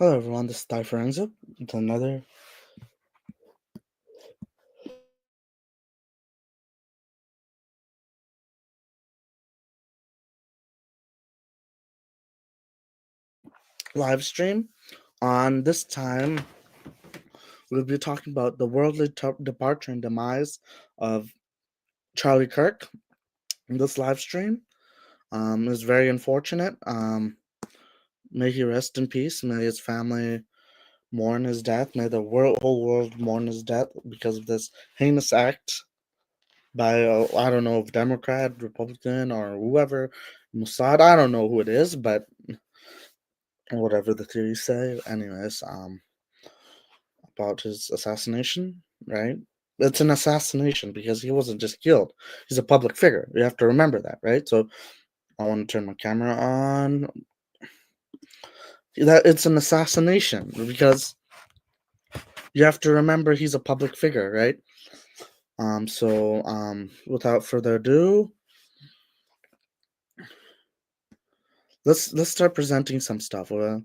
Hello everyone, this is Differenza with another live stream. On this time, we'll be talking about the worldly departure and demise of Charlie Kirk. This live stream is very unfortunate. May he rest in peace. May his family mourn his death. May the whole world mourn his death because of this heinous act by I don't know if Democrat, Republican, or whoever, Mossad. I don't know who it is, but whatever the theories say. Anyways, about his assassination, right? It's an assassination because he wasn't just killed. He's a public figure. You have to remember that, right? So I want to turn my camera on. That it's an assassination because you have to remember he's a public figure, right? Without further ado, let's start presenting some stuff. I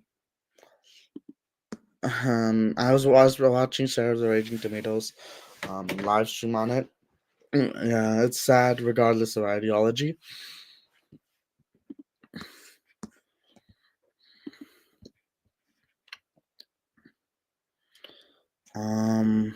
was watching Sarah the Raging Tomatoes live stream on it. Yeah, it's sad regardless of ideology. Um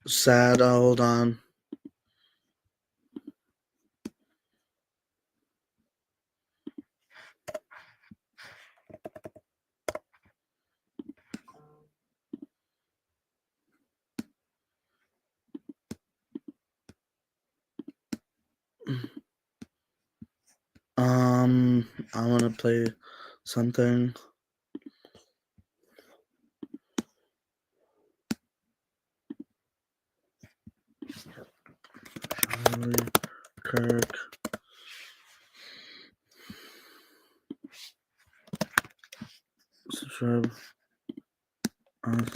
Sad. Hold on. I want to play something. Charlie Kirk. Subscribe us.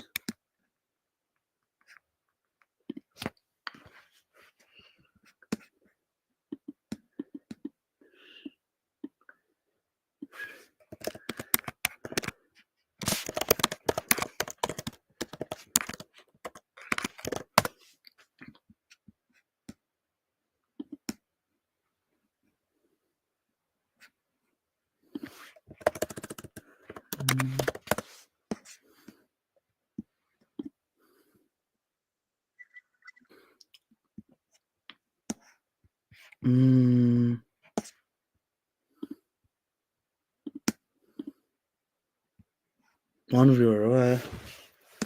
One viewer away.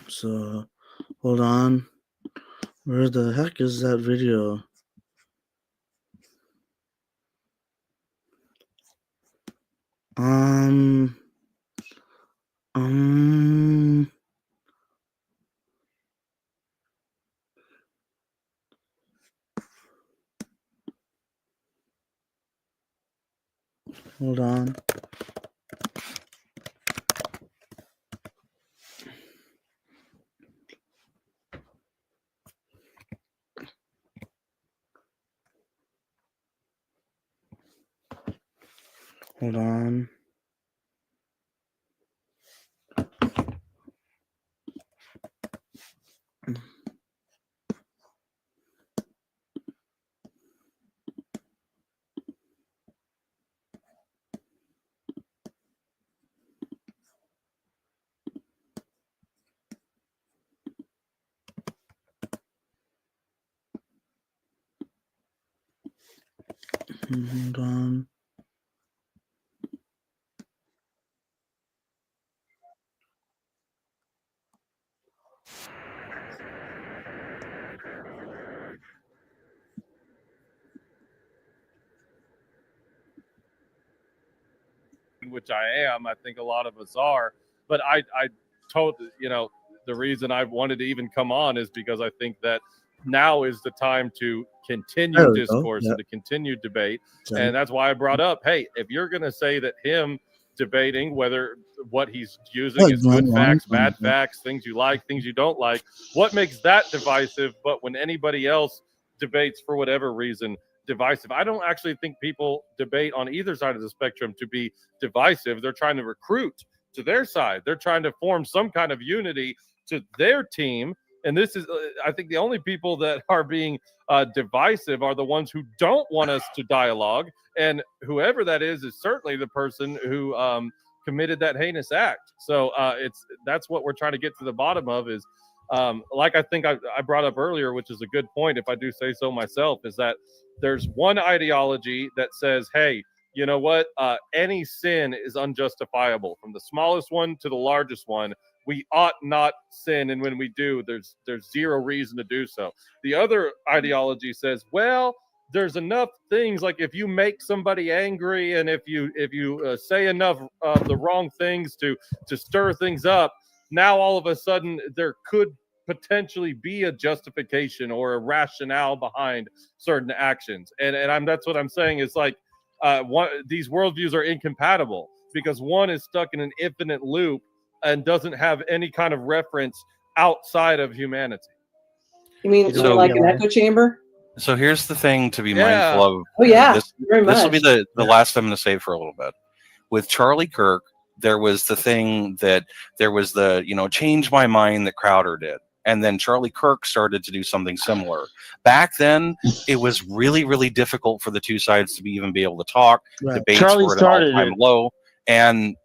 So hold on. Where the heck is that video? Um. Hold on. Hold on. Hold on. Which I am. I think a lot of us are. But I told, the reason I wanted to even come on is because I think that now is the time to continue There we go. discourse Yeah. and to continue debate. And that's why I brought up, hey, if you're going to say that him debating whether what he's using is good facts, bad facts, things you like, things you don't like. What makes that divisive? But when anybody else debates for whatever reason, divisive. I don't actually think people debate on either side of the spectrum to be divisive. They're trying to recruit to their side. They're trying to form some kind of unity to their team. And this is, I think, the only people that are being divisive are the ones who don't want us to dialogue. And whoever that is certainly the person who committed that heinous act. So that's what we're trying to get to the bottom of is, like I think I brought up earlier, which is a good point, if I do say so myself, is that there's one ideology that says, hey, you know what? Any sin is unjustifiable, from the smallest one to the largest one. We ought not sin, and when we do, there's zero reason to do so. The other ideology says, well, there's enough things, like if you make somebody angry and if you say enough of the wrong things to stir things up, now all of a sudden there could potentially be a justification or a rationale behind certain actions. And that's what I'm saying is like these worldviews are incompatible because one is stuck in an infinite loop and doesn't have any kind of reference outside of humanity. You mean like an echo chamber? So here's the thing to be mindful of. Oh yeah, very much. This will be the last I'm going to say for a little bit. With Charlie Kirk, there was the thing that there was the, change my mind that Crowder did. And then Charlie Kirk started to do something similar. Back then, it was really, really difficult for the two sides to even be able to talk. Right. Debates were at an all-time low. And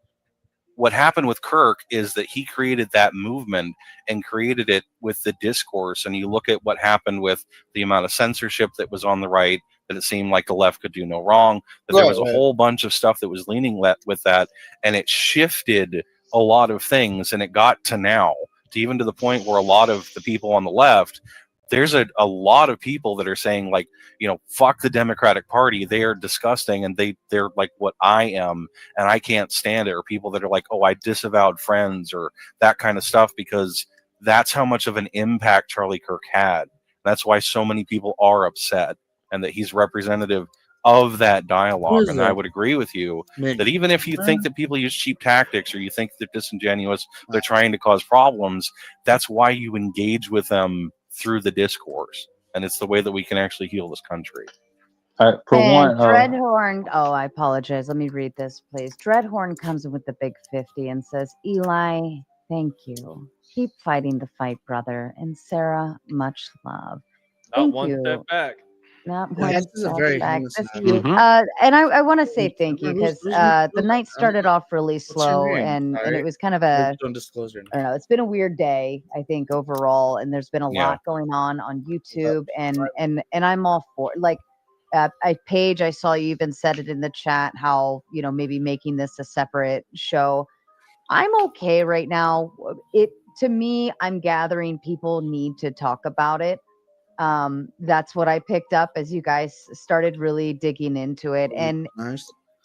what happened with Kirk is that he created that movement and created it with the discourse. And you look at what happened with the amount of censorship that was on the right, that it seemed like the left could do no wrong, that there was a whole bunch of stuff that was leaning with that. And it shifted a lot of things. And it got to now, to even to the point where a lot of the people on the left, there's a lot of people that are saying, like, fuck the Democratic Party. They are disgusting, and they're like what I am, and I can't stand it. Or people that are like, oh, I disavowed Friends, or that kind of stuff, because that's how much of an impact Charlie Kirk had. That's why so many people are upset, and that he's representative of that dialogue. And I would agree with you that even if you think that people use cheap tactics, or you think they're disingenuous, they're trying to cause problems, that's why you engage with them through the discourse, and it's the way that we can actually heal this country. Dreadhorn, I apologize. Let me read this, please. Dreadhorn comes in with the big 50 and says, Eli, thank you. Keep fighting the fight, brother. And Sarah, much love. Thank One you. step back. Not this is a very back. Mm-hmm. And I want to say thank you, because the night started off really slow, and it was kind of don't disclose your name. I don't know. It's been a weird day, I think, overall, and there's been a lot going on YouTube, and I'm all for, like, Paige, I saw you even said it in the chat, how maybe making this a separate show. I'm okay right now. To me, I'm gathering people need to talk about it. That's what I picked up as you guys started really digging into it. And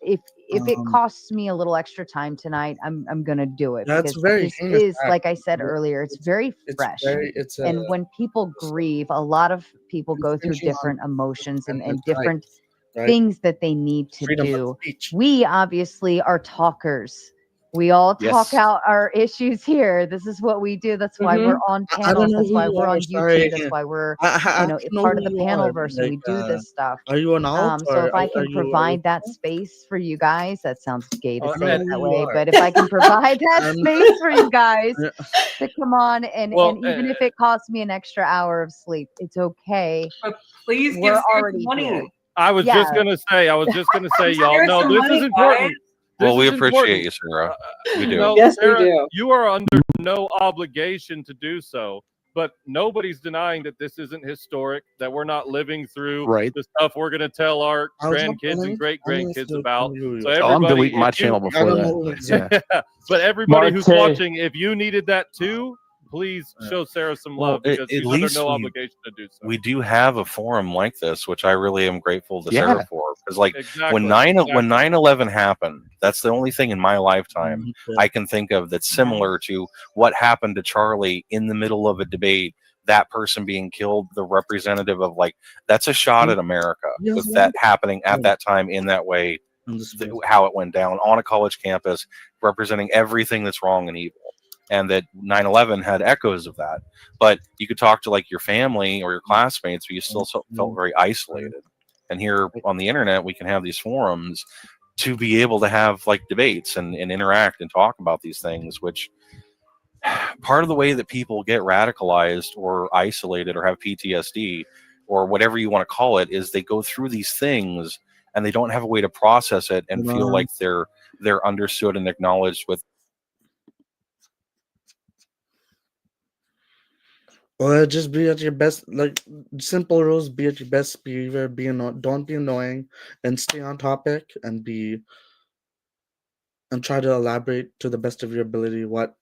if it costs me a little extra time tonight, I'm gonna do it. That's because very this is, like I said earlier, it's very fresh. And when people grieve, a lot of people go through different emotions and different things that they need to do. We obviously are talkers. We all talk out our issues here. This is what we do. That's why we're on panels. That's why we're on YouTube. That's why we're part of the Panelverse, and we do this stuff. Are you an alt? So if I can provide that space for you guys, that sounds gay to say it that way, but if I can provide that space for you guys to come on, and even if it costs me an extra hour of sleep, it's okay. But please give already money. Here. I was just gonna say, y'all know this is important. Well, we appreciate you, Sarah. We do. Yes, Sarah, we do. You are under no obligation to do so, but nobody's denying that this isn't historic, that we're not living through the stuff we're going to tell our grandkids and great-grandkids about. So I'm deleting my channel before that. Yeah. But everybody who's watching, if you needed that too, please show Sarah some love, because she's under no obligation to do so. We do have a forum like this, which I really am grateful to Sarah for. Because when 9/11 happened, that's the only thing in my lifetime I can think of that's similar to what happened to Charlie in the middle of a debate. That person being killed, the representative of, that's a shot at America with that happening at that time in that way. how it went down on a college campus, representing everything that's wrong and evil. And that 9/11 had echoes of that. But you could talk to like your family or your classmates, but you still felt very isolated. And here on the internet, we can have these forums to be able to have like debates and interact and talk about these things, which part of the way that people get radicalized or isolated or have PTSD or whatever you want to call it is they go through these things and they don't have a way to process it and feel like they're understood and acknowledged with. Well, just be at your best. Like simple rules: be at your best behavior. Don't be annoying, and stay on topic. And try to elaborate to the best of your ability what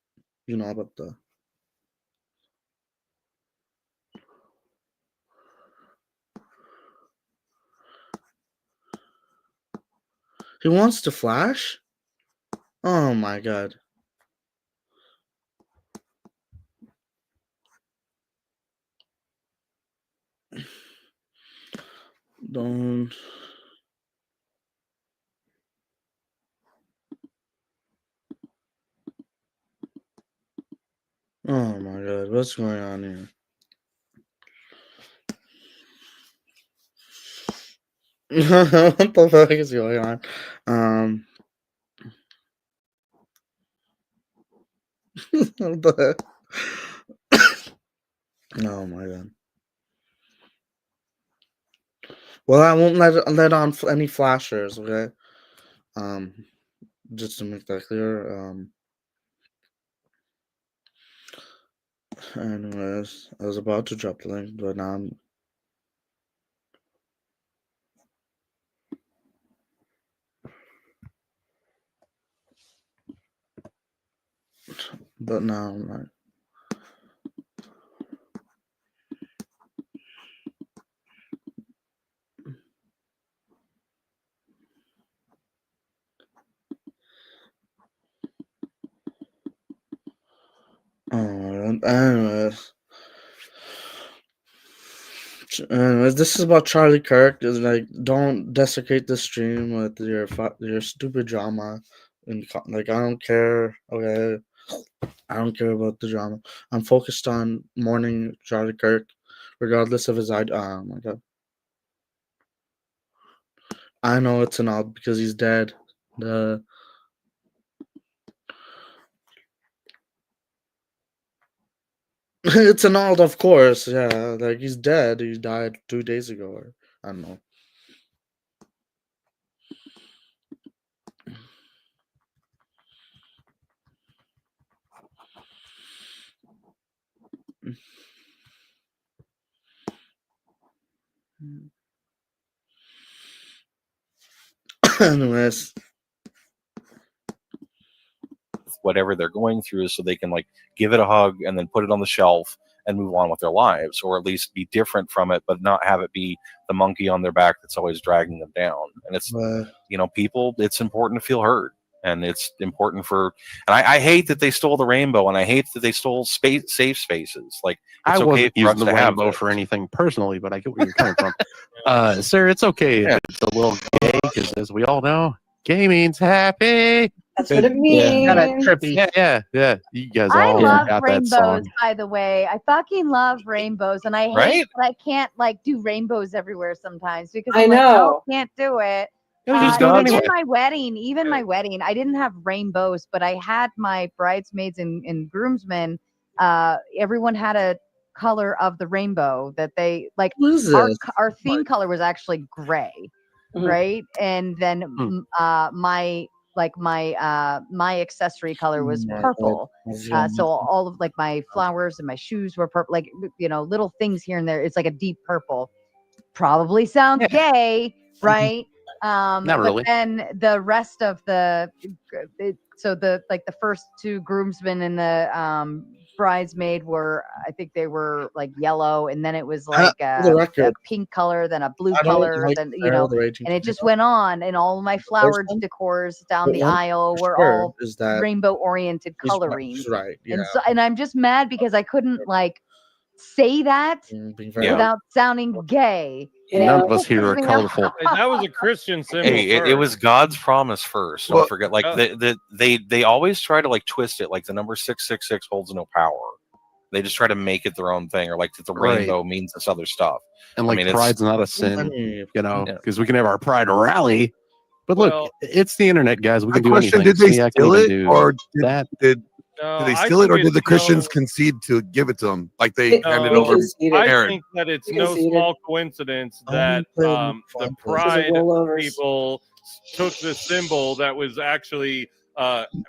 you know about the. He wants to flash. Oh my god. Don't. Oh my god, what's going on here? What the fuck is going on? What the heck? Oh my god. Well, I won't let on any flashers, okay? Just to make that clear. Anyways, I was about to drop the link, but now I'm. But now I'm not. Anyways, this is about Charlie Kirk. Is like, don't desecrate the stream with your stupid drama. And like, I don't care. Okay, I don't care about the drama. I'm focused on mourning Charlie Kirk, regardless of his idea. Oh my god. I know it's an alt because he's dead. It's an alt, of course. Yeah, like he's dead. He died 2 days ago, or I don't know. Anyways, whatever they're going through so they can like give it a hug and then put it on the shelf and move on with their lives, or at least be different from it, but not have it be the monkey on their back that's always dragging them down. And it's, people, it's important to feel heard. And it's important for, and I hate that they stole the rainbow, and I hate that they stole safe spaces. Like, it's I wasn't okay for us using the to have rainbow for anything personally, but I get where you're coming from. Sir, it's okay if it's a little gay, because as we all know, gay means happy. That's what it means. Got a trippy. Yeah. You guys I all love got that rainbows, song. by the way. I fucking love rainbows, and I hate that I can't like do rainbows everywhere sometimes because I I'm like, know. I can't do it. Even my wedding, I didn't have rainbows, but I had my bridesmaids and groomsmen. Everyone had a color of the rainbow that they like. What is this? Our theme color was actually gray, right? And then my accessory color was purple. So all of like my flowers and my shoes were purple, like, little things here and there. It's like a deep purple. Probably sounds gay, right? Not really. But then the rest of the first two groomsmen and the bridesmaid were, I think they were like yellow, and then it was like a pink color, then a blue color, then and it just went on, and all my flower decors down the aisle were all rainbow oriented coloring. Right. Yeah. And I'm just mad because I couldn't like say that without sounding gay. None of us here are colorful. Hey, that was a Christian symbol. Hey, it was God's promise first. Don't forget. Like they always try to like twist it. Like the number 666 holds no power. They just try to make it their own thing, or like that the rainbow means this other stuff. And like pride's not a sin, you know, because we can have our pride rally. But look, it's the internet, guys. We can do anything. Did they steal it, or did they steal it, or did the Christians concede to give it to them? Like they handed over. I think that it's no small coincidence that the pride people took the symbol that was actually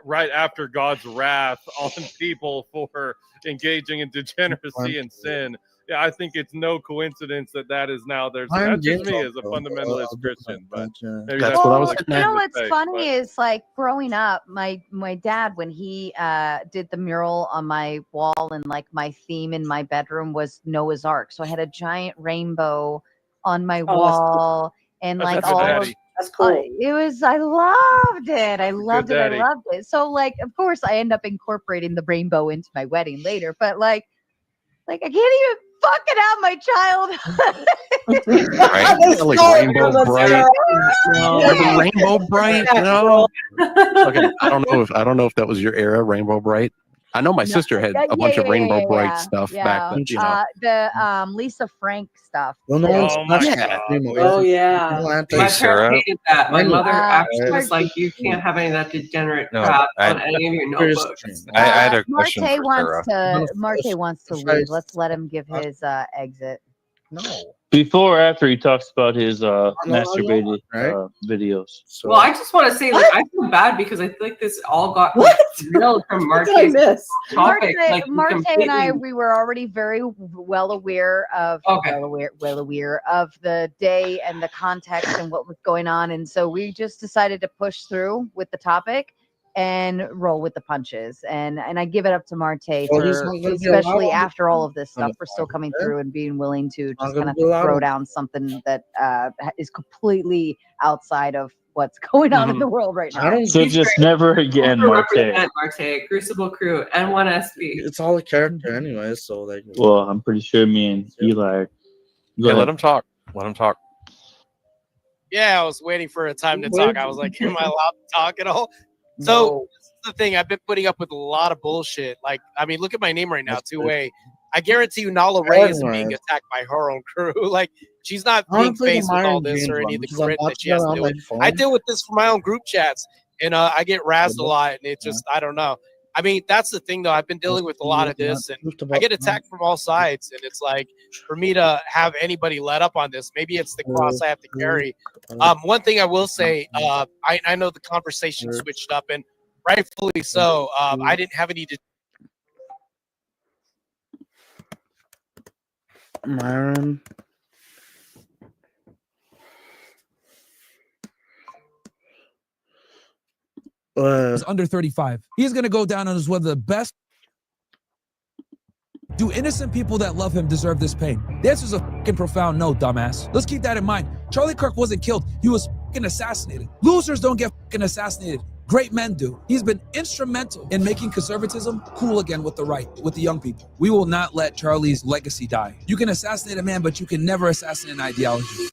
right after God's wrath on people for engaging in degeneracy and sin. Yeah, I think it's no coincidence that is now there's. That's just me as a fundamentalist Christian, but maybe that's what I was. You know what's funny is like growing up, my dad, when he did the mural on my wall, and like my theme in my bedroom was Noah's Ark, so I had a giant rainbow on my wall, and like all of. That's cool. It was. I loved it. I loved it. So like, of course, I end up incorporating the rainbow into my wedding later. But like I can't even fucking have my child. Right? Like Rainbow Bright. Rainbow Bright. No. Okay. I don't know if that was your era, Rainbow Bright. I know my sister had a bunch of Rainbow Bright stuff back then. You know. The Lisa Frank stuff. Oh yeah. My parents hated that. My mother actually was like, "You can't have any of that degenerate crap on any of your notebooks." I had a question Marte wants to leave. Let's let him give his exit. No. Before or after he talks about his masturbated videos. So. Well, I just want to say, like, I feel bad because I feel like this all got real from Marte's topic. Marte and I, we were already very well aware of the day and the context and what was going on, and so we just decided to push through with the topic and roll with the punches. And I give it up to Marte for, especially after all of this stuff, for still coming through and being willing to just kind of throw down something that is completely outside of what's going on in the world right now. So just never again, Marte. Crucible Crew, N1SB. It's all a character anyway, so like. Well, I'm pretty sure me and Eli. Yeah, let him talk. Let him talk. Yeah, I was waiting for a time to talk. I was like, am I allowed to talk at all? So this is the thing. I've been putting up with a lot of bullshit. Like, I mean, look at my name right now, 2A. I guarantee you Nala Ray isn't being attacked by her own crew. Like, she's not being faced with all this or any of the grit that she has to deal with. I deal with this for my own group chats, and I get razzed a lot, and it just, I don't know. I mean, that's the thing, though. I've been dealing with a lot of this, and I get attacked from all sides, and it's like, for me to have anybody let up on this, maybe it's the cross I have to carry. One thing I will say, I know the conversation switched up, and rightfully so. I didn't have any. Myron. He's under 35. He's going to go down as one of the best. Do innocent people that love him deserve this pain? The answer is a fucking profound no, dumbass. Let's keep that in mind. Charlie Kirk wasn't killed. He was fucking assassinated. Losers don't get fucking assassinated. Great men do. He's been instrumental in making conservatism cool again with the right, with the young people. We will not let Charlie's legacy die. You can assassinate a man, but you can never assassinate an ideology.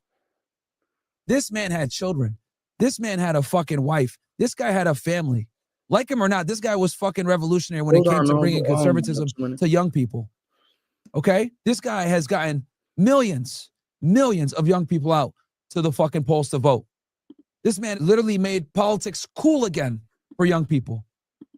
This man had children. This man had a fucking wife. This guy had a family. Like him or not, this guy was fucking revolutionary when it came to bringing conservatism to young people. Okay? This guy has gotten millions of young people out to the fucking polls to vote. This man literally made politics cool again for young people.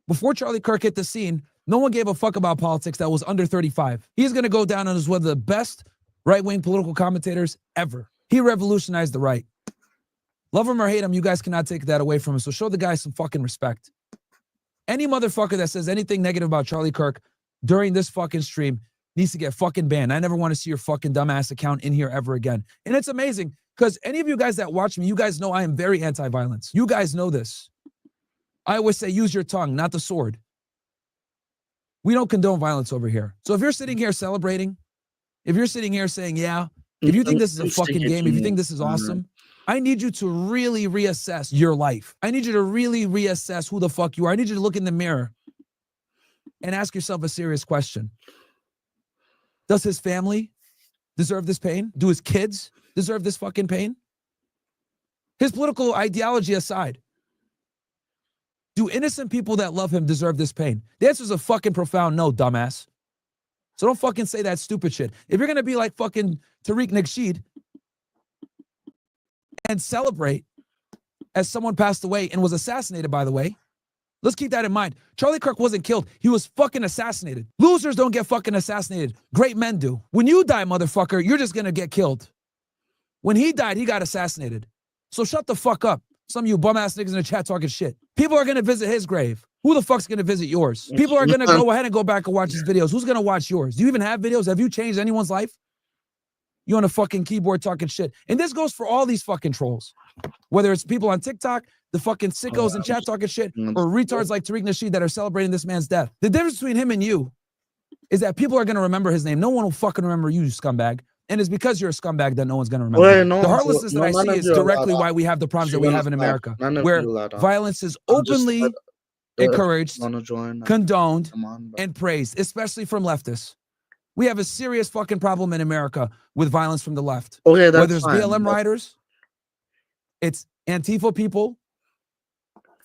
Before Charlie Kirk hit the scene, no one gave a fuck about politics that was under 35. He's going to go down as one of the best right-wing political commentators ever. He revolutionized the right. Love him or hate him, you guys cannot take that away from him. So show the guy some fucking respect. Any motherfucker that says anything negative about Charlie Kirk during this fucking stream needs to get fucking banned. I never want to see your fucking dumbass account in here ever again. And it's amazing because any of you guys that watch me, you guys know I am very anti-violence. You guys know this. I always say use your tongue, not the sword. We don't condone violence over here. So if you're sitting here celebrating, if you're sitting here saying, yeah, if you think this is a fucking game, if you think this is awesome, I need you to really reassess your life. I need you to really reassess who the fuck you are. I need you to look in the mirror and ask yourself a serious question. Does his family deserve this pain? Do his kids deserve this fucking pain? His political ideology aside, do innocent people that love him deserve this pain? The answer is a fucking profound no, dumbass. So don't fucking say that stupid shit. If you're going to be like fucking Tariq Nasheed and celebrate as someone passed away and was assassinated, by the way, let's keep that in mind. Charlie Kirk wasn't killed. He was fucking assassinated. Losers don't get fucking assassinated. Great men do. When you die, motherfucker, you're just going to get killed. When he died, he got assassinated. So shut the fuck up. Some of you bum-ass niggas in the chat talking shit. People are going to visit his grave. Who the fuck's going to visit yours? People are going to go ahead and go back and watch his videos. Who's going to watch yours? Do you even have videos? Have you changed anyone's life? You on a fucking keyboard talking shit. And this goes for all these fucking trolls. Whether it's people on TikTok, the fucking sickos in chat talking shit, or retards like Tariq Nasheed that are celebrating this man's death. The difference between him and you is that people are going to remember his name. No one will fucking remember you, scumbag. And it's because you're a scumbag that no one's going to remember. Well, no, the heartlessness that I see is directly why we have the problems that we have in America, where violence is openly encouraged, condoned, and praised, especially from leftists. We have a serious fucking problem in America with violence from the left. Okay, that's whether it's fine, BLM riders, it's Antifa people,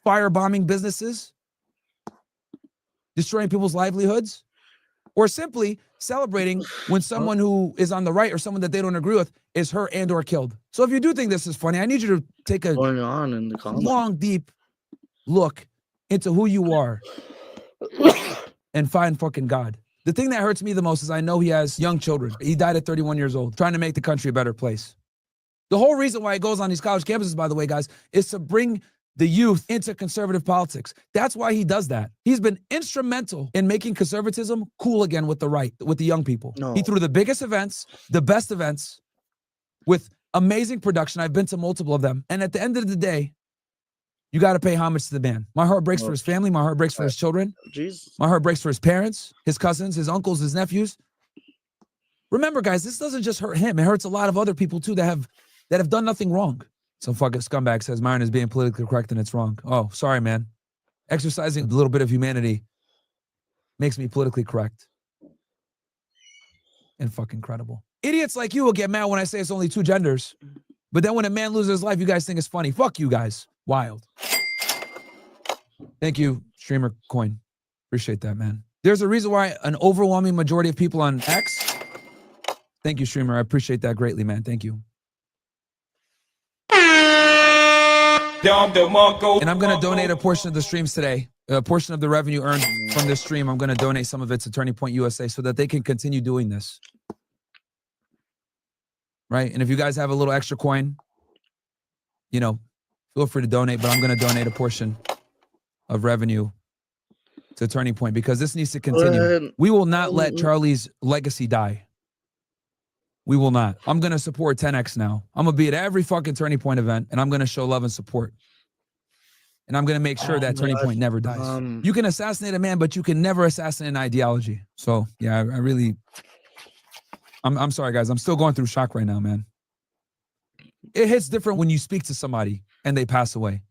firebombing businesses, destroying people's livelihoods, or simply celebrating when someone who is on the right or someone that they don't agree with is hurt and or killed. So if you do think this is funny, I need you to take a long, deep look into who you are and find fucking God. The thing that hurts me the most is I know he has young children. He died at 31 years old, trying to make the country a better place. The whole reason why he goes on these college campuses, by the way, guys, is to bring the youth into conservative politics. That's why he does that. He's been instrumental in making conservatism cool again with the right, with the young people. He threw the biggest events, the best events, with amazing production. I've been to multiple of them. And at the end of the day, you got to pay homage to the man. My heart breaks for his family. My heart breaks for his children. My heart breaks for his parents, his cousins, his uncles, his nephews. Remember, guys, this doesn't just hurt him. It hurts a lot of other people, too, that have done nothing wrong. Some fucking scumbag says Myron is being politically correct and it's wrong. Oh, sorry, man. Exercising a little bit of humanity makes me politically correct. And fucking credible. Idiots like you will get mad when I say it's only two genders. But then when a man loses his life, you guys think it's funny. Fuck you guys. Wild. Thank you, Streamer Coin. Appreciate that, man. There's a reason why an overwhelming majority of people on X. Thank you, Streamer. I appreciate that greatly, man. Thank you. And I'm going to donate a portion of the streams today. A portion of the revenue earned from this stream, I'm going to donate some of it to Turning Point USA so that they can continue doing this. Right? And if you guys have a little extra coin, you know, feel free to donate, but I'm going to donate a portion of revenue to Turning Point because this needs to continue. We will not let Charlie's legacy die. We will not. I'm going to support 10X now. I'm going to be at every fucking Turning Point event, and I'm going to show love and support. And I'm going to make sure that Turning Point never dies. You can assassinate a man, but you can never assassinate an ideology. So, yeah, I'm sorry, guys. I'm still going through shock right now, man. It hits different when you speak to somebody and they pass away.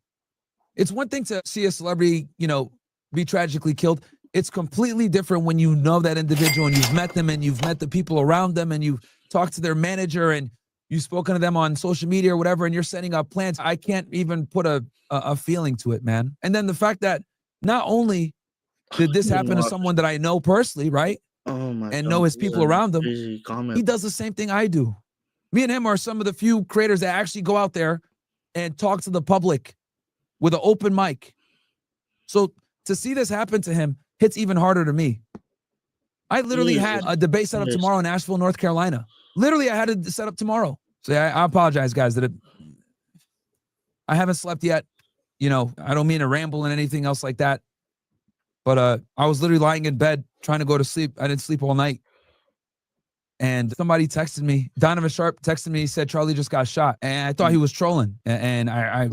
It's one thing to see a celebrity, you know, be tragically killed. It's completely different when you know that individual and you've met them and you've met the people around them and you've talked to their manager and you've spoken to them on social media or whatever, and you're setting up plans. I can't even put a feeling to it, man. And then the fact that not only did this happen to someone that I know personally, right? And know his people around him, he does the same thing I do. Me and him are some of the few creators that actually go out there and talk to the public with an open mic. So to see this happen to him hits even harder to me. I literally had a debate set up tomorrow in Asheville, North Carolina. Literally, I had it set up tomorrow. So I apologize, guys, that I haven't slept yet. You know, I don't mean to ramble and anything else like that. But I was literally lying in bed trying to go to sleep. I didn't sleep all night. And somebody texted me. Donovan Sharp texted me. He said, Charlie just got shot. And I thought he was trolling. And I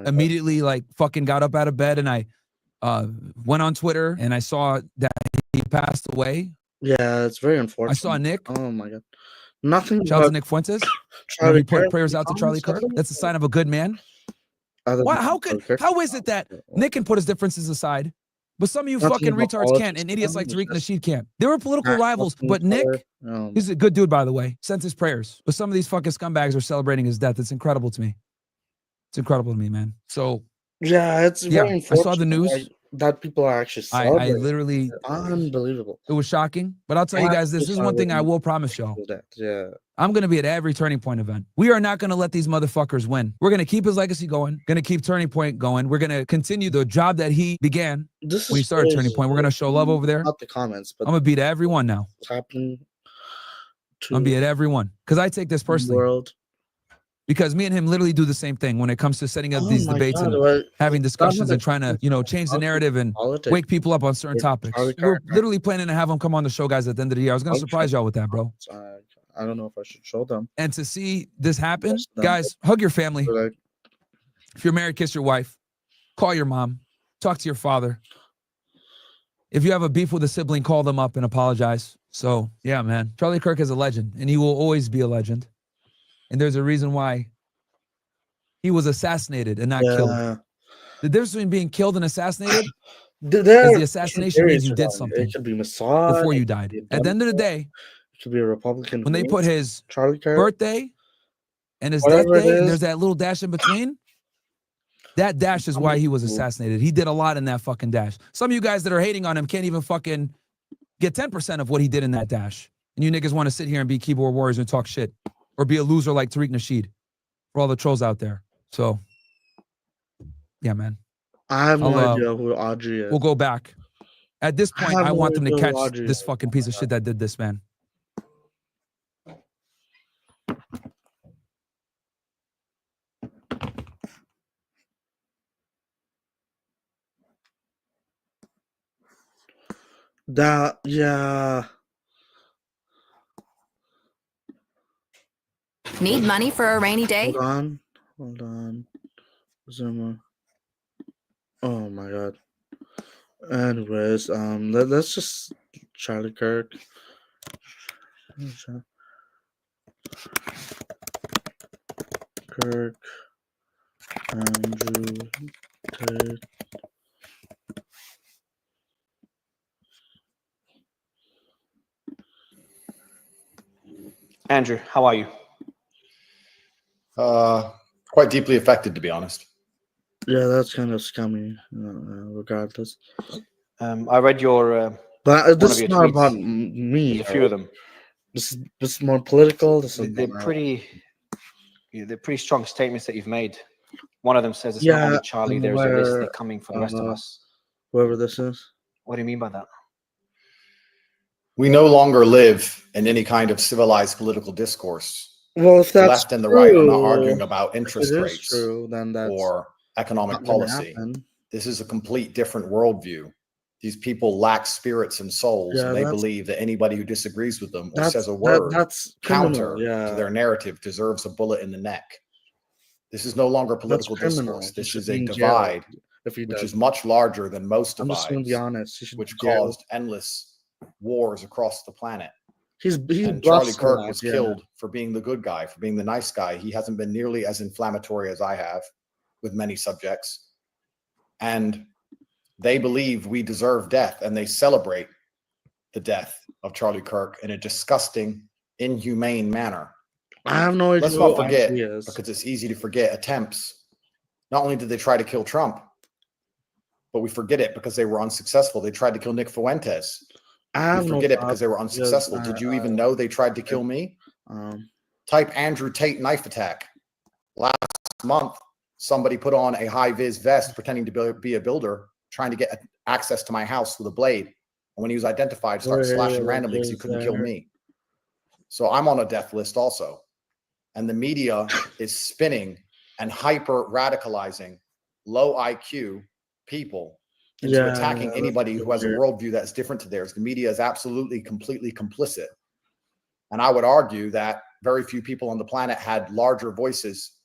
immediately like fucking got up out of bed and I went on Twitter and I saw that he passed away. Yeah, it's very unfortunate. I saw Nick. Oh my God. Nothing. Shout out to Nick Fuentes. Charlie put prayers out to Charlie Kirk. That's a sign of a good man. Why, how is it that Nick can put his differences aside But some of you Nothing fucking about retards can't, politics and to idiots them, like it's Tariq just Nasheed can't. They were political not rivals, helping but each Nick, other. he's a good dude, by the way. Sent his prayers. But some of these fucking scumbags are celebrating his death. It's incredible to me. It's incredible to me, man. So yeah, it's yeah, very I saw the unfortunate news. that people are actually I celebrating. literally, Unbelievable. it was shocking. But I'll tell you guys this. This is one thing I will promise y'all. Yeah. I'm going to be at every Turning Point event. We are not going to let these motherfuckers win. We're going to keep his legacy going. Going to keep Turning Point going. We're going to continue the job that he began This when he is started Turning crazy. Point. We're going to show love over there. Not the comments, but I'm going to be to everyone now. what's happening to I'm going to be at everyone. Because I take this the personally. world. Because me and him literally do the same thing when it comes to setting up Oh these my debates God, and having discussions and trying to, change the talking narrative and politics. wake people up on certain With topics. Charlie We're Kirk. literally planning to have him come on the show, guys, at the end of the year. I was going to surprise y'all with that, bro. I don't know if I should show them. And to see this happen, Most of them, guys, hug your family. but like, If you're married, kiss your wife. Call your mom. Talk to your father. If you have a beef with a sibling, call them up and apologize. So, yeah, man. Charlie Kirk is a legend, and he will always be a legend. And there's a reason why he was assassinated and not killed. The difference between being killed and assassinated is the assassination means you did something It could be Mossad before you died. At the end of the day, it could be a Republican. when they put his Charlie Kirk, birthday and his whatever death it day, and is. there's that little dash in between, that dash is why he was assassinated. He did a lot in that fucking dash. Some of you guys that are hating on him can't even fucking get 10% of what he did in that dash. And you niggas want to sit here and be keyboard warriors and talk shit. Or be a loser like Tariq Nasheed. For all the trolls out there. So, yeah, man. I have no idea who Audrey is. We'll go back. At this point, I want them to catch Audrey this fucking piece of shit that did this, man. That, yeah. Need money for a rainy day? Hold on. Zoomer. Oh my God. Anyways, let's just Charlie Kirk. Kirk, Andrew Tate. Andrew, how are you? Quite deeply affected, to be honest. Yeah, that's kind of scummy, regardless. I read your. But this is not tweets. about me. There's a few of them. This is more political. They're pretty strong statements that you've made. One of them says it's not only Charlie. There's a list coming for the rest of us. Whoever this is. What do you mean by that? We no longer live in any kind of civilized political discourse. Well, if that's left and the right are not arguing about interest rates then that's or economic policy. This is a complete different worldview. These people lack spirits and souls, and they believe that anybody who disagrees with them or says a word that's counter to their narrative deserves a bullet in the neck. This is no longer political discourse. This is a divide, which is much larger than most divides, I'm just going to be honest. which caused endless wars across the planet. And Charlie Kirk was killed for being the good guy, for being the nice guy. He hasn't been nearly as inflammatory as I have with many subjects. And they believe we deserve death, and they celebrate the death of Charlie Kirk in a disgusting, inhumane manner. I have no idea. Let's not forget, because it's easy to forget, attempts. Not only did they try to kill Trump, but we forget it because they were unsuccessful. They tried to kill Nick Fuentes. We forget it because they were unsuccessful. Did you even know they tried to kill me? Type Andrew Tate knife attack. Last month, somebody put on a high-vis vest pretending to be a builder, trying to get access to my house with a blade. And when he was identified, started slashing randomly because he couldn't kill me. So I'm on a death list also. And the media is spinning and hyper-radicalizing low IQ people into attacking anybody who has a worldview that's different to theirs. The media is absolutely, completely complicit. And I would argue that very few people on the planet had larger voices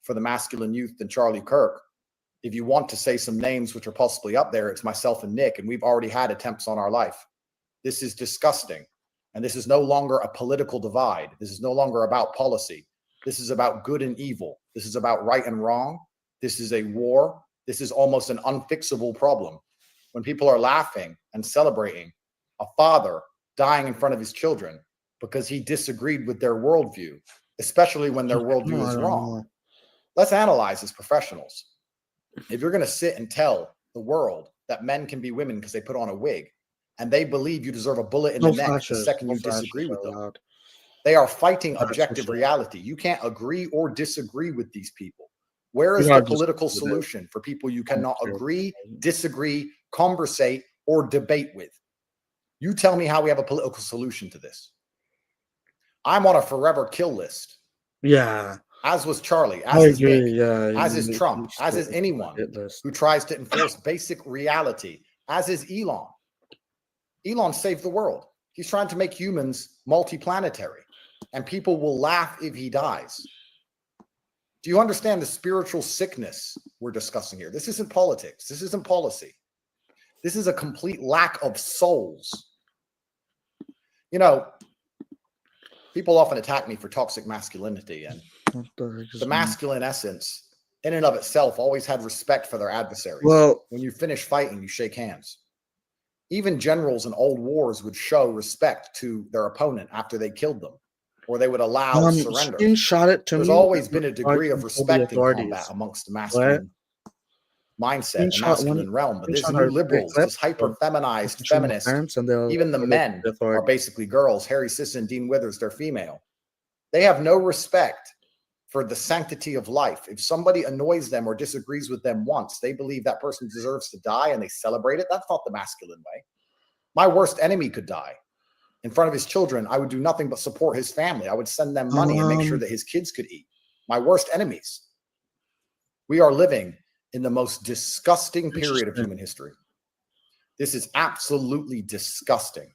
for the masculine youth than Charlie Kirk. If you want to say some names which are possibly up there, it's myself and Nick, and we've already had attempts on our life. This is disgusting. And this is no longer a political divide. This is no longer about policy. This is about good and evil. This is about right and wrong. This is a war. This is almost an unfixable problem. when people are laughing and celebrating a father dying in front of his children because he disagreed with their worldview, especially when their worldview is wrong. Let's analyze as professionals. If you're going to sit and tell the world that men can be women because they put on a wig, and they believe you deserve a bullet in the neck the second you disagree with them, they are fighting objective reality. You can't agree or disagree with these people. Where is the political solution for people you cannot agree, disagree, conversate, or debate with? You tell me how we have a political solution to this. I'm on a forever kill list. Yeah. As was Charlie, as is Nick, as is Trump, as is anyone who tries to enforce basic reality, as is Elon. Elon saved the world. He's trying to make humans multiplanetary, and people will laugh if he dies. Do you understand the spiritual sickness we're discussing here? This isn't politics. This isn't policy. This is a complete lack of souls. You know, people often attack me for toxic masculinity, and the masculine essence in and of itself always had respect for their adversaries. Well, when you finish fighting, you shake hands. Even generals in old wars would show respect to their opponent after they killed them, or they would allow surrender. There's always been a degree of respect in combat amongst the masculine mindset, the masculine realm. But these new liberals, this hyper-feminized feminists, even the men are basically girls. Harry Sisson, Dean Withers, they're female. They have no respect for the sanctity of life. If somebody annoys them or disagrees with them once, they believe that person deserves to die and they celebrate it. That's not the masculine way. My worst enemy could die in front of his children. I would do nothing but support his family. I would send them money and make sure that his kids could eat. My worst enemies. We are living in the most disgusting period of human history. This is absolutely disgusting.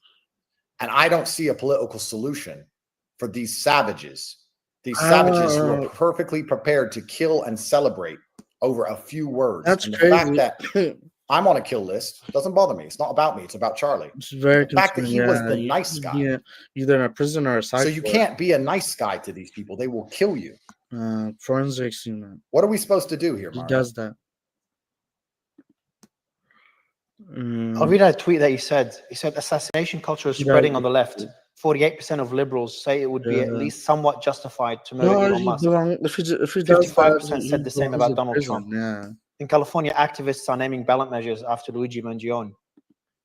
And I don't see a political solution for these savages. These savages who are perfectly prepared to kill and celebrate over a few words. That's and the crazy. fact that I'm on a kill list doesn't bother me. It's not about me. It's about Charlie. It's very the fact that he was the nice guy. Yeah, either a prisoner or a so you can't be a nice guy to these people. They will kill you. Forensics unit. What are we supposed to do here, He Mario? does that. I'll read out a tweet that he said assassination culture is spreading on the left. 48% of liberals say it would be at least somewhat justified to murder Elon Musk. 55% said the same about Donald Trump. Yeah. In California, activists are naming ballot measures after Luigi Mangione.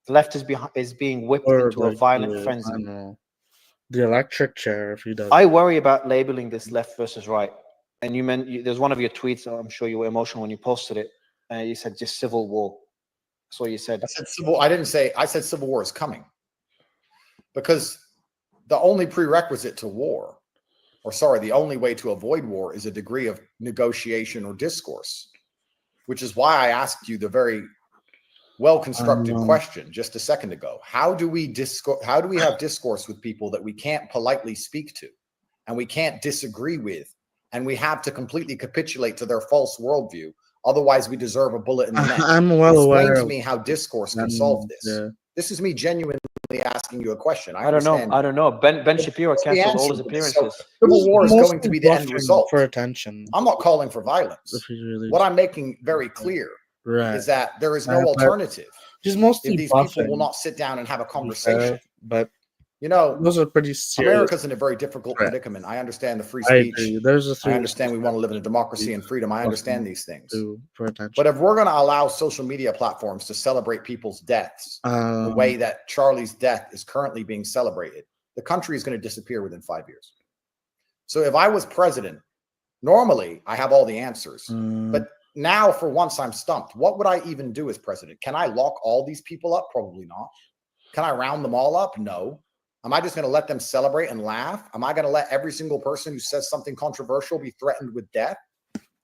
The left is being whipped into a violent frenzy. The electric chair, if he does. I worry about labeling this left versus right. And there's one of your tweets, I'm sure you were emotional when you posted it. You said just civil war. That's what you said. I said civil war is coming. Because the only prerequisite to war, the only way to avoid war is a degree of negotiation or discourse, which is why I asked you the very well-constructed question just a second ago. How do we have discourse with people that we can't politely speak to and we can't disagree with, and we have to completely capitulate to their false worldview? Otherwise, we deserve a bullet in the neck. I'm well aware. Explain to me how discourse can solve this. Yeah. This is me genuinely asking you a question. I don't know. Ben Shapiro canceled all his appearances. So, civil war is going to be the end result. For attention. I'm not calling for violence. What I'm making very clear is that there is no alternative. He's mostly if these people will not sit down and have a conversation. But those are pretty serious. America's in a very difficult predicament. I understand the free speech. I understand we want to live in a democracy and freedom. I understand these things. But if we're going to allow social media platforms to celebrate people's deaths the way that Charlie's death is currently being celebrated, the country is going to disappear within 5 years. So if I was president, normally I have all the answers. But now, for once, I'm stumped. What would I even do as president? Can I lock all these people up? Probably not. Can I round them all up? No. Am I just going to let them celebrate and laugh? Am I going to let every single person who says something controversial be threatened with death?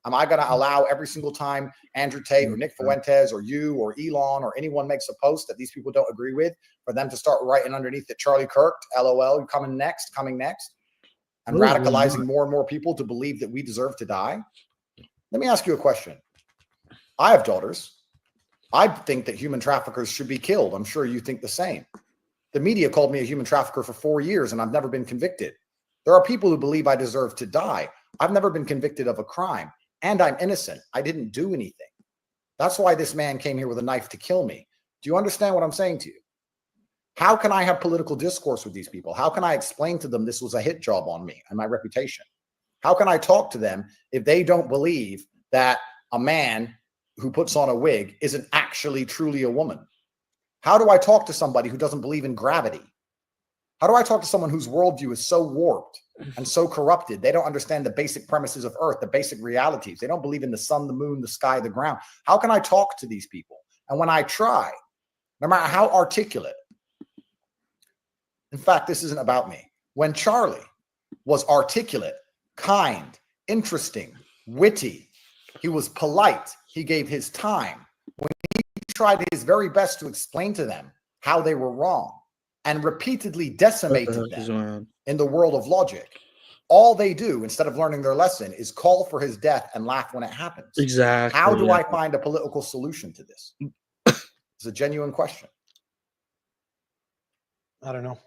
Am I going to allow every single time Andrew Tate or Nick Fuentes or you or Elon or anyone makes a post that these people don't agree with, for them to start writing underneath it, Charlie Kirk, LOL, coming next, and radicalizing more and more people to believe that we deserve to die? Let me ask you a question. I have daughters. I think that human traffickers should be killed. I'm sure you think the same. The media called me a human trafficker for 4 years, and I've never been convicted. There are people who believe I deserve to die. I've never been convicted of a crime, and I'm innocent. I didn't do anything. That's why this man came here with a knife to kill me. Do you understand what I'm saying to you? How can I have political discourse with these people? How can I explain to them this was a hit job on me and my reputation? How can I talk to them if they don't believe that a man who puts on a wig isn't actually truly a woman? How do I talk to somebody who doesn't believe in gravity? How do I talk to someone whose worldview is so warped and so corrupted? They don't understand the basic premises of Earth, the basic realities. They don't believe in the sun, the moon, the sky, the ground. How can I talk to these people? And when I try, no matter how articulate, in fact, this isn't about me. When Charlie was articulate, kind, interesting, witty, he was polite, he gave his time. When he tried his very best to explain to them how they were wrong and repeatedly decimated them in the world of logic, all they do instead of learning their lesson is call for his death and laugh when it happens. Exactly. How do I find a political solution to this? It's a genuine question. I don't know.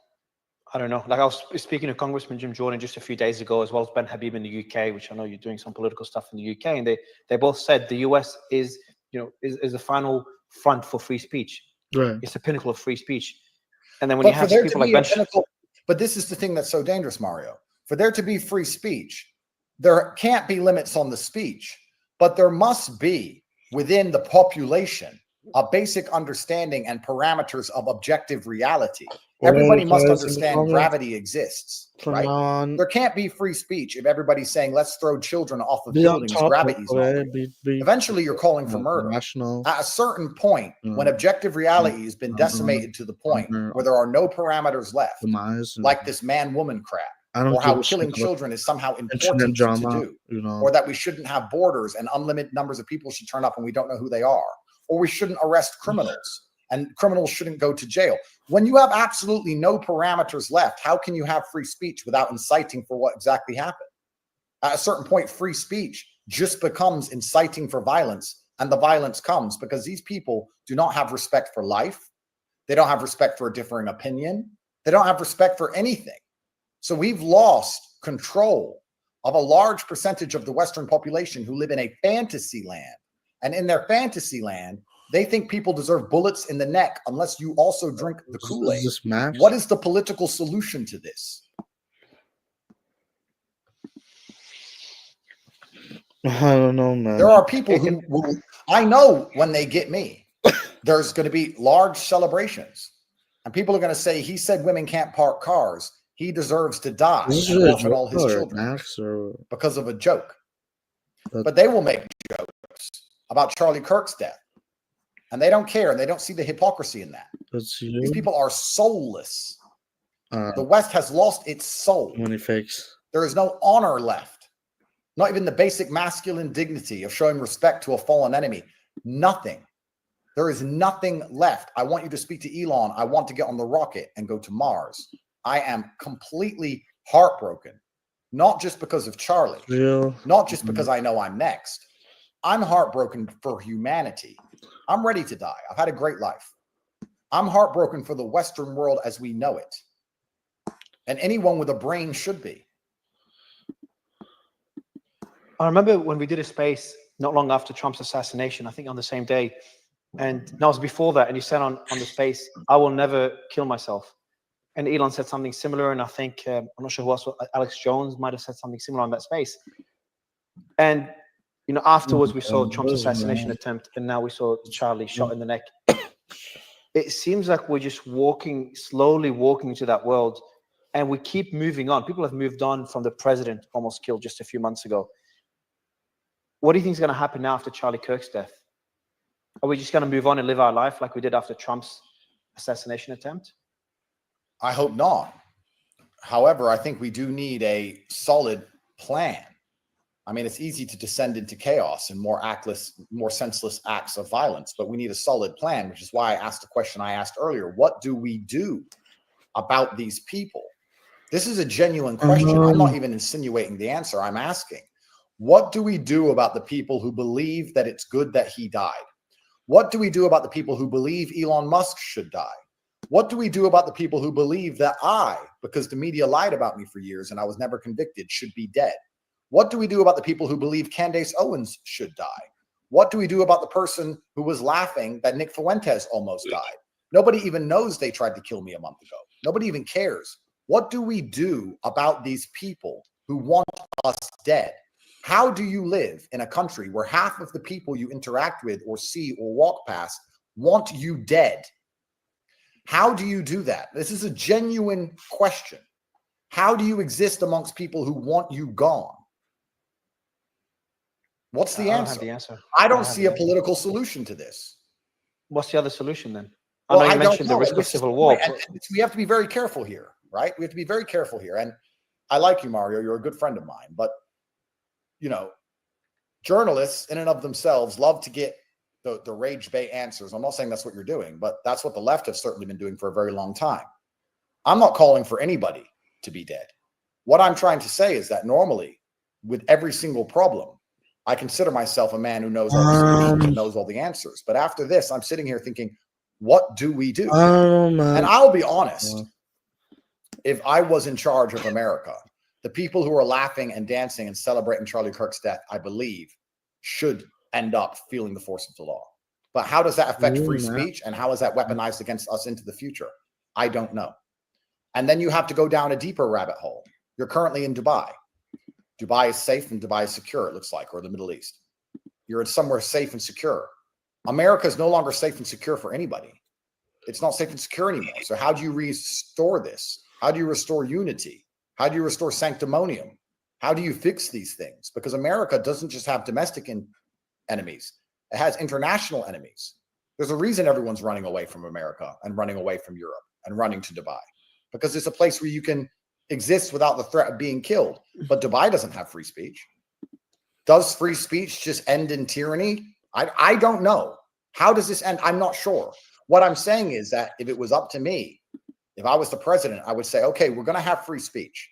Like I was speaking to Congressman Jim Jordan just a few days ago, as well as Ben Habib in the UK, which I know you're doing some political stuff in the UK, and they both said the US is the final front for free speech. Right. It's the pinnacle of free speech. And then when you have people like Ben, but this is the thing that's so dangerous, Mario. For there to be free speech, there can't be limits on the speech, but there must be within the population a basic understanding and parameters of objective reality. Everybody must understand gravity exists, right? There can't be free speech if everybody's saying, let's throw children off of buildings, gravity's not real. Eventually, you're calling for murder. At a certain point, when objective reality has been decimated to the point where there are no parameters left, like this man-woman crap, or how killing children is somehow important to do, or that we shouldn't have borders and unlimited numbers of people should turn up and we don't know who they are, or we shouldn't arrest criminals and criminals shouldn't go to jail. When you have absolutely no parameters left, how can you have free speech without inciting for what exactly happened? At a certain point, free speech just becomes inciting for violence, and the violence comes because these people do not have respect for life. They don't have respect for a differing opinion. They don't have respect for anything. So we've lost control of a large percentage of the Western population who live in a fantasy land. And in their fantasy land, they think people deserve bullets in the neck unless you also drink the Kool-Aid. What is the political solution to this? I don't know, man. There are people who will, I know when they get me, there's going to be large celebrations. And people are going to say, he said women can't park cars. He deserves to die and forfeit all his children because of a joke. But they will make jokes about Charlie Kirk's death. And they don't care, and they don't see the hypocrisy in that. These people are soulless. The West has lost its soul. There is no honor left. Not even the basic masculine dignity of showing respect to a fallen enemy. Nothing. There is nothing left. I want you to speak to Elon. I want to get on the rocket and go to Mars. I am completely heartbroken. Not just because of Charlie. Not just because I know I'm next. I'm heartbroken for humanity. I'm ready to die. I've had a great life. I'm heartbroken for the Western world as we know it. And anyone with a brain should be. I remember when we did a space not long after Trump's assassination, I think on the same day, and that was before that, and you said on the space, I will never kill myself. And Elon said something similar, and I think, I'm not sure who else, Alex Jones might have said something similar on that space. And afterwards we saw Trump's assassination attempt, and now we saw Charlie shot in the neck. It seems like we're just slowly walking into that world, and we keep moving on. People have moved on from the president almost killed just a few months ago. What do you think is going to happen now after Charlie Kirk's death? Are we just going to move on and live our life like we did after Trump's assassination attempt? I hope not. However, I think we do need a solid plan. I mean, it's easy to descend into chaos and more senseless acts of violence, but we need a solid plan, which is why I asked the question I asked earlier. What do we do about these people? This is a genuine question. I'm not even insinuating the answer. I'm asking, what do we do about the people who believe that it's good that he died? What do we do about the people who believe Elon Musk should die? What do we do about the people who believe that I, because the media lied about me for years and I was never convicted, should be dead? What do we do about the people who believe Candace Owens should die? What do we do about the person who was laughing that Nick Fuentes almost died? Nobody even knows they tried to kill me a month ago. Nobody even cares. What do we do about these people who want us dead? How do you live in a country where half of the people you interact with or see or walk past want you dead? How do you do that? This is a genuine question. How do you exist amongst people who want you gone? What's the answer? I don't see a political solution to this. What's the other solution then? Well, I know you mentioned the risk of civil war. We have to be very careful here, right? We have to be very careful here. And I like you, Mario. You're a good friend of mine. But, you know, journalists in and of themselves love to get the rage bait answers. I'm not saying that's what you're doing, but that's what the left has certainly been doing for a very long time. I'm not calling for anybody to be dead. What I'm trying to say is that normally, with every single problem, I consider myself a man who knows all the solutions and knows all the answers. But after this, I'm sitting here thinking, what do we do? And I'll be honest, if I was in charge of America, the people who are laughing and dancing and celebrating Charlie Kirk's death, I believe, should end up feeling the force of the law. But how does that affect free speech? And how is that weaponized against us into the future? I don't know. And then you have to go down a deeper rabbit hole. You're currently in Dubai. Dubai is safe and Dubai is secure, it looks like, or the Middle East. You're in somewhere safe and secure. America is no longer safe and secure for anybody. It's not safe and secure anymore. So how do you restore this? How do you restore unity? How do you restore sanctimonium? How do you fix these things? Because America doesn't just have domestic enemies. It has international enemies. There's a reason everyone's running away from America and running away from Europe and running to Dubai, because it's a place where you can exist without the threat of being killed. But Dubai doesn't have free speech. Does free speech just end in tyranny? I don't know. How does this end? I'm not sure. What I'm saying is that if it was up to me, if I was the president, I would say, okay, we're going to have free speech,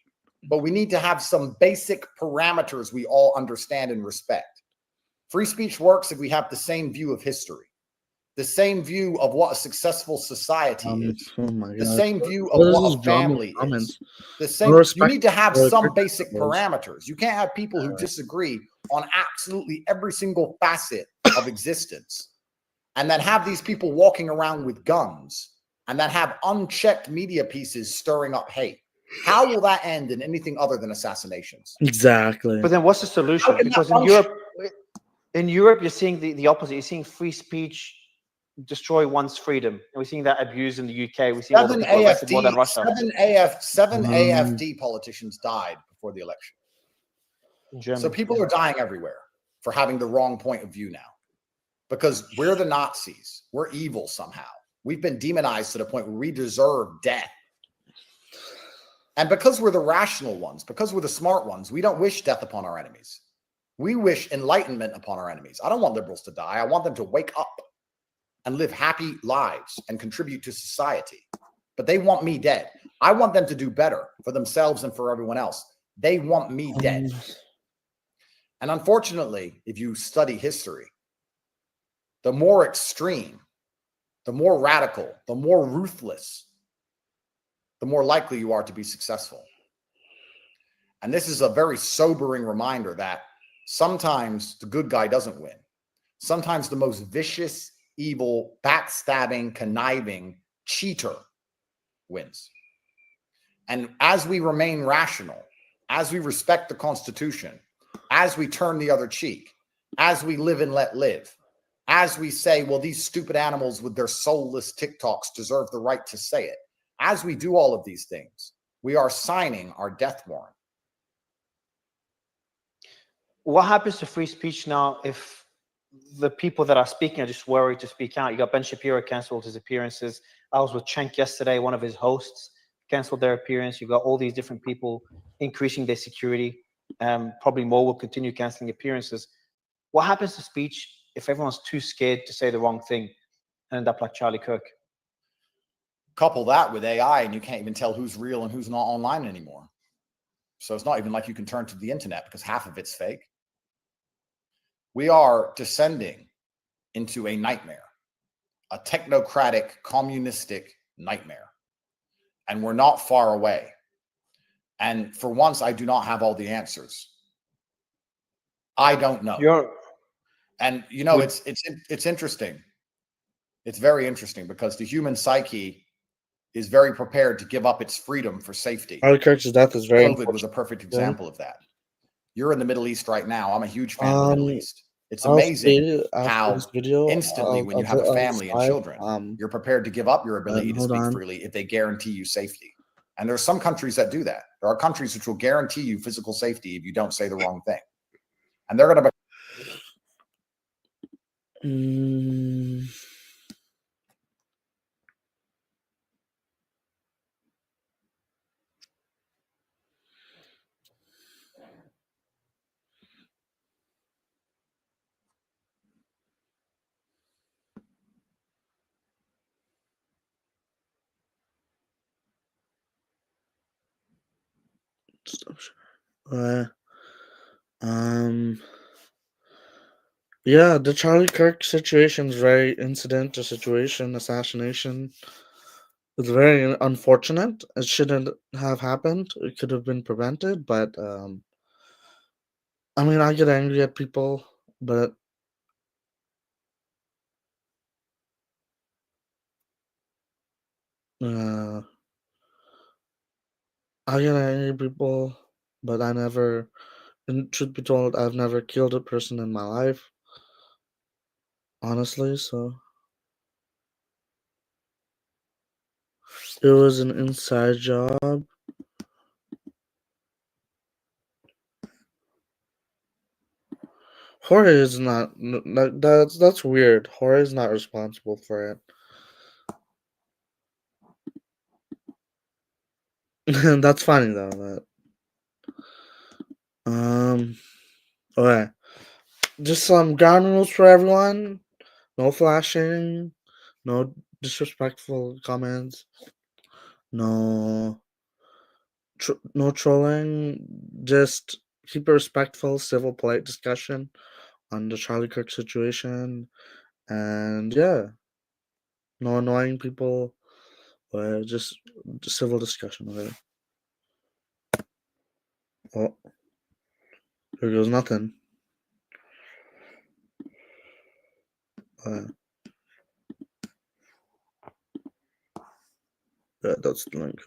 but we need to have some basic parameters we all understand and respect. Free speech works if we have the same view of history, the same view of what a successful society is, the same view of what a family is, the same. You need to have some basic parameters. You can't have people who disagree on absolutely every single facet of existence, and then have these people walking around with guns, and then have unchecked media pieces stirring up hate. How will that end in anything other than assassinations? Exactly. But then what's the solution? Because in Europe, you're seeing the opposite. You're seeing free speech destroy one's freedom. And we're seeing that abused in the UK. We're seeing seven AFD politicians died before the election. So people are dying everywhere for having the wrong point of view now, because we're the Nazis. We're evil somehow. We've been demonized to the point where we deserve death. And because we're the rational ones, because we're the smart ones, we don't wish death upon our enemies. We wish enlightenment upon our enemies. I don't want liberals to die. I want them to wake up and live happy lives and contribute to society. But they want me dead. I want them to do better for themselves and for everyone else. They want me dead. And unfortunately, if you study history, the more extreme, the more radical, the more ruthless, the more likely you are to be successful. And this is a very sobering reminder that sometimes the good guy doesn't win. Sometimes the most vicious, evil, backstabbing, conniving cheater wins. And as we remain rational, as we respect the Constitution, as we turn the other cheek, as we live and let live, as we say, well, these stupid animals with their soulless TikToks deserve the right to say it. As we do all of these things, we are signing our death warrant. What happens to free speech now if the people that are speaking are just worried to speak out? You got Ben Shapiro canceled his appearances. I was with Cenk yesterday, one of his hosts canceled their appearance. You got all these different people increasing their security. Probably more will continue canceling appearances. What happens to speech if everyone's too scared to say the wrong thing and end up like Charlie Kirk? Couple that with AI and you can't even tell who's real and who's not online anymore. So it's not even like you can turn to the internet because half of it's fake. We are descending into a nightmare, a technocratic, communistic nightmare. And we're not far away. And for once, I do not have all the answers. I don't know. And you know, it's interesting. It's very interesting because the human psyche is very prepared to give up its freedom for safety. Charlie Kirk's death is very. COVID was a perfect example of that. You're in the Middle East right now. I'm a huge fan of the Middle East. It's amazing how instantly, when you have a family and children, you're prepared to give up your ability to speak freely if they guarantee you safety. And there's some countries that do that. There are countries which will guarantee you physical safety if you don't say the wrong thing. And they're going to Yeah, the Charlie Kirk situation is very incidental situation, assassination. It's very unfortunate. It shouldn't have happened. It could have been prevented, but I mean, I get angry at people, but I get angry at people, but I never, and truth be told, I've never killed a person in my life. Honestly, so it was an inside job. Jorge is not. That's weird. Jorge is not responsible for it. That's funny though. Okay. Just some ground rules for everyone. No flashing. No disrespectful comments. No. No trolling. Just keep a respectful, civil, polite discussion on the Charlie Kirk situation, and yeah, no annoying people. Just civil discussion. Okay. Oh, here goes nothing. Yeah, that's the link.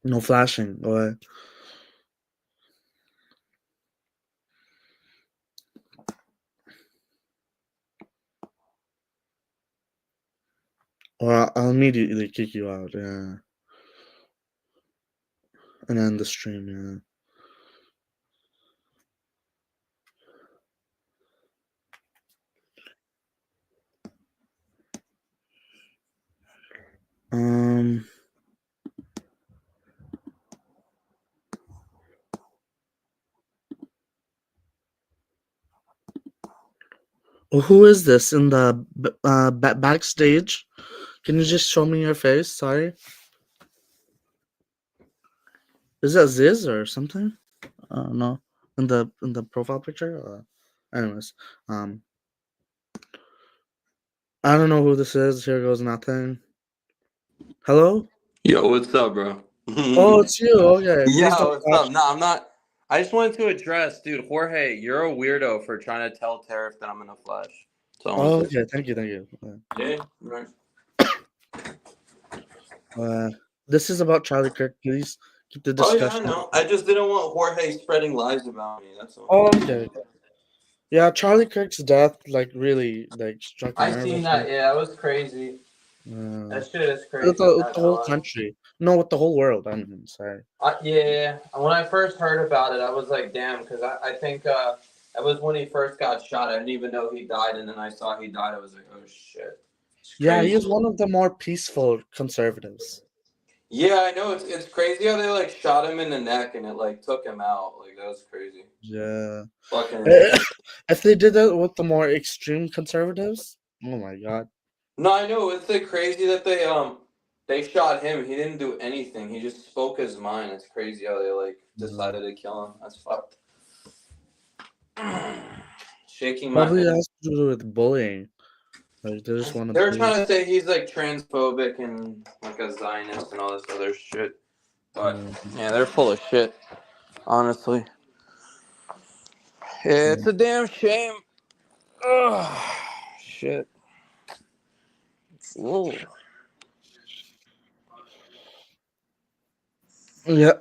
No flashing. Well, I'll immediately kick you out. Yeah. And end the stream. Yeah. Who is this in the backstage? Can you just show me your face? Sorry. Is that Ziz or something? No. In the profile picture. Anyways, I don't know who this is. Here goes nothing. Hello. Yo, what's up, bro? Oh, it's you. Okay. Yo, what's up? No, I'm not. I just wanted to address, dude, Jorge, you're a weirdo for trying to tell Tariff that I'm in a flash. Oh, okay. Thank you. Yeah, right. This is about Charlie Kirk. Please keep the discussion. Oh, yeah, I know. I just didn't want Jorge spreading lies about me. That's all. Oh, okay. Yeah, Charlie Kirk's death, really, struck me. I seen that. Yeah, it was crazy. That shit is crazy. With the whole country. No, with the whole world. I mean, sorry. Yeah. When I first heard about it, I was like, damn, because I think that was when he first got shot. I didn't even know he died, and then I saw he died. I was like, oh, shit. Yeah, he is one of the more peaceful conservatives. Yeah, I know. It's crazy how they shot him in the neck and it took him out. That was crazy. Yeah. Fucking. If they did that with the more extreme conservatives, oh my god. No, I know. It's crazy that they They shot him. He didn't do anything. He just spoke his mind. It's crazy how they like decided to kill him. That's fucked. Shaking my Probably head. has to do with bullying. Like they just want to. They're trying to say he's like transphobic and like a Zionist and all this other shit. But yeah, they're full of shit. Honestly, it's a damn shame. Ugh, shit. Ooh. Yeah.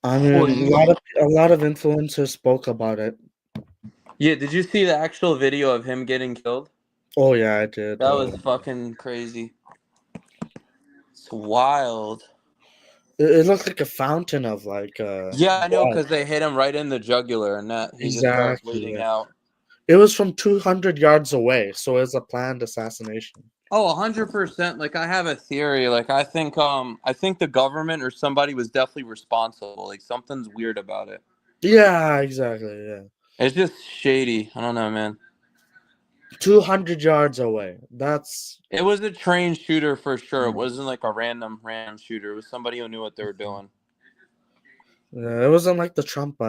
I mean, a lot of influencers spoke about it. Yeah, did you see the actual video of him getting killed? Oh yeah, I did. That was fucking crazy. It's wild. It looked like a fountain of like. Yeah, I know, blood. because they hit him right in the jugular, and that he just starts bleeding out. It was from 200 yards away, so it's a planned assassination. Oh, 100%. Like, I have a theory. Like, I think the government or somebody was definitely responsible. Like, something's weird about it. Yeah, exactly. Yeah. It's just shady. I don't know, man. 200 yards away. It was a trained shooter for sure. It wasn't like a random shooter. It was somebody who knew what they were doing. Yeah, it wasn't like the Trump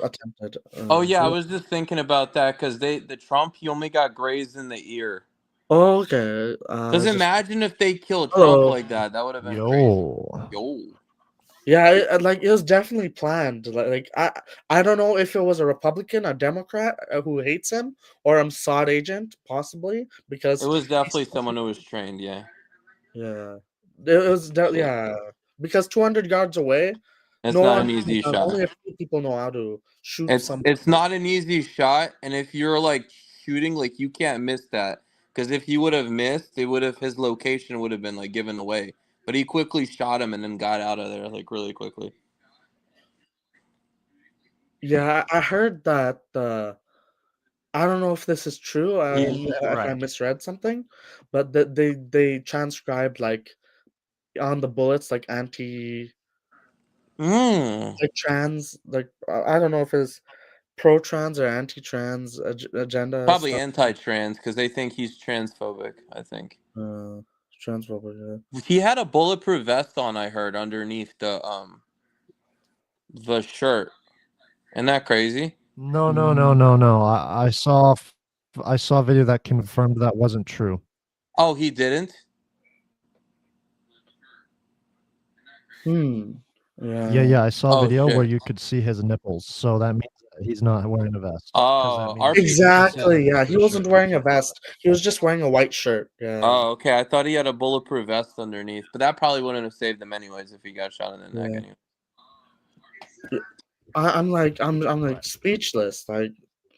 attempted. Oh yeah, I was just thinking about that because the Trump, he only got grazed in the ear. Oh, okay. Just imagine if they killed Trump like that. That would have been crazy. Yo. Yeah, it was definitely planned. Like I don't know if it was a Republican, a Democrat who hates him, or a Mossad agent, possibly, because it was definitely someone who was trained. Yeah. Yeah, it was. Yeah, because 200 yards away, it's not an easy shot. Only a few people know how to shoot. It's not an easy shot, and if you're like shooting, like you can't miss that. Because if he would have missed, his location would have been like given away. But he quickly shot him and then got out of there like really quickly. Yeah, I heard that. I don't know if this is true. If I misread something, but they transcribed like on the bullets like like trans, like I don't know if it's pro-trans or anti-trans agenda. Probably anti-trans because they think he's transphobic. I think. Transphobic. Yeah. He had a bulletproof vest on. I heard underneath the shirt. Isn't that crazy? No. I saw a video that confirmed that wasn't true. Oh, he didn't? Yeah. I saw a video where you could see his nipples, so that means that he's not wearing a vest. Exactly. Yeah, he wasn't wearing a vest. He was just wearing a white shirt. Yeah. Oh, okay. I thought he had a bulletproof vest underneath, but that probably wouldn't have saved him anyways if he got shot in the neck anyway. I'm like speechless. Like,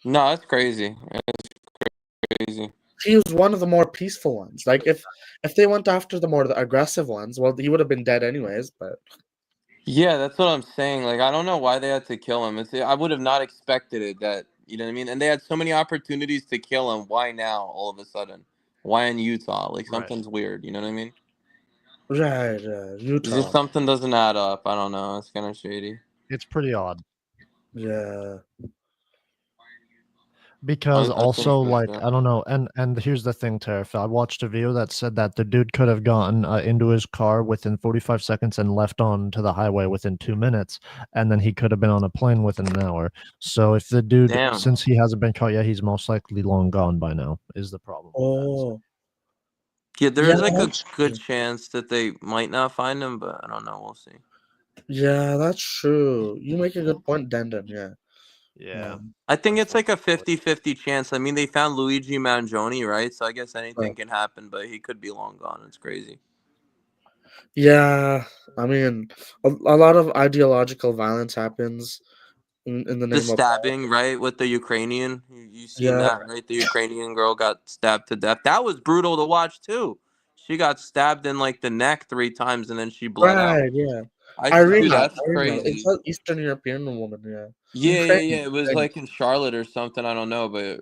no, that's crazy. That's crazy. He was one of the more peaceful ones. Like, if they went after the more aggressive ones, well, he would have been dead anyways. But yeah, that's what I'm saying. Like, I don't know why they had to kill him. I would have not expected it. That, you know what I mean? And they had so many opportunities to kill him. Why now? All of a sudden, why in Utah? Like something's weird. You know what I mean? Right. Utah. Just something doesn't add up. I don't know. It's kind of shady. It's pretty odd. Yeah. Because also, like, I don't know, and here's the thing, Tariff. I watched a video that said that the dude could have gotten into his car within 45 seconds and left on to the highway within 2 minutes, and then he could have been on a plane within an hour. So if the dude, since he hasn't been caught yet, he's most likely long gone by now, is the problem. Oh. Yeah, there's like a good chance that they might not find him, but I don't know. We'll see. Yeah, that's true. You make a good point, Dendon. Yeah. Yeah. I think it's like a 50-50 chance. I mean, they found Luigi Mangione, right? So I guess anything can happen, but he could be long gone. It's crazy. Yeah, I mean, a lot of ideological violence happens in the name The of stabbing, right, with the Ukrainian. You seen that, right? The Ukrainian girl got stabbed to death. That was brutal to watch too. She got stabbed in like the neck 3 times, and then she bled out. Right, yeah. Dude, that's crazy. It's an Eastern European woman, yeah. Yeah. It was like in Charlotte or something. I don't know, but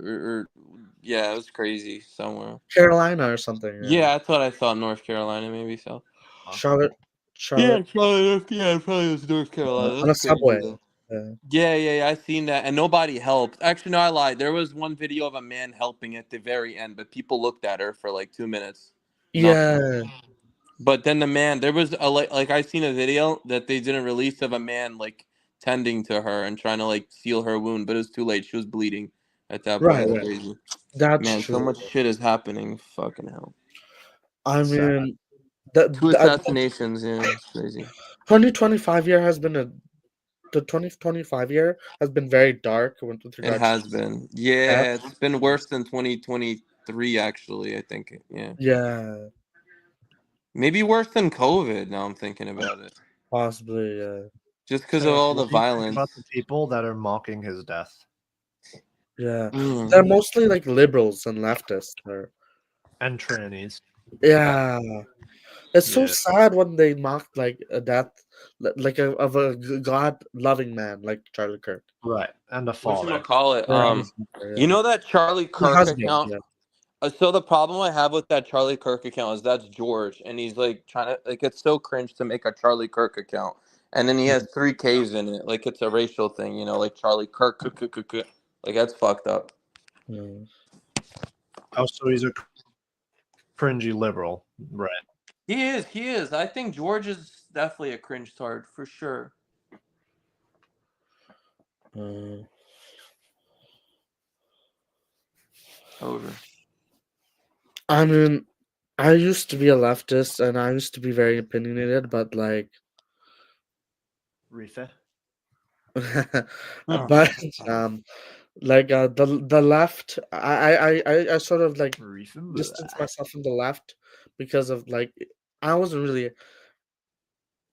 yeah, it was crazy somewhere. Carolina or something. Yeah, I thought I thought North Carolina, maybe so. Charlotte. Yeah, probably was North Carolina. On a subway. Yeah, I seen that, and nobody helped. Actually, no, I lied. There was one video of a man helping at the very end, but people looked at her for like 2 minutes. Yeah. But then the man, there was a like I seen a video that they didn't release of a man like tending to her and trying to like seal her wound, but it was too late. She was bleeding at that point. Right. It's Right. crazy. That's Man, so true. much shit is happening. Fucking hell. I mean, Two assassinations. Yeah, it's crazy. 2025 year has been the 2025 year has been very dark with It regards has to been. Yeah, it's been worse than 2023 actually, I think. Yeah. Yeah. Maybe worse than COVID, now I'm thinking about it. Possibly, yeah. Just because of all the What do you think violence. about the people that are mocking his death? Yeah. They're mostly like liberals and leftists. And trannies. Yeah. It's so Yeah. sad when they mock like a death like of a God-loving man like Charlie Kirk. Right. And a father. Whatchamacallit? You know that Charlie Kirk husband, account? yeah. So the problem I have with that Charlie Kirk account is that's George, and he's like trying to like it's so cringe to make a Charlie Kirk account, and then he has 3 Ks in it, like it's a racial thing, you know, like Charlie Kirk, like that's fucked up. Oh, so he's a cringy liberal, right? He is. I think George is definitely a cringe tard for sure. Over. I mean, I used to be a leftist and I used to be very opinionated, but like Reefer. but like the left I sort of like distanced myself from the left because of like I wasn't really,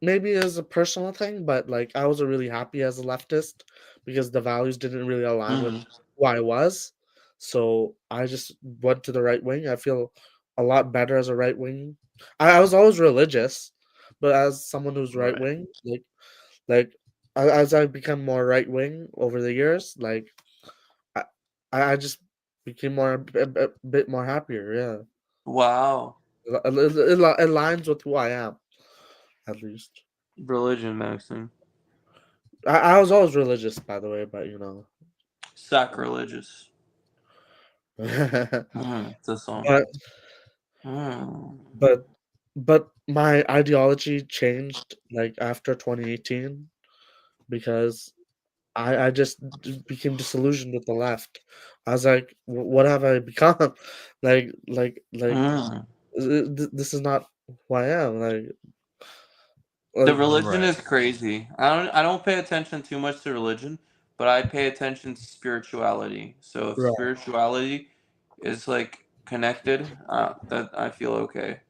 maybe it was a personal thing, but like I wasn't really happy as a leftist because the values didn't really align with who I was. So I just went to the right wing. I feel a lot better as a right wing. I was always religious, but as someone who's right wing, like as I become more right wing over the years, like I just became a bit more happier. Yeah. Wow. It aligns with who I am, at least. Religion, Maxine. I was always religious, by the way, but you know. Sacrilegious. It's a song. But my ideology changed like after 2018 because I just became disillusioned with the left. I was like, what have I become? like this is not who I am. The religion is crazy. I don't pay attention too much to religion, but I pay attention to spirituality. So if spirituality is like connected, that I feel okay.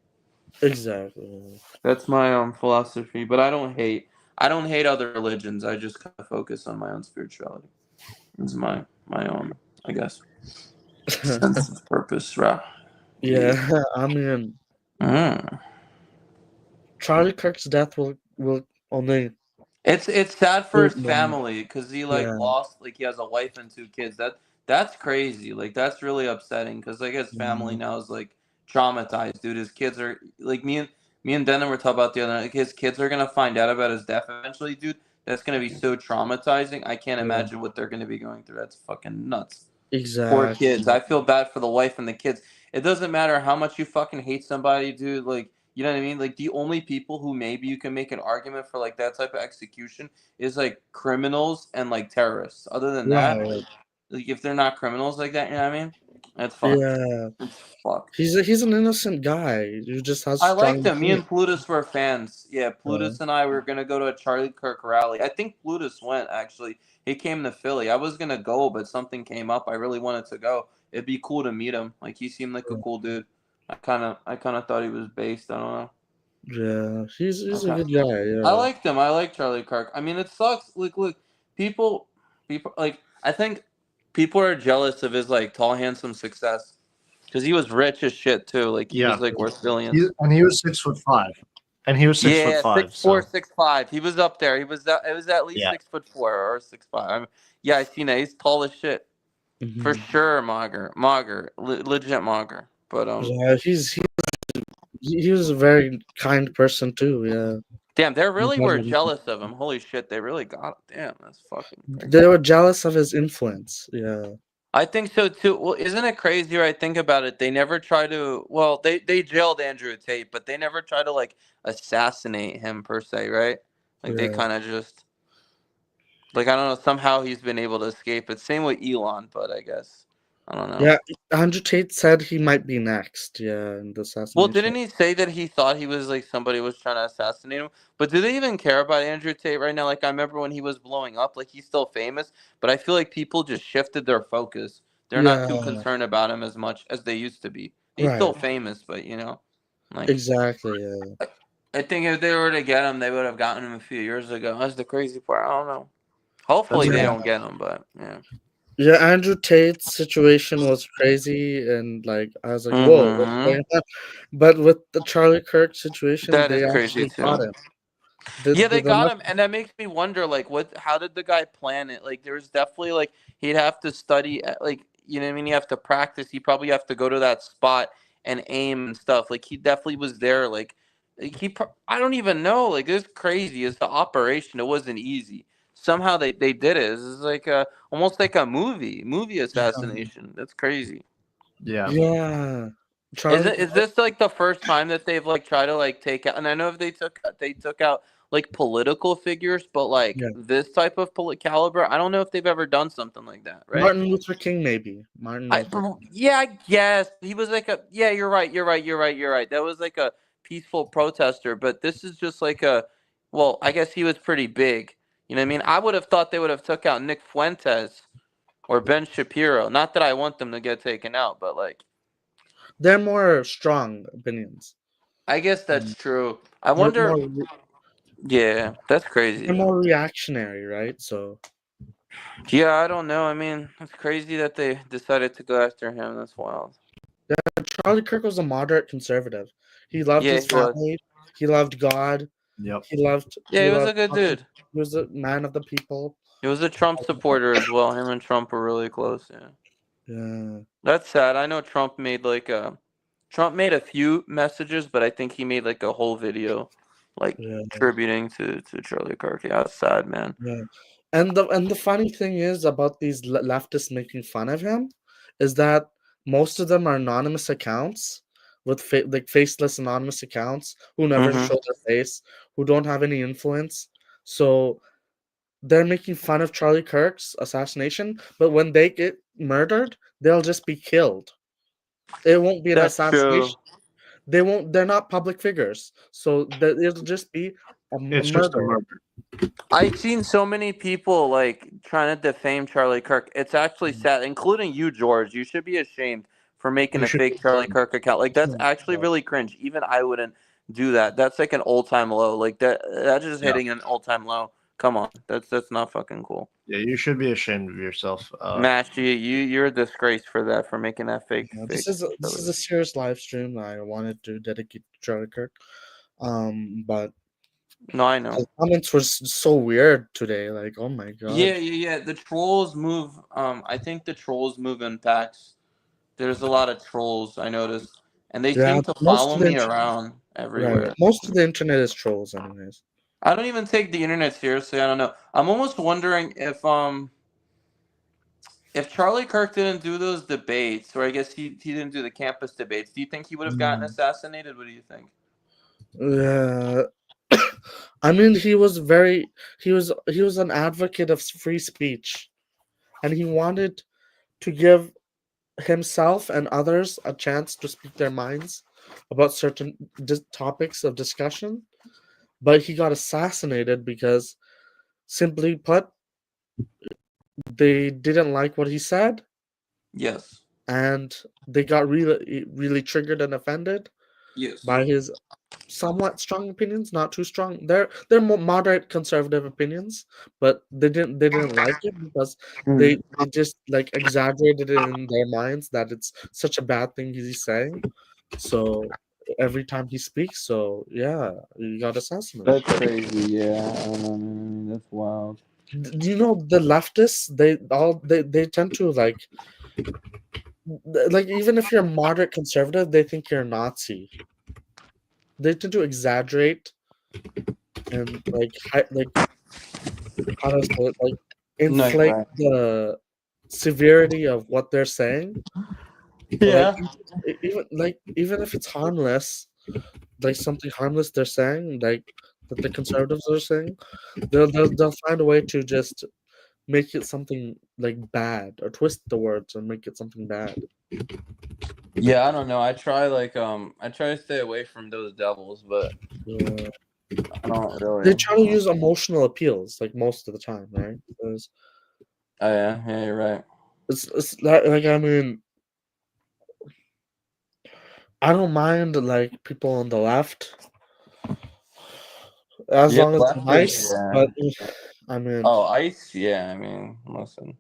Exactly. That's my philosophy, but I don't hate other religions. I just kind of focus on my own spirituality. It's my own, I guess, sense of purpose, right? Yeah, I mean, Charlie Kirk's death will only. It's sad for his family because he lost, like he has a wife and 2 kids. That's crazy. Like that's really upsetting because like his family now is like traumatized, dude. His kids are like me and Denton were talking about the other night. Like his kids are gonna find out about his death eventually, dude. That's gonna be so traumatizing. I can't imagine what they're gonna be going through. That's fucking nuts. Exactly. Poor kids. I feel bad for the wife and the kids. It doesn't matter how much you fucking hate somebody, dude. Like, you know what I mean? Like, the only people who maybe you can make an argument for, like, that type of execution is, like, criminals and, like, terrorists. Other than that, like, if they're not criminals like that, you know what I mean? That's fucked. Yeah. It's fucked. He's an innocent guy who just has. I liked him. Me and Plutus were fans. Yeah, Plutus and I were going to go to a Charlie Kirk rally. I think Plutus went, actually. He came to Philly. I was going to go, but something came up. I really wanted to go. It'd be cool to meet him. Like, he seemed like a cool dude. I kind of thought he was based. I don't know. Yeah, he's a good guy. Yeah. I liked him. I like Charlie Kirk. I mean, it sucks. Like, look, people, like, I think people are jealous of his, like, tall, handsome success. Because he was rich as shit, too. Like, he was, like, worth billions. And he was 6'5". And he was 6'5". 6'4", 6'5". He was up there. It was at least 6'4" or 6'5". Yeah, I seen it. He's tall as shit. For sure, Mager, legit Mager. But yeah, he was a very kind person too. Yeah. Damn, they really were jealous of him. Holy shit, they really got him. Damn, that's fucking crazy. They were jealous of his influence. Yeah. I think so too. Well, isn't it crazy? Right? Think about it. They never try to. Well, they jailed Andrew Tate, but they never try to like assassinate him per se, right? Like they kind of just like I don't know. Somehow he's been able to escape it. Same with Elon, but I guess I don't know. Yeah, Andrew Tate said he might be next. Yeah, in the assassination. Well, didn't he say that he thought he was like somebody was trying to assassinate him? But do they even care about Andrew Tate right now? Like I remember when he was blowing up, like he's still famous, but I feel like people just shifted their focus. They're not too concerned about him as much as they used to be. He's still famous, but you know, like exactly. Yeah. I think if they were to get him, they would have gotten him a few years ago. That's the crazy part. I don't know. Hopefully they don't get him, but yeah. Yeah, Andrew Tate's situation was crazy, and like I was like, "Whoa, what's going on?" But with the Charlie Kirk situation, That they is crazy actually too. got him. Yeah, they got him, and that makes me wonder, like, how did the guy plan it? Like, there's definitely like he'd have to study, like, you know what I mean? You have to practice. You probably have to go to that spot and aim and stuff. Like, he definitely was there. Like I don't even know. Like, it's crazy. It's the operation. It wasn't easy. Somehow they did it. It's like almost like a movie assassination. That's crazy. Yeah. Yeah. Is this like the first time that they've like tried to like take out? And I know if they took out like political figures, but like this type of caliber, I don't know if they've ever done something like that, right? Martin Luther King, maybe. Yeah, I guess he was like a. Yeah, you're right. That was like a peaceful protester, but this is just like a. Well, I guess he was pretty big. You know what I mean? I would have thought they would have took out Nick Fuentes or Ben Shapiro. Not that I want them to get taken out, but like. They're more strong opinions. I guess that's true. I wonder. Yeah, that's crazy. They're more reactionary, right? So. Yeah, I don't know. I mean, it's crazy that they decided to go after him. That's wild. Yeah, Charlie Kirk was a moderate conservative. He loved his family. He loved God. Yep. He loved. Yeah, he was a good dude. He was a man of the people. He was a Trump supporter as well. Him and Trump were really close. Yeah. Yeah. That's sad. I know Trump made a few messages, but I think he made like a whole video, like contributing to Charlie Kirk. Yeah, that's sad, man. Yeah. And the funny thing is about these leftists making fun of him is that most of them are anonymous accounts with like faceless anonymous accounts who never show their face, who don't have any influence. So they're making fun of Charlie Kirk's assassination, but when they get murdered, they'll just be killed. It won't be an assassination. True. They're not public figures, so it'll just be a murder. I've seen so many people like trying to defame Charlie Kirk. It's actually sad, including you, George. You should be ashamed for making a fake Charlie Kirk account. Like that's actually really cringe. Even I wouldn't do that. That's like an all-time low. Like that's just hitting an all-time low. Come on, that's not fucking cool. Yeah, you should be ashamed of yourself. Mashy, you're a disgrace for that, for making that fake. This is a serious live stream that I wanted to dedicate to Charlie Kirk, but no, I know the comments were so weird today. Like, oh my god. Yeah. The trolls move. I think the trolls move in packs. There's a lot of trolls I noticed, and they seem to follow me around everywhere. Right. Most of the internet is trolls, anyways. I don't even take the internet seriously. I don't know. I'm almost wondering if Charlie Kirk didn't do those debates, or I guess he didn't do the campus debates, do you think he would have gotten assassinated? What do you think? I mean, he was an advocate of free speech, and he wanted to give himself and others a chance to speak their minds about certain topics of discussion. But he got assassinated because, simply put, they didn't like what he said. Yes. And they got really, really triggered and offended. Yes. By his somewhat strong opinions, not too strong. They're more moderate conservative opinions, but they didn't like it because they just like exaggerated it in their minds that it's such a bad thing he's saying. So every time he speaks, so yeah, he got assassinated. That's crazy. Yeah, that's wild. You know, the leftists, they tend to like even if you're moderate conservative, they think you're a Nazi. They tend to exaggerate and like how to say it, like inflate the severity of what they're saying. Yeah. Even if it's harmless, like something harmless they're saying, like that the conservatives are saying, they'll find a way to just make it something like bad or twist the words and make it something bad. Yeah, I don't know. I try to stay away from those devils, but Yeah. I don't really. They try to use emotional appeals like most of the time, right? Oh yeah, you're right. It's like I mean, I don't mind like people on the left as long as they're nice, but I mean. Oh, ice. Yeah, I mean, listen,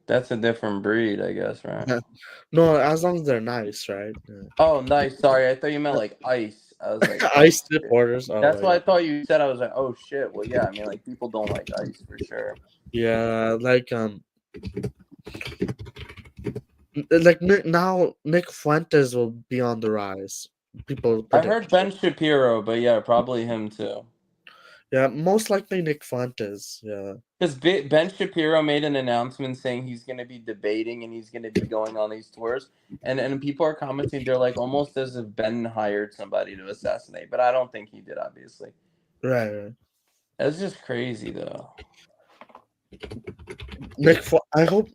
that's a different breed, I guess, right? No, as long as they're nice, right? Yeah. Oh, nice. Sorry, I thought you meant like ice. I was like, ice supporters. Oh, that's what I thought you said. I was like, oh shit. Well, yeah. I mean, like people don't like ice for sure. Yeah, like now Nick Fuentes will be on the rise. People I heard Ben Shapiro, but yeah, probably him too. Yeah, most likely Nick Fuentes. Yeah, because Ben Shapiro made an announcement saying he's going to be debating and he's going to be going on these tours, and people are commenting. They're like almost as if Ben hired somebody to assassinate, but I don't think he did. Obviously, right. That's just crazy, though. I hope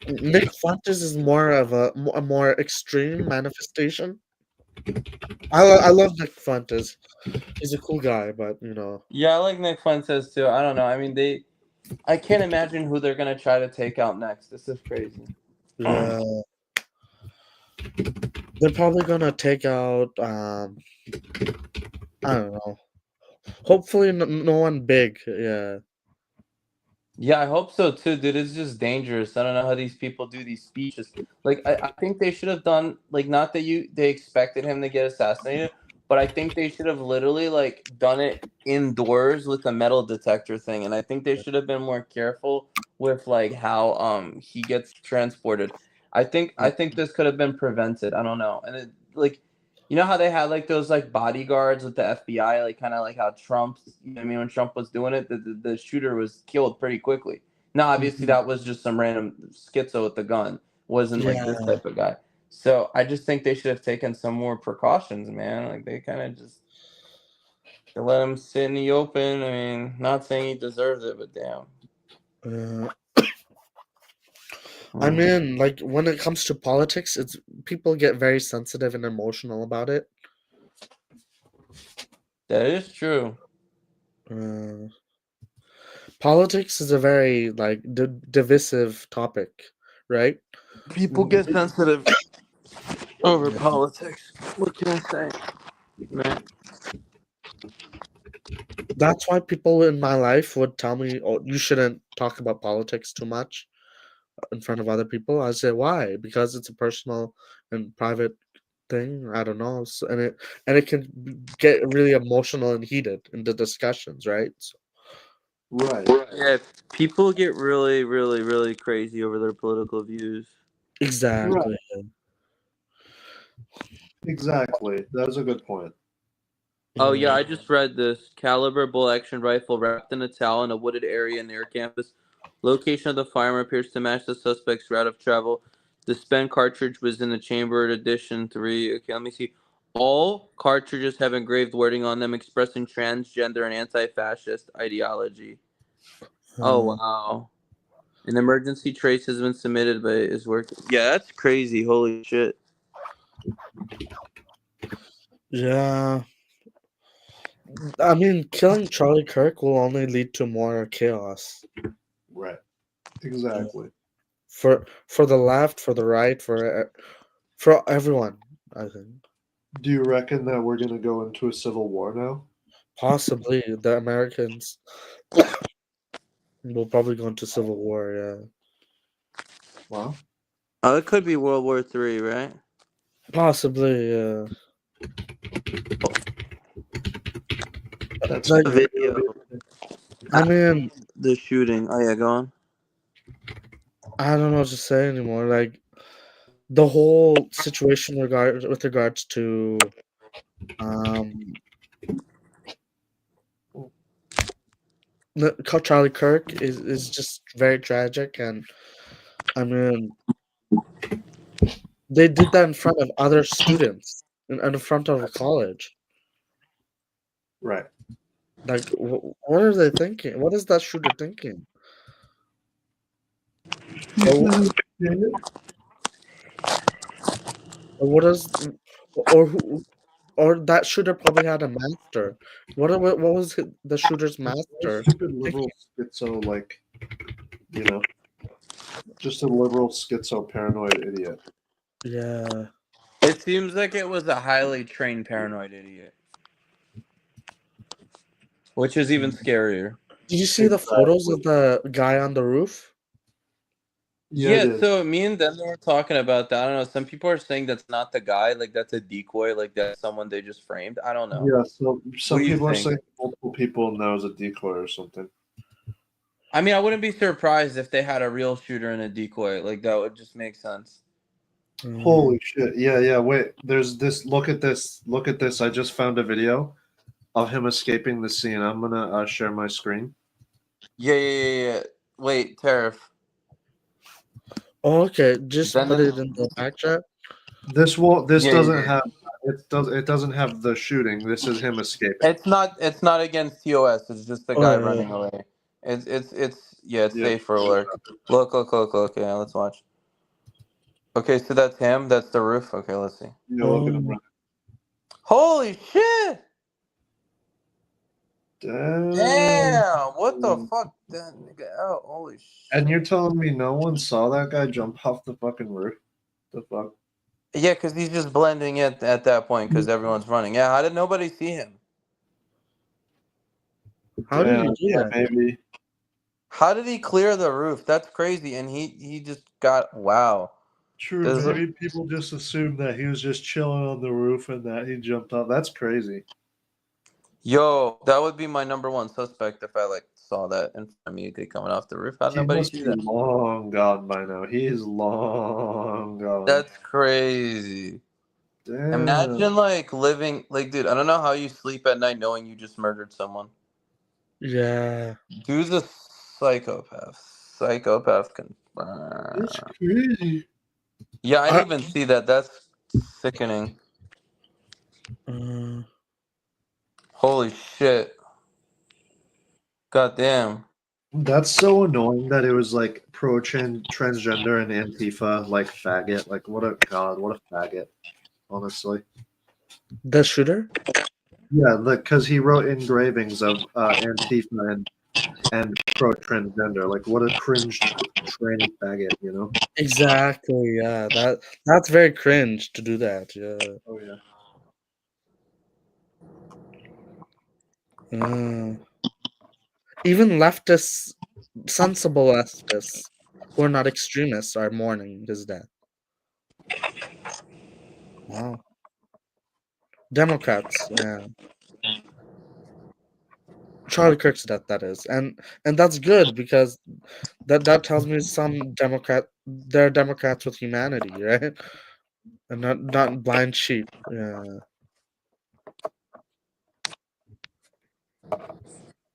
Nick Fuentes is more of a more extreme manifestation. I love Nick Fuentes. He's a cool guy, but you know. Yeah, I like Nick Fuentes too. I don't know. I mean, I can't imagine who they're gonna try to take out next. This is crazy. Yeah. They're probably gonna take out. I don't know. Hopefully, no one big. Yeah. Yeah, I hope so too, dude. It's just dangerous. I don't know how these people do these speeches. Like, I think they should have done like not that they expected him to get assassinated, but I think they should have literally like done it indoors with a metal detector thing. And I think they should have been more careful with like how he gets transported. I think this could have been prevented. I don't know. And like you know how they had like those like bodyguards with the FBI, like kind of like how Trump, you know what I mean, when Trump was doing it, the shooter was killed pretty quickly. Now, obviously, that was just some random schizo with the gun. Wasn't like this type of guy. So I just think they should have taken some more precautions, man. Like they kind of just to let him sit in the open. I mean, not saying he deserves it, but damn. I mean, like when it comes to politics, it's people get very sensitive and emotional about it. That is true. Politics is a very like divisive topic, right? People get sensitive over politics. What can I say, man? That's why people in my life would tell me, "Oh, you shouldn't talk about politics too much in front of other people." I say, "Why?" Because it's a personal and private thing. I don't know, and it can get really emotional and heated in the discussions, right? So, right. Yeah, people get really, really, really crazy over their political views. Exactly. Right. Exactly. That was a good point. Oh yeah, I just read this. Caliber bolt action rifle wrapped in a towel in a wooded area near campus. Location of the firearm appears to match the suspect's route of travel. The spent cartridge was in the chamber at edition 3. Okay, let me see. All cartridges have engraved wording on them expressing transgender and anti-fascist ideology. Oh wow. An emergency trace has been submitted, but it is working. Yeah, that's crazy. Holy shit. Yeah. I mean, killing Charlie Kirk will only lead to more chaos. Right. Exactly. For the left, for the right, for everyone, I think. Do you reckon that we're going to go into a civil war now? Possibly. The Americans will probably go into civil war, yeah. Wow. Oh, it could be World War III, right? Possibly, yeah. That's like, a video. I mean, the shooting. Oh yeah, go on. I don't know what to say anymore. Like the whole situation with regards to Charlie Kirk is just very tragic, and I mean, they did that in front of other students, in front of a college. Right. Like, what are they thinking? What is that shooter thinking? Or what is, or who, or that shooter probably had a master. What was the shooter's master? Stupid liberal schizo, like, you know, just a liberal schizo paranoid idiot. Yeah. It seems like it was a highly trained paranoid idiot, which is even scarier. Did you see the photos of the guy on the roof? Yeah, so me and them were talking about that. I don't know. Some people are saying that's not the guy, like that's a decoy, like that's someone they just framed. I don't know. Yeah, so some What do you people are think? saying multiple people and that was a decoy or something. I mean, I wouldn't be surprised if they had a real shooter and a decoy. Like that would just make sense. Holy shit. Yeah, wait. There's this. Look at this. Look at this. I just found a video of him escaping the scene. I'm gonna share my screen. Yeah. Wait, Tariff. Oh, okay, just Then put it in the back chat. This won't. This Yeah, doesn't yeah. have. It doesn't have the shooting. This is him escaping. It's not against TOS. It's just the Oh, guy yeah. running away. It's Yeah, safe for alert. Look. Okay, let's watch. Okay, so that's him. That's the roof. Okay, let's see. Yeah, look at him running. Holy shit! Damn. What the fuck? That nigga out. Holy shit. And you're telling me no one saw that guy jump off the fucking roof? The fuck? Yeah, because he's just blending in at that point because everyone's running. Yeah, how did nobody see him? How did he do that? Maybe. How did he clear the roof? That's crazy. And he just got wow. True. Maybe people just assumed that he was just chilling on the roof and that he jumped off. That's crazy. Yo, that would be my number one suspect if I saw that in front of me coming off the roof. How did nobody see that? Long gone by now. He is long gone. That's crazy. Damn. Imagine living dude, I don't know how you sleep at night knowing you just murdered someone. Yeah. Dude's a psychopath. Psychopath That's crazy. Yeah, I didn't even see that. That's sickening. Holy shit. God damn. That's so annoying that it was pro transgender and Antifa, faggot. What a faggot. Honestly. The shooter? Yeah, because he wrote engravings of Antifa and pro transgender. What a cringe tranny faggot, you know? Exactly. Yeah, that's very cringe to do that. Yeah. Oh yeah. Even leftists, sensible leftists, who are not extremists, are mourning his death. Wow. Democrats, yeah. Charlie Kirk's death, that is, and that's good because that tells me they're Democrats with humanity, right? And not blind sheep. Yeah.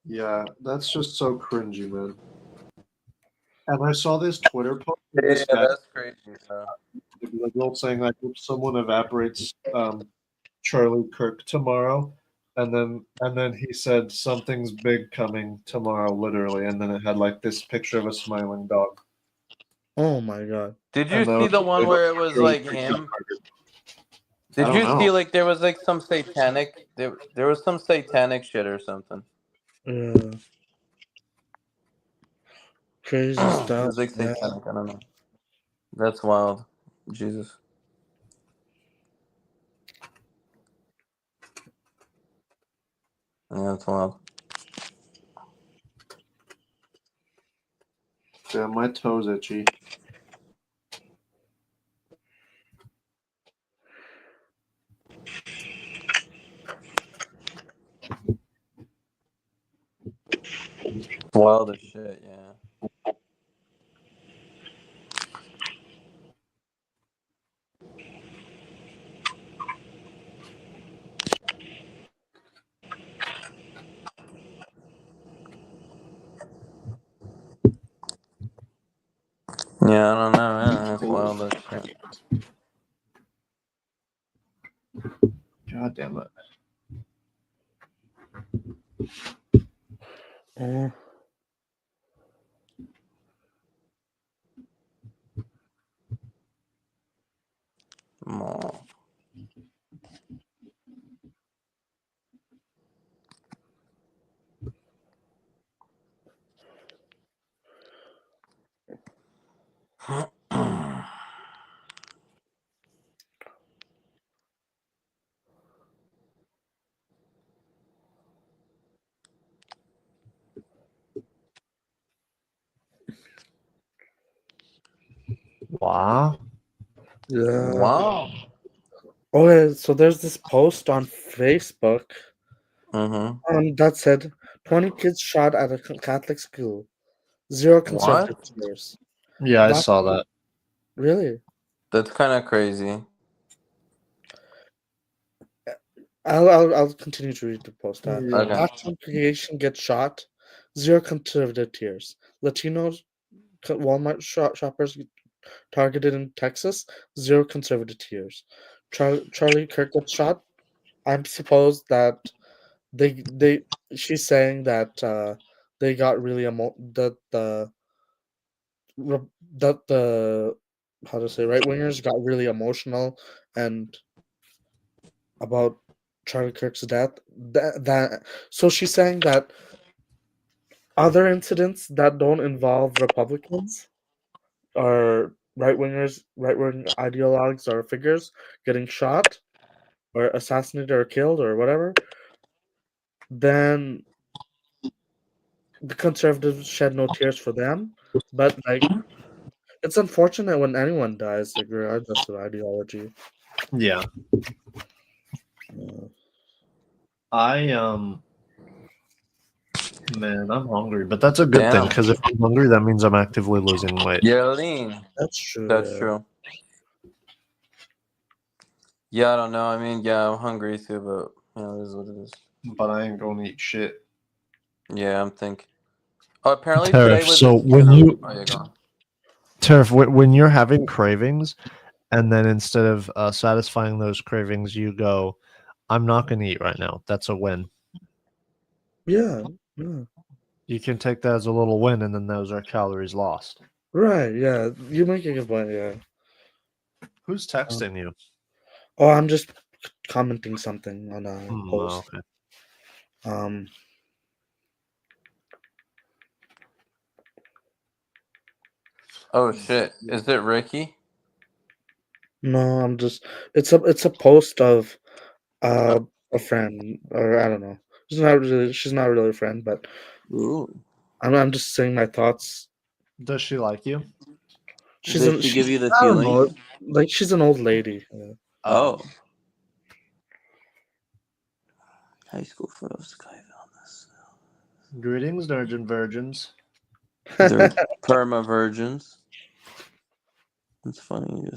Yeah, that's just so cringy, man. And I saw this Twitter post. Yeah, that's crazy. The girl saying if someone evaporates Charlie Kirk tomorrow, and then he said something's big coming tomorrow, literally, and then it had this picture of a smiling dog. Oh my god! Did you see the one where it was him? Did you see there was some satanic there was some satanic shit or something? Yeah. Crazy stuff. It was satanic. I don't know. That's wild. Jesus. Yeah, that's wild. Yeah, my toes itchy. Wild as shit, yeah. Yeah, I don't know, man. That's wild. That shit. God damn it. More. Wow. Yeah. Wow. Okay, so there's this post on Facebook Mm-hmm. that said 20 kids shot at a Catholic school, 0 conservative What? tears. Yeah, I saw that. Really? That's kind of crazy. I'll continue to read the post. Okay. Black congregation gets shot, 0 conservative tears. Latinos, Walmart shoppers targeted in Texas, 0 conservative tears. Charlie Kirk gets shot. I suppose that she's saying that they got really that the how to say right wingers got really emotional and about Charlie Kirk's death. So she's saying that other incidents that don't involve Republicans or right wingers, right wing ideologues or figures getting shot or assassinated or killed or whatever, then the conservatives shed no tears for them. But like, it's unfortunate when anyone dies, like regardless of ideology. Yeah. Yeah. Man, I'm hungry, but that's a good thing Damn. because if I'm hungry, that means I'm actively losing weight. You're lean. That's true. That's yeah. true. Yeah, I don't know. I mean, yeah, I'm hungry too, but it is what it is. But I ain't gonna eat shit. Yeah, I'm thinking. Oh, apparently Tariff, today was so his when funeral. you Oh, yeah, go on. Tariff, when you're having cravings, and then instead of satisfying those cravings, you go, "I'm not going to eat right now." That's a win. Yeah, yeah. You can take that as a little win, and then those are calories lost. Right, yeah. You make a good point, yeah. Who's texting you? Oh, I'm just commenting something on a post. Okay. Oh shit! Is it Ricky? No, I'm just it's a post of a friend, or I don't know. She's not really a friend, but Ooh. I'm just saying my thoughts. Does she like you? Did she give you the I don't know, feeling? like she's an old lady. Yeah. Oh. High school photo Sky this. Greetings, virgins. They're perma virgins. It's funny.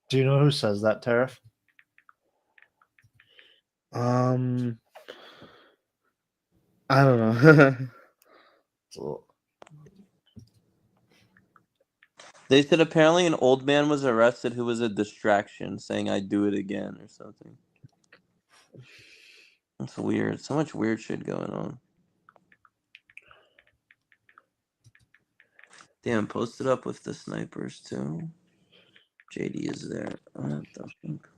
Do you know who says that, Tariff? I don't know. They said apparently an old man was arrested who was a distraction, saying "I'd do it again" or something. That's weird. So much weird shit going on. Damn, posted up with the snipers too. JD is there. What the fuck?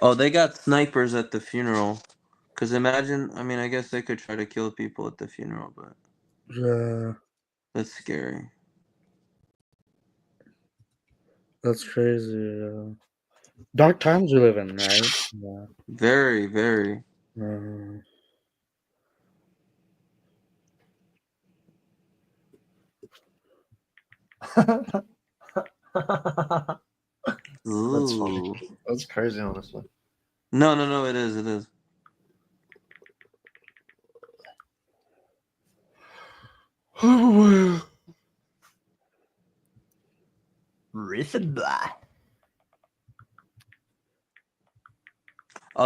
Oh, they got snipers at the funeral. Cause imagine, I mean, I guess they could try to kill people at the funeral, but Yeah, that's scary. that's crazy. Dark times we live in, right? Yeah. Very, very. That's funny. Ooh. That's crazy, honestly. No, it is, it is. Oh,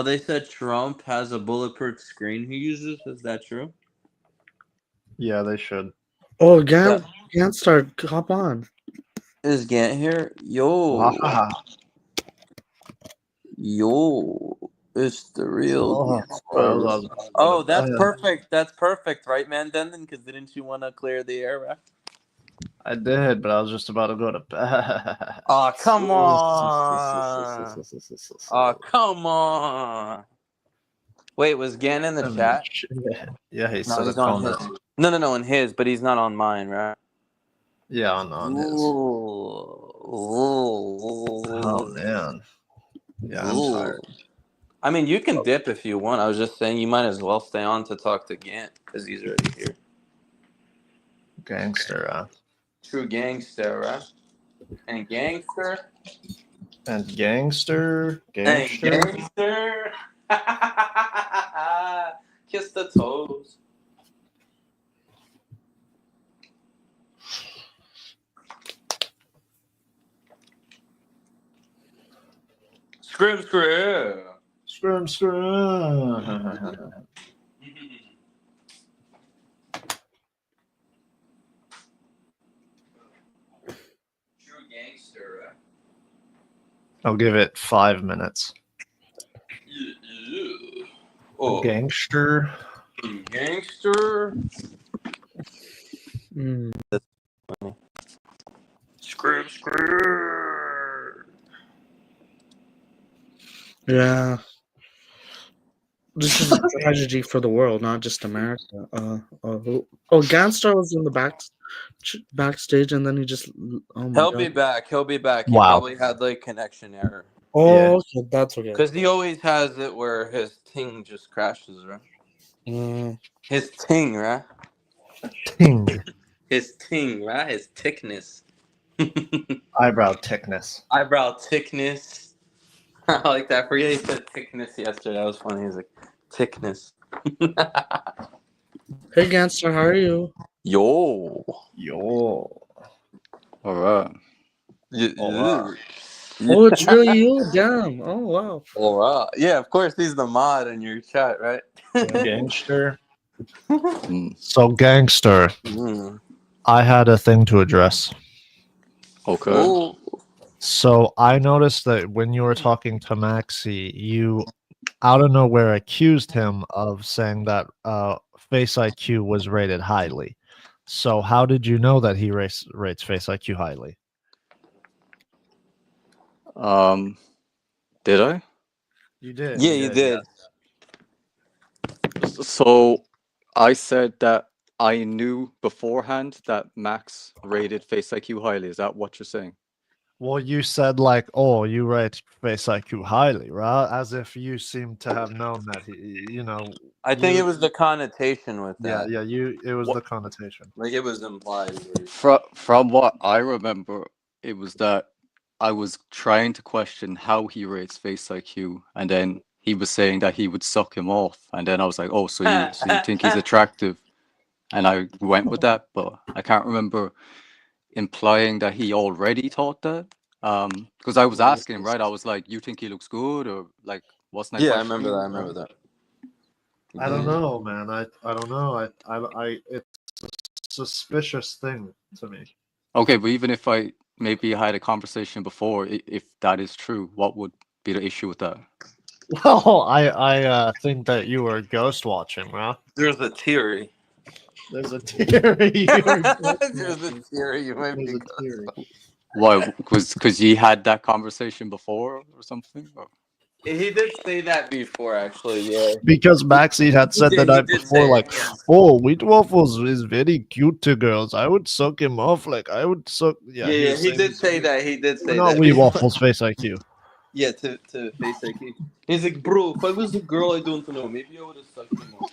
they said Trump has a bulletproof screen he uses. Is that true? Yeah, they should. Oh, Gant start. Hop on. Is Gant here? Yo. Yo. It's the real. Oh, that's perfect. That's perfect, right, man, Denden? Because didn't you want to clear the air, right? I did, but I was just about to go to bed. Oh, come on. Oh, come on. Wait, was Gan in the chat? Yeah, he No, said he's a on comment. his. No, in his, but he's not on mine, right? Yeah, on his. Oh, man. Yeah, I'm tired. I mean, you can dip if you want. I was just saying you might as well stay on to talk to Gant because he's already here. Gangster, True gangster, right? And gangster. And gangster. And gangster. Kiss the toes. Scrim. Scrim. True gangster, right? I'll give it 5 minutes. Oh. Gangster. Gangster. Mm. Scrim. Yeah. This is a tragedy for the world, not just America. Ganstar was in the backstage, and then he just. Oh my He'll God. be back. He Wow. probably had like connection error. Oh, okay, that's okay. Because he always has it where his ting just crashes, right? His ting, right? Ting. His ting, right? His thickness. Eyebrow thickness. Eyebrow thickness. I like that. I forget he said thickness yesterday. That was funny. He's like, thickness. Hey, Ganstar, how are you? Yo. All right. Oh, it's really you? Damn. Oh, wow. All right. Yeah, of course, he's the mod in your chat, right? Gangster. So, gangster. I had a thing to address. Okay. Ooh. So I noticed that when you were talking to Maxi, you out of nowhere accused him of saying that Face IQ was rated highly. So how did you know that he rates Face IQ highly? Did I? You did. Yeah, you did. So I said that I knew beforehand that Max rated Face IQ highly. Is that what you're saying? Well, you said like, "Oh, you rate Face IQ highly," right? As if you seem to have known that he, I think it was the connotation with that. Yeah. It was the connotation. Like it was implied. From what I remember, it was that I was trying to question how he rates Face IQ, and then he was saying that he would suck him off, and then I was like, "Oh, so you think he's attractive?" And I went with that, but I can't remember implying that he already thought that. Because I was asking him, right? I was like, "You think he looks good, or like what's my Yeah, question?" I remember that. I don't know, man. I don't know. It's a suspicious thing to me. Okay, but even if I maybe had a conversation before, if that is true, what would be the issue with that? Well, I think that you were ghost watching, right? There's a theory. There's a theory. There's a theory. You might be. Why? Because you had that conversation before or something? Or? He did say that before, actually. Yeah. Because Maxie had said the night before, like, "Oh, Wheat Waffles is very cute to girls. I would suck him off. Like, I would suck." Yeah, he did say that. He did say not that. Wheat Waffles Face IQ. Yeah, to Face IQ. He's like, bro, if I was a girl, I don't know. Maybe I would have sucked him off.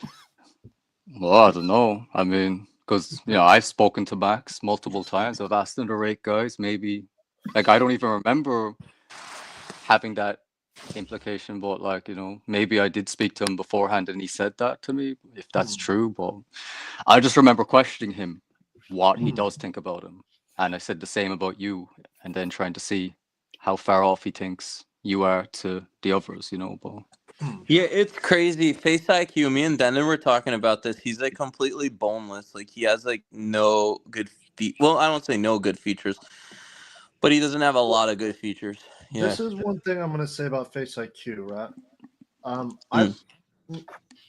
Well, I don't know. I mean, because I've spoken to Max multiple times. I've asked him to rate guys. Maybe, like, I don't even remember having that implication, but like, maybe I did speak to him beforehand and he said that to me, if that's true. But I just remember questioning him what he does think about him. And I said the same about you, and then trying to see how far off he thinks you are to the others, you know. But yeah, it's crazy. Face IQ. Me and Denon were talking about this. He's like completely boneless. Like he has like no good Well, I don't say no good features, but he doesn't have a lot of good features. Yeah. This is one thing I'm gonna say about Face IQ, right?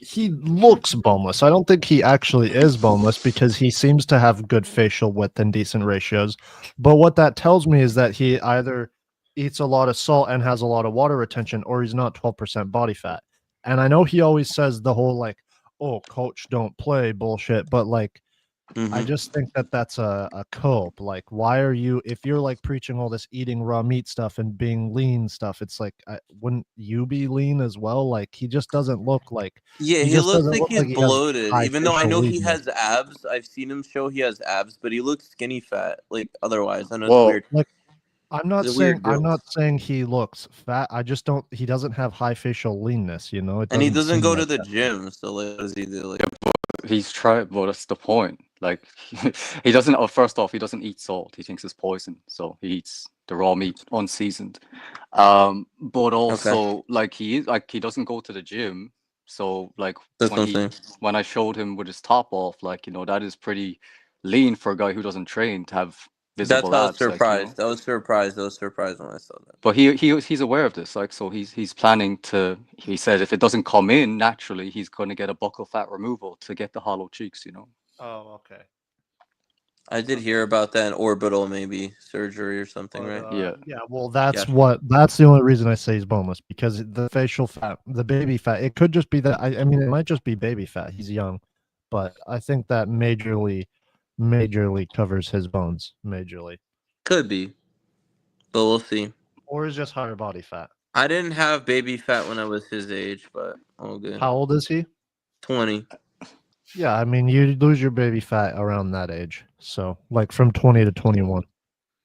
He looks boneless. I don't think he actually is boneless because he seems to have good facial width and decent ratios. But what that tells me is that he either eats a lot of salt and has a lot of water retention, or he's not 12% body fat. And I know he always says the whole like, "Oh, coach, don't play" bullshit, but like, I just think that that's a cope. Like, why are you, if you're like preaching all this eating raw meat stuff and being lean stuff, it's like, wouldn't you be lean as well? Like, he just doesn't look like. Yeah, he just looks doesn't like look he's he has bloated. high Even though I facial know he leanness. has abs, I've seen him show he has abs, but he looks skinny fat. Like otherwise, I know Well, it's weird. Like, I'm not It's a saying weird deal. he looks fat. I just don't. He doesn't have high facial leanness. You know, it And he doesn't doesn't seem go like to the that. gym, so like, what does he do? Like, he's trying. Well, that's the point. Like, he doesn't. Oh, first off, he doesn't eat salt. He thinks it's poison, so he eats the raw meat unseasoned. But also, like, he doesn't go to the gym. So, like, That's what I'm saying. when I showed him with his top off, like, you know, that is pretty lean for a guy who doesn't train to have that's visible how I was abs. Like, you know. surprised. I was surprised when I saw that. But he's aware of this, like, so he's planning to. He said if it doesn't come in naturally, he's going to get a buccal fat removal to get the hollow cheeks. You know. Oh, okay. I did hear about that in orbital maybe surgery or something, right? Yeah. Yeah, well, that's Yeah. that's the only reason I say he's boneless, because the facial fat, the baby fat, it could just be that. I mean, it might just be baby fat. He's young, but I think that majorly covers his bones, majorly. Could be, but we'll see. Or is just higher body fat. I didn't have baby fat when I was his age, but all good. How old is he? 20. Yeah, I mean, you lose your baby fat around that age, so like from 20 to 21.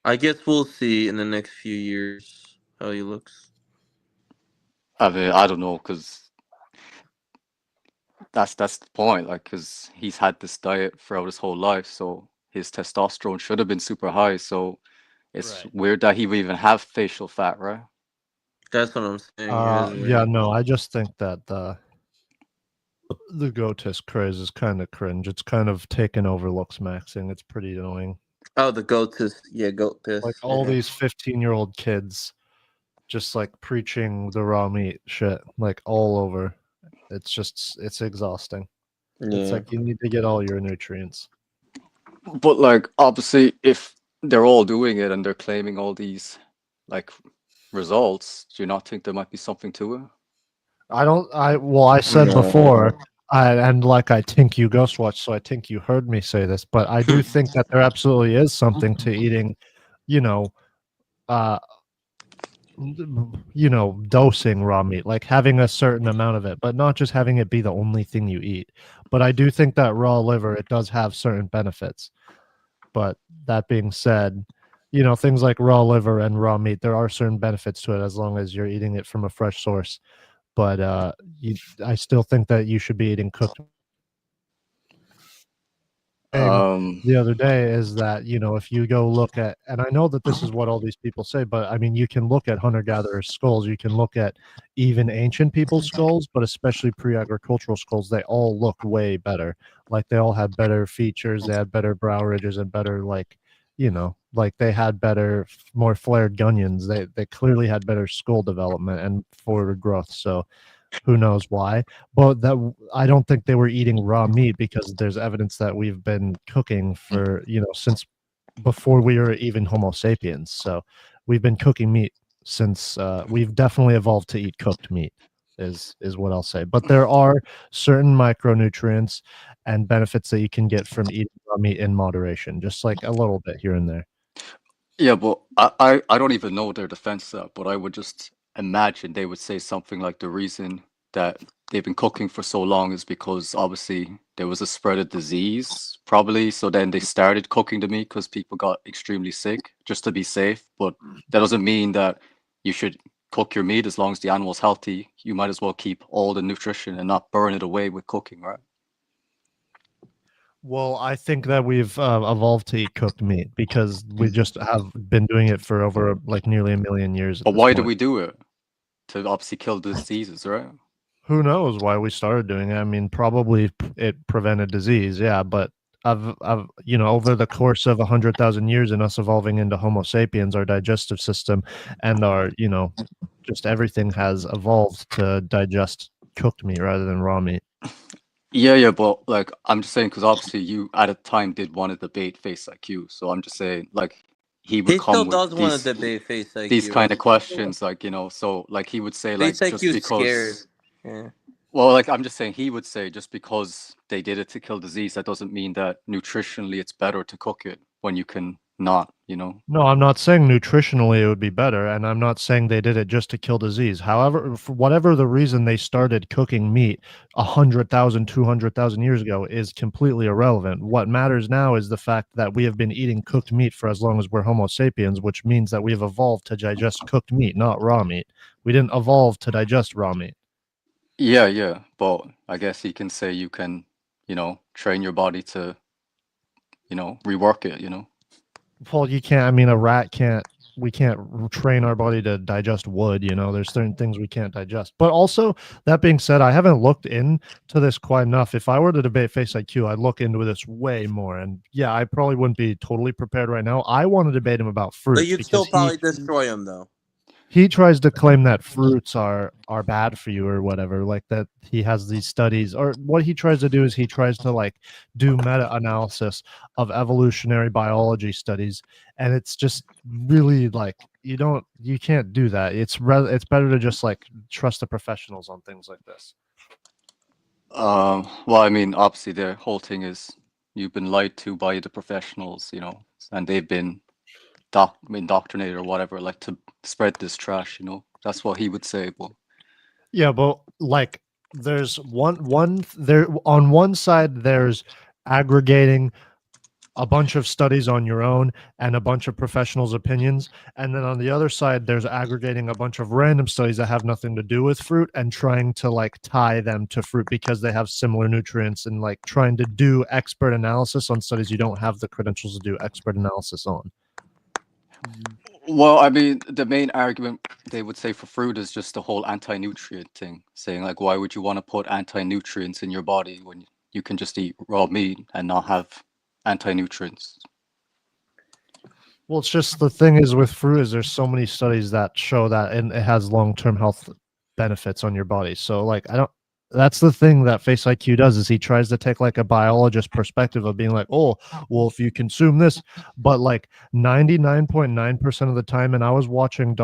I guess we'll see in the next few years how he looks. I mean, I don't know, because that's the point. Like, because he's had this diet throughout his whole life, so his testosterone should have been super high. So it's weird that he would even have facial fat, right? That's what I'm saying. Yeah, no, I just think that the GOATist craze is kind of cringe. It's kind of taken over looks maxing. It's pretty annoying. Oh, the GOATist. Yeah, GOATist. Like all these 15-year-old kids just like preaching the raw meat shit like all over. It's exhausting. It's like you need to get all your nutrients. But like, obviously, if they're all doing it and they're claiming all these like results, do you not think there might be something to it? I said before, and like I think you ghost watch, so I think you heard me say this, but I do think that there absolutely is something to eating, dosing raw meat, like having a certain amount of it, but not just having it be the only thing you eat. But I do think that raw liver, it does have certain benefits. But that being said, things like raw liver and raw meat, there are certain benefits to it as long as you're eating it from a fresh source. But I still think that you should be eating cooked. The other day is that, if you go look at, and I know that this is what all these people say, but I mean, you can look at hunter-gatherers skulls, you can look at even ancient people's skulls, but especially pre-agricultural skulls, they all look way better. Like they all had better features, they had better brow ridges and better, like they had better, more flared gunions. They clearly had better skull development and forward growth. So who knows why? But that, I don't think they were eating raw meat, because there's evidence that we've been cooking for, since before we were even Homo sapiens. So we've been cooking meat since we've definitely evolved to eat cooked meat, is what I'll say. But there are certain micronutrients and benefits that you can get from eating raw meat in moderation, just like a little bit here and there. Yeah, but I don't even know their defense of that, but I would just imagine they would say something like the reason that they've been cooking for so long is because obviously there was a spread of disease, probably. So then they started cooking the meat because people got extremely sick just to be safe. But that doesn't mean that you should cook your meat as long as the animal's healthy. You might as well keep all the nutrition and not burn it away with cooking, right? Well, I think that we've evolved to eat cooked meat because we just have been doing it for over like nearly a million years. But why do we do it? To obviously kill diseases, right? Who knows why we started doing it? I mean, probably it prevented disease, yeah. But I've over the course of 100,000 years and us evolving into Homo sapiens, our digestive system and our just everything has evolved to digest cooked meat rather than raw meat. Yeah, but like I'm just saying because obviously you at a time did want to debate Face IQ, so I'm just saying like he would come with these kind of questions, like so like he would say like just because. Yeah. Well, like I'm just saying he would say just because they did it to kill disease, that doesn't mean that nutritionally it's better to cook it when you can not. No, I'm not saying nutritionally it would be better, and I'm not saying they did it just to kill disease. However, for whatever the reason they started cooking meat 100,000, 200,000 years ago is completely irrelevant. What matters now is the fact that we have been eating cooked meat for as long as we're Homo sapiens, which means that we've evolved to digest cooked meat, not raw meat. We didn't evolve to digest raw meat. Yeah, but I guess he can say you can, train your body to, rework it. Well, you can't. I mean, a rat can't. We can't train our body to digest wood. There's certain things we can't digest. But also, that being said, I haven't looked into this quite enough. If I were to debate Face IQ, I'd look into this way more. And yeah, I probably wouldn't be totally prepared right now. I want to debate him about fruit. But you'd still probably destroy him, though. He tries to claim that fruits are bad for you or whatever, like that he has these studies, or what he tries to do is he tries to like do meta-analysis of evolutionary biology studies, and it's just really like you can't do that. It's better to just like trust the professionals on things like this. Well, I mean, obviously the whole thing is you've been lied to by the professionals, and they've been indoctrinated or whatever, like to spread this trash. That's what he would say. But yeah, but like there's one there on one side there's aggregating a bunch of studies on your own and a bunch of professionals' opinions, and then on the other side there's aggregating a bunch of random studies that have nothing to do with fruit and trying to like tie them to fruit because they have similar nutrients, and like trying to do expert analysis on studies you don't have the credentials to do expert analysis on. Well, I mean, the main argument they would say for fruit is just the whole anti-nutrient thing, saying like, why would you want to put anti-nutrients in your body when you can just eat raw meat and not have anti-nutrients? Well, it's just the thing is with fruit is there's so many studies that show that and it has long-term health benefits on your body. So like that's the thing that Face IQ does is he tries to take like a biologist perspective of being like, oh, well, if you consume this, but like 99.9% of the time, and I was watching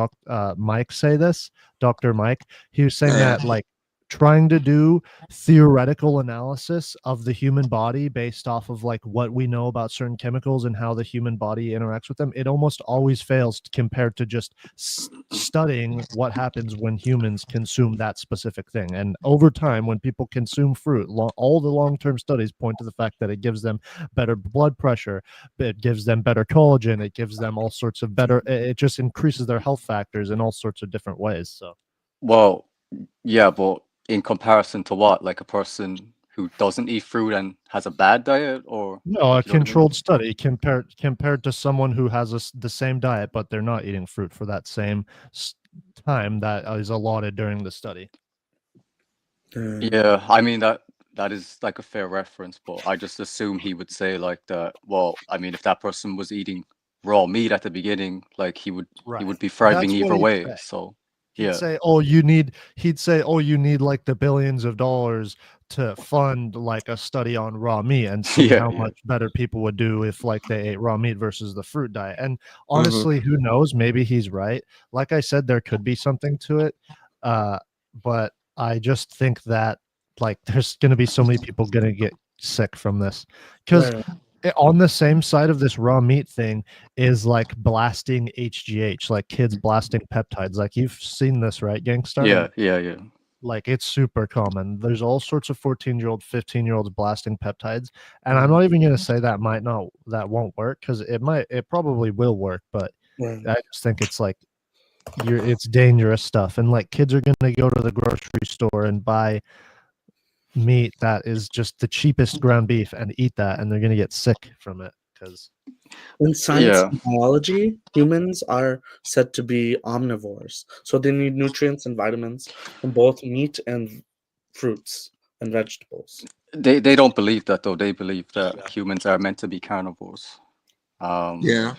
Mike say this, Dr. Mike, he was saying that like trying to do theoretical analysis of the human body based off of like what we know about certain chemicals and how the human body interacts with them, it almost always fails compared to just studying what happens when humans consume that specific thing. And over time, when people consume fruit, all the long-term studies point to the fact that it gives them better blood pressure, it gives them better collagen, it gives them all sorts of it just increases their health factors in all sorts of different ways. So well, yeah, but in comparison to what? Like a person who doesn't eat fruit and has a bad diet, or no, a controlled study compared to someone who has the same diet but they're not eating fruit for that same time that is allotted during the study. Yeah, I mean that is like a fair reference, but I just assume he would say like that. Well, I mean, if that person was eating raw meat at the beginning, like he would be thriving either way. So. He'd say, oh, you need like the billions of dollars to fund like a study on raw meat and see how much better people would do if like they ate raw meat versus the fruit diet. And honestly, who knows? Maybe he's right. Like I said, there could be something to it. But I just think that like there's going to be so many people going to get sick from this because on the same side of this raw meat thing is like blasting HGH, like kids blasting peptides. Like you've seen this, right, Gangstar? Yeah. Like it's super common. There's all sorts of 14-year-old, 15-year-olds blasting peptides, and I'm not even going to say that won't work because it probably will work, but I just think it's like it's dangerous stuff, and like kids are going to go to the grocery store and buy meat that is just the cheapest ground beef and eat that, and they're going to get sick from it because. In science and biology, humans are said to be omnivores, so they need nutrients and vitamins from both meat and fruits and vegetables. They don't believe that though. They believe that humans are meant to be carnivores. Yeah.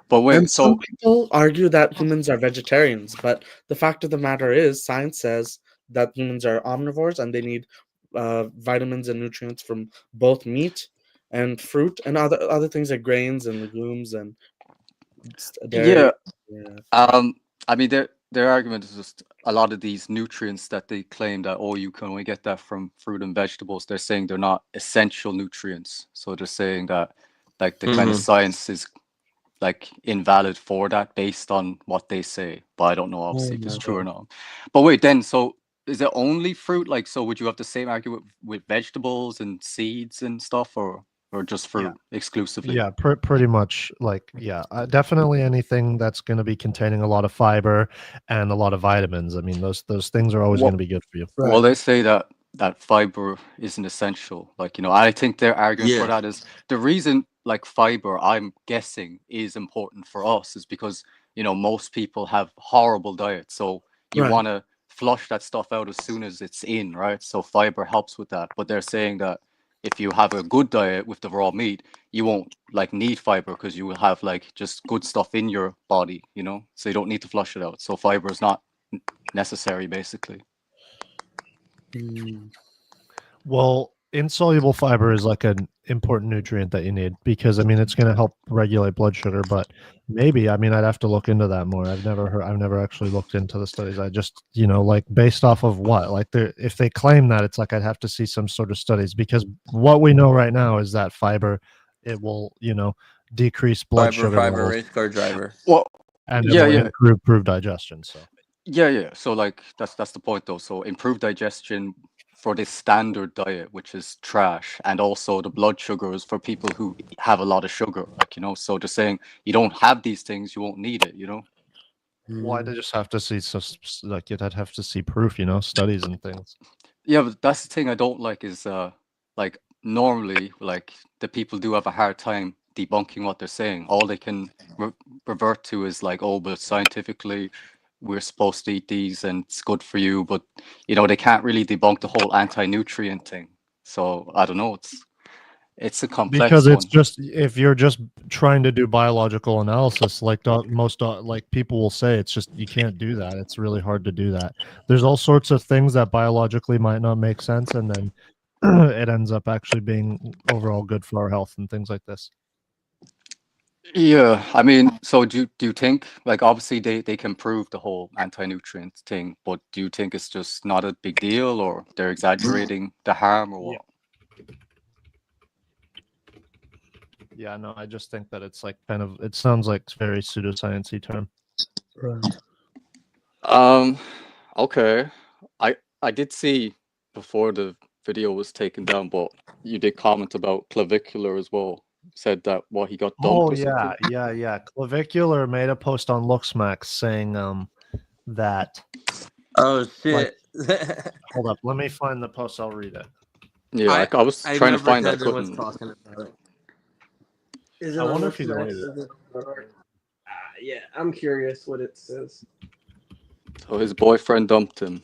But wait, And so some people argue that humans are vegetarians, but the fact of the matter is, science says that humans are omnivores and they need vitamins and nutrients from both meat and fruit and other things like grains and legumes and dairy. I mean, their argument is just a lot of these nutrients that they claim that you can only get that from fruit and vegetables. They're saying they're not essential nutrients, so they're saying that like the kind of science is like invalid for that based on what they say. But I don't know obviously if it's true or not. But wait, then so is it only fruit? Like, so would you have the same argument with vegetables and seeds and stuff, or just fruit exclusively? Yeah, pretty much. Like, definitely anything that's going to be containing a lot of fiber and a lot of vitamins. I mean, those things are always going to be good for you. Well, they say that fiber isn't essential. Like, I think their argument for that is the reason like fiber, I'm guessing, is important for us is because, most people have horrible diets. So you want to flush that stuff out as soon as it's in, right? So fiber helps with that. But they're saying that if you have a good diet with the raw meat, you won't like need fiber because you will have like just good stuff in your body, so you don't need to flush it out. So fiber is not necessary, basically. Well, insoluble fiber is like an important nutrient that you need because I mean it's going to help regulate blood sugar. But maybe I'd have to look into that more. I've never actually looked into the studies. I just like based off of what like if they claim that, it's like I'd have to see some sort of studies because what we know right now is that fiber it will decrease blood sugar fiber race car driver. Well, and it will improve digestion. So so like that's the point though. So improved digestion for this standard diet, which is trash, and also the blood sugars for people who have a lot of sugar, like so just saying you don't have these things, you won't need it, Why they just have to see like you'd have to see proof, studies and things. Yeah, but that's the thing I don't like is like normally like the people do have a hard time debunking what they're saying. All they can revert to is like, but scientifically we're supposed to eat these and it's good for you, but they can't really debunk the whole anti-nutrient thing. So I don't know, it's a complex because it's one. just if you're just trying to do biological analysis like most like people will say, it's just you can't do that. It's really hard to do that. There's all sorts of things that biologically might not make sense, and then it ends up actually being overall good for our health and things like this. Yeah, I mean, so do you think like obviously they can prove the whole anti-nutrient thing, but do you think it's just not a big deal, or they're exaggerating the harm, or what? Yeah, no, I just think that it's like kind of it sounds like it's very pseudoscience-y term. Okay. I did see before the video was taken down, but you did comment about clavicular as well. Said that he got dumped. Yeah. Clavicular made a post on Looksmax saying that. Oh shit! Like, hold up, let me find the post. I'll read it. Yeah, I was trying to find that. I couldn't. I wonder if he deleted it. Yeah, I'm curious what it says. So his boyfriend dumped him.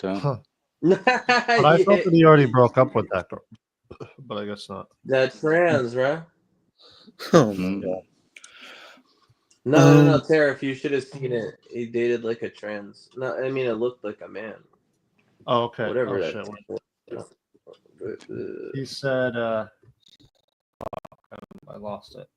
Huh. But I thought that he already broke up with that girl. But I guess not. That's trans, right? Oh my god. No, Tariff, you should have seen it. He dated like a trans. No, I mean it looked like a man. Oh, okay. Whatever He said I lost it.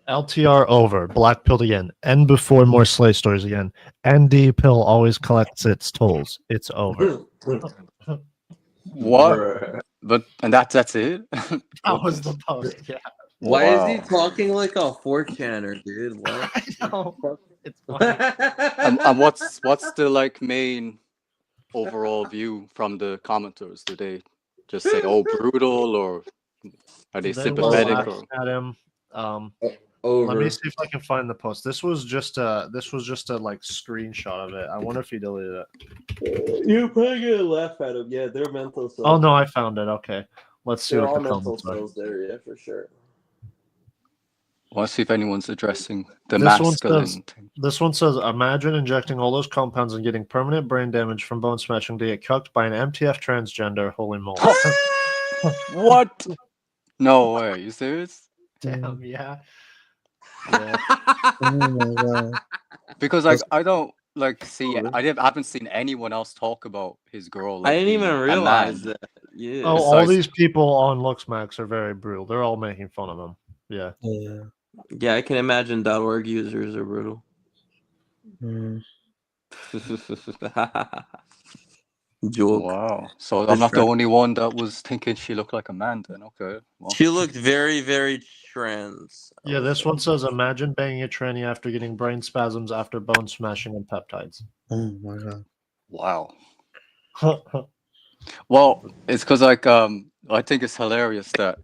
LTR over. Black pilled again. End before more Slay stories again. ND pill always collects its tolls. It's over. What? But that's it. That was the post. Yeah. Why is he talking like a 4chaner, dude? What? I know. It's funny. And what's the like main overall view from the commenters? Do they just say brutal, or are they sympathetic? At him. Let me see if I can find the post. This was just a like screenshot of it. I wonder if he deleted it. You're probably gonna laugh at him. Yeah, they're mental cells. Oh no, I found it. Okay, let's see They're what all the mental comments are. cells there, yeah, for sure. Want to see if anyone's addressing the This one masculine says. This one says, imagine injecting all those compounds and getting permanent brain damage from bone smashing to get cucked by an MTF transgender. Holy moly! What? No way. You serious? Damn, yeah. Oh my god. Because like I don't like see. I haven't seen anyone else talk about his girl. Like, I didn't even being a realize man. that. Yeah. Oh, all Besides- these people on LooksMax are very brutal. They're all making fun of him. Yeah. Yeah. Yeah, I can imagine .org users are brutal. Joke. Wow. So I'm not the only one that was thinking she looked like a man then. Okay. Well. She looked very, very trans. Yeah, this one says, imagine banging a tranny after getting brain spasms after bone smashing and peptides. Oh my god. Wow. Well, it's because like I think it's hilarious that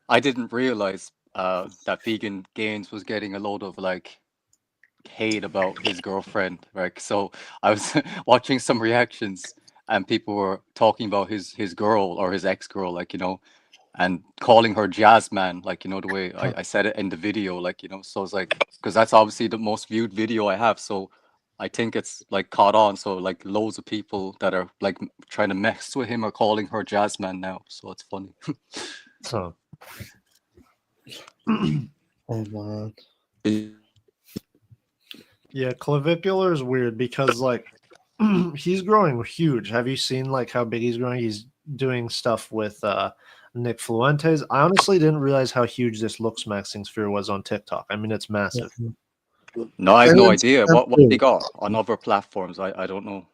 I didn't realize that Vegan Gains was getting a load of like hate about his girlfriend, right? So I was watching some reactions and people were talking about his girl or his ex-girl, like, you know, and calling her Jazzman, like, you know, the way I said it in the video, like, you know, so it's like, because that's obviously the most viewed video I have, so I think it's like caught on, so like loads of people that are like trying to mess with him are calling her Jazzman now, so it's funny. So oh my. Yeah, clavicular is weird because like he's growing huge. Have you seen like how big he's growing? He's doing stuff with Nick Fluentes. I honestly didn't realize how huge this LooksMaxing sphere was on TikTok. I mean, it's massive. No, I have no idea. What they got on other platforms? I don't know.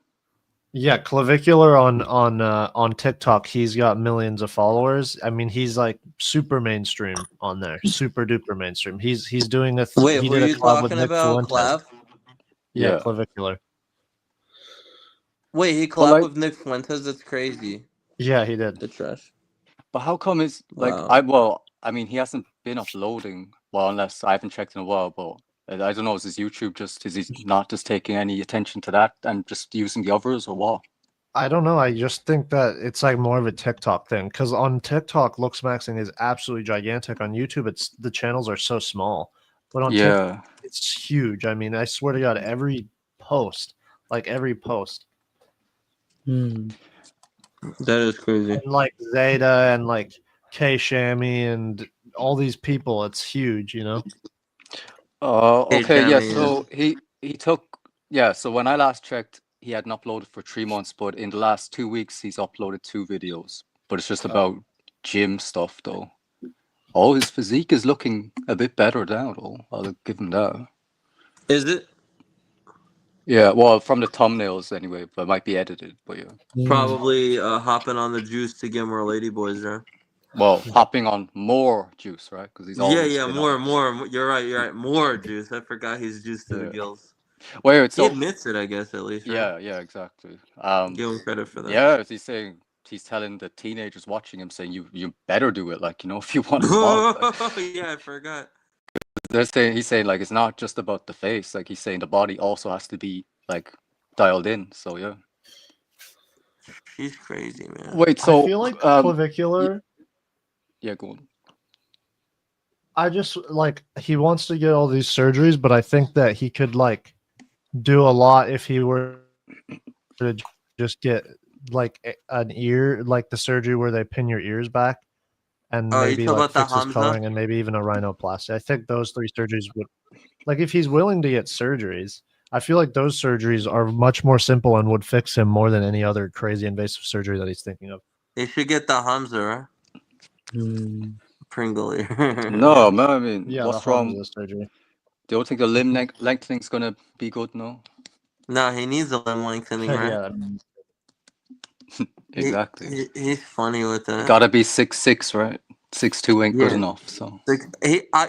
Yeah, clavicular on TikTok, he's got millions of followers. I mean, he's like super mainstream on there, super duper mainstream. He's doing a Wait, he who did are a you collab with talking Nick about? Fuentes. Clav? Yeah, Yeah. clavicular. Wait, he collabed with Nick Fuentes? That's crazy. Yeah, he did. The trash. But how come it's like Wow. I mean, he hasn't been uploading, well, unless I haven't checked in a while, but I don't know, is his YouTube is he not just taking any attention to that and just using the others or what? I don't know. I just think that it's like more of a TikTok thing because on TikTok, LooksMaxing is absolutely gigantic. On YouTube, it's the channels are so small, but on TikTok, it's huge. I mean, I swear to God, every post. That is crazy. And like Zeta and like K Shammy and all these people, it's huge, you know. Okay, yeah. So he took so when I last checked, he hadn't uploaded for 3 months, but in the last 2 weeks he's uploaded 2 videos. But it's just about gym stuff though. Oh, his physique is looking a bit better now though. I'll give him that. Is it? Yeah, well, from the thumbnails anyway, but it might be edited, but yeah. Probably hopping on the juice to get more ladyboys, right? Well, hopping on more juice, right? Because he's always been more. on. You're right. More juice. I forgot he's juiced to the gills. Wait, so he admits it, I guess, at least. Right? Yeah, exactly. Give him credit for that. Yeah, he's telling the teenagers watching him, saying you better do it, like, you know, if you want to. Yeah, I forgot. He's saying like it's not just about the face, like he's saying the body also has to be like dialed in. So yeah. She's crazy, man. Wait, so I feel like clavicular. Yeah, go on. I just like he wants to get all these surgeries, but I think that he could like do a lot if he were to just get like an ear, like the surgery where they pin your ears back, and maybe like fix his coloring and maybe even a rhinoplasty. I think those 3 surgeries would, like, if he's willing to get surgeries, I feel like those surgeries are much more simple and would fix him more than any other crazy invasive surgery that he's thinking of. They should get the Hamza, right? Pringle ear. No, man, I mean, Yeah, what's the wrong? Hamza surgery. Do you think the limb lengthening's gonna be good? No. No, he needs a limb lengthening, right? Yeah. Exactly. He's funny with that. Gotta be 6'6", right? 6'2" ain't good enough. So.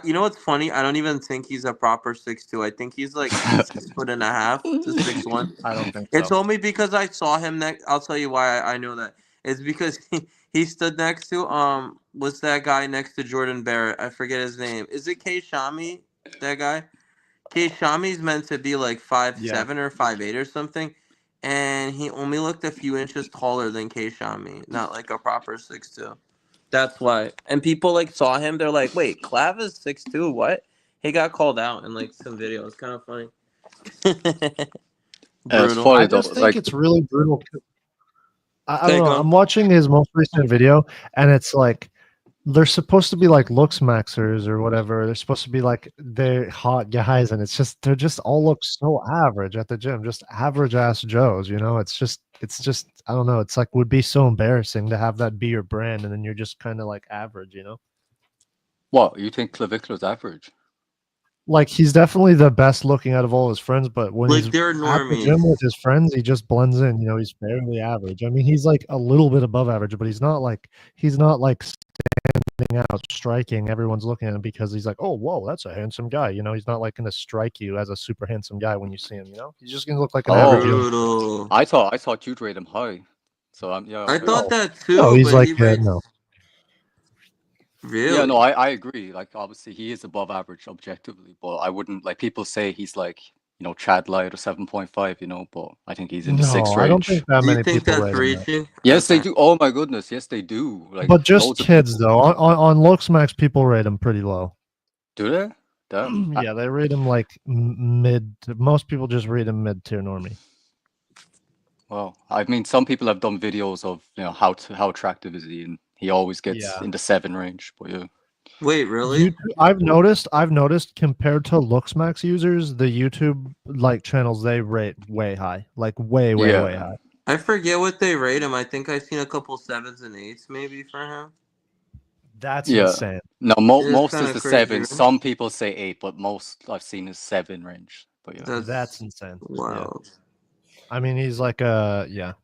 You know what's funny? I don't even think he's a proper 6'2". I think he's like 6.5 to 6'1". I don't think so. It's only because I saw him next. I'll tell you why I know that. It's because he stood next to what's that guy next to Jordan Barrett? I forget his name. Is it K Shami? that guy. Shami's meant to be like 5'7" or 5'8" or something, and he only looked a few inches taller than Shami, not like a proper 6'2". That's why. And people like saw him. They're like, "Wait, Clav is 6'2". What?" He got called out in like some video. It's kind of funny. It's Brutal. funny I though. just think it's really brutal. I Okay, don't know. go on. I'm watching his most recent video, and it's like they're supposed to be like looks maxers or whatever. They're supposed to be like they're hot guys, and it's just they're just all look so average at the gym, just average ass Joes. You know, it's just I don't know. It's like would be so embarrassing to have that be your brand, and then you're just kind of like average. You know, What, you think Clavicula's average? like he's definitely the best looking out of all his friends, but when Like he's they're at the normies. gym with his friends, he just blends in. You know, he's fairly average. I mean, he's like a little bit above average, but he's not like standing out, striking. Everyone's looking at him because he's like, oh, whoa, that's a handsome guy. You know, he's not like going to strike you as a super handsome guy when you see him. You know, he's just going to look like an average. Brutal. I thought you'd rate him high. So I thought that too. No, he's but like he rates... no. Really? Yeah, no, I agree. Like, obviously, he is above average objectively, but I wouldn't like people say he's like, you know, Chad Light or 7.5, you know, but I think he's in the No, 6 I don't range. think that Do you many think people that's rate him that. reaching? Yes, they do. Oh my goodness, yes, they do. Like, But just loads of kids people. though, on looks max, people rate him pretty low. Do they? Damn. Yeah, they rate him like mid. Most people just rate him mid tier normie. Well, I mean, some people have done videos of, you know, how attractive is he, and he always gets in the 7 range. But yeah. Wait, really? I've noticed compared to Looksmax users, the YouTube like channels they rate way high, like way high. I forget what they rate him. I think I've seen a couple 7s and 8s maybe for him. That's Yeah. insane. No, It most is kinda the crazy, 7. right? Some people say 8, but most I've seen is 7 range. But yeah. That's insane. Wow. Yeah. I mean, he's like I don't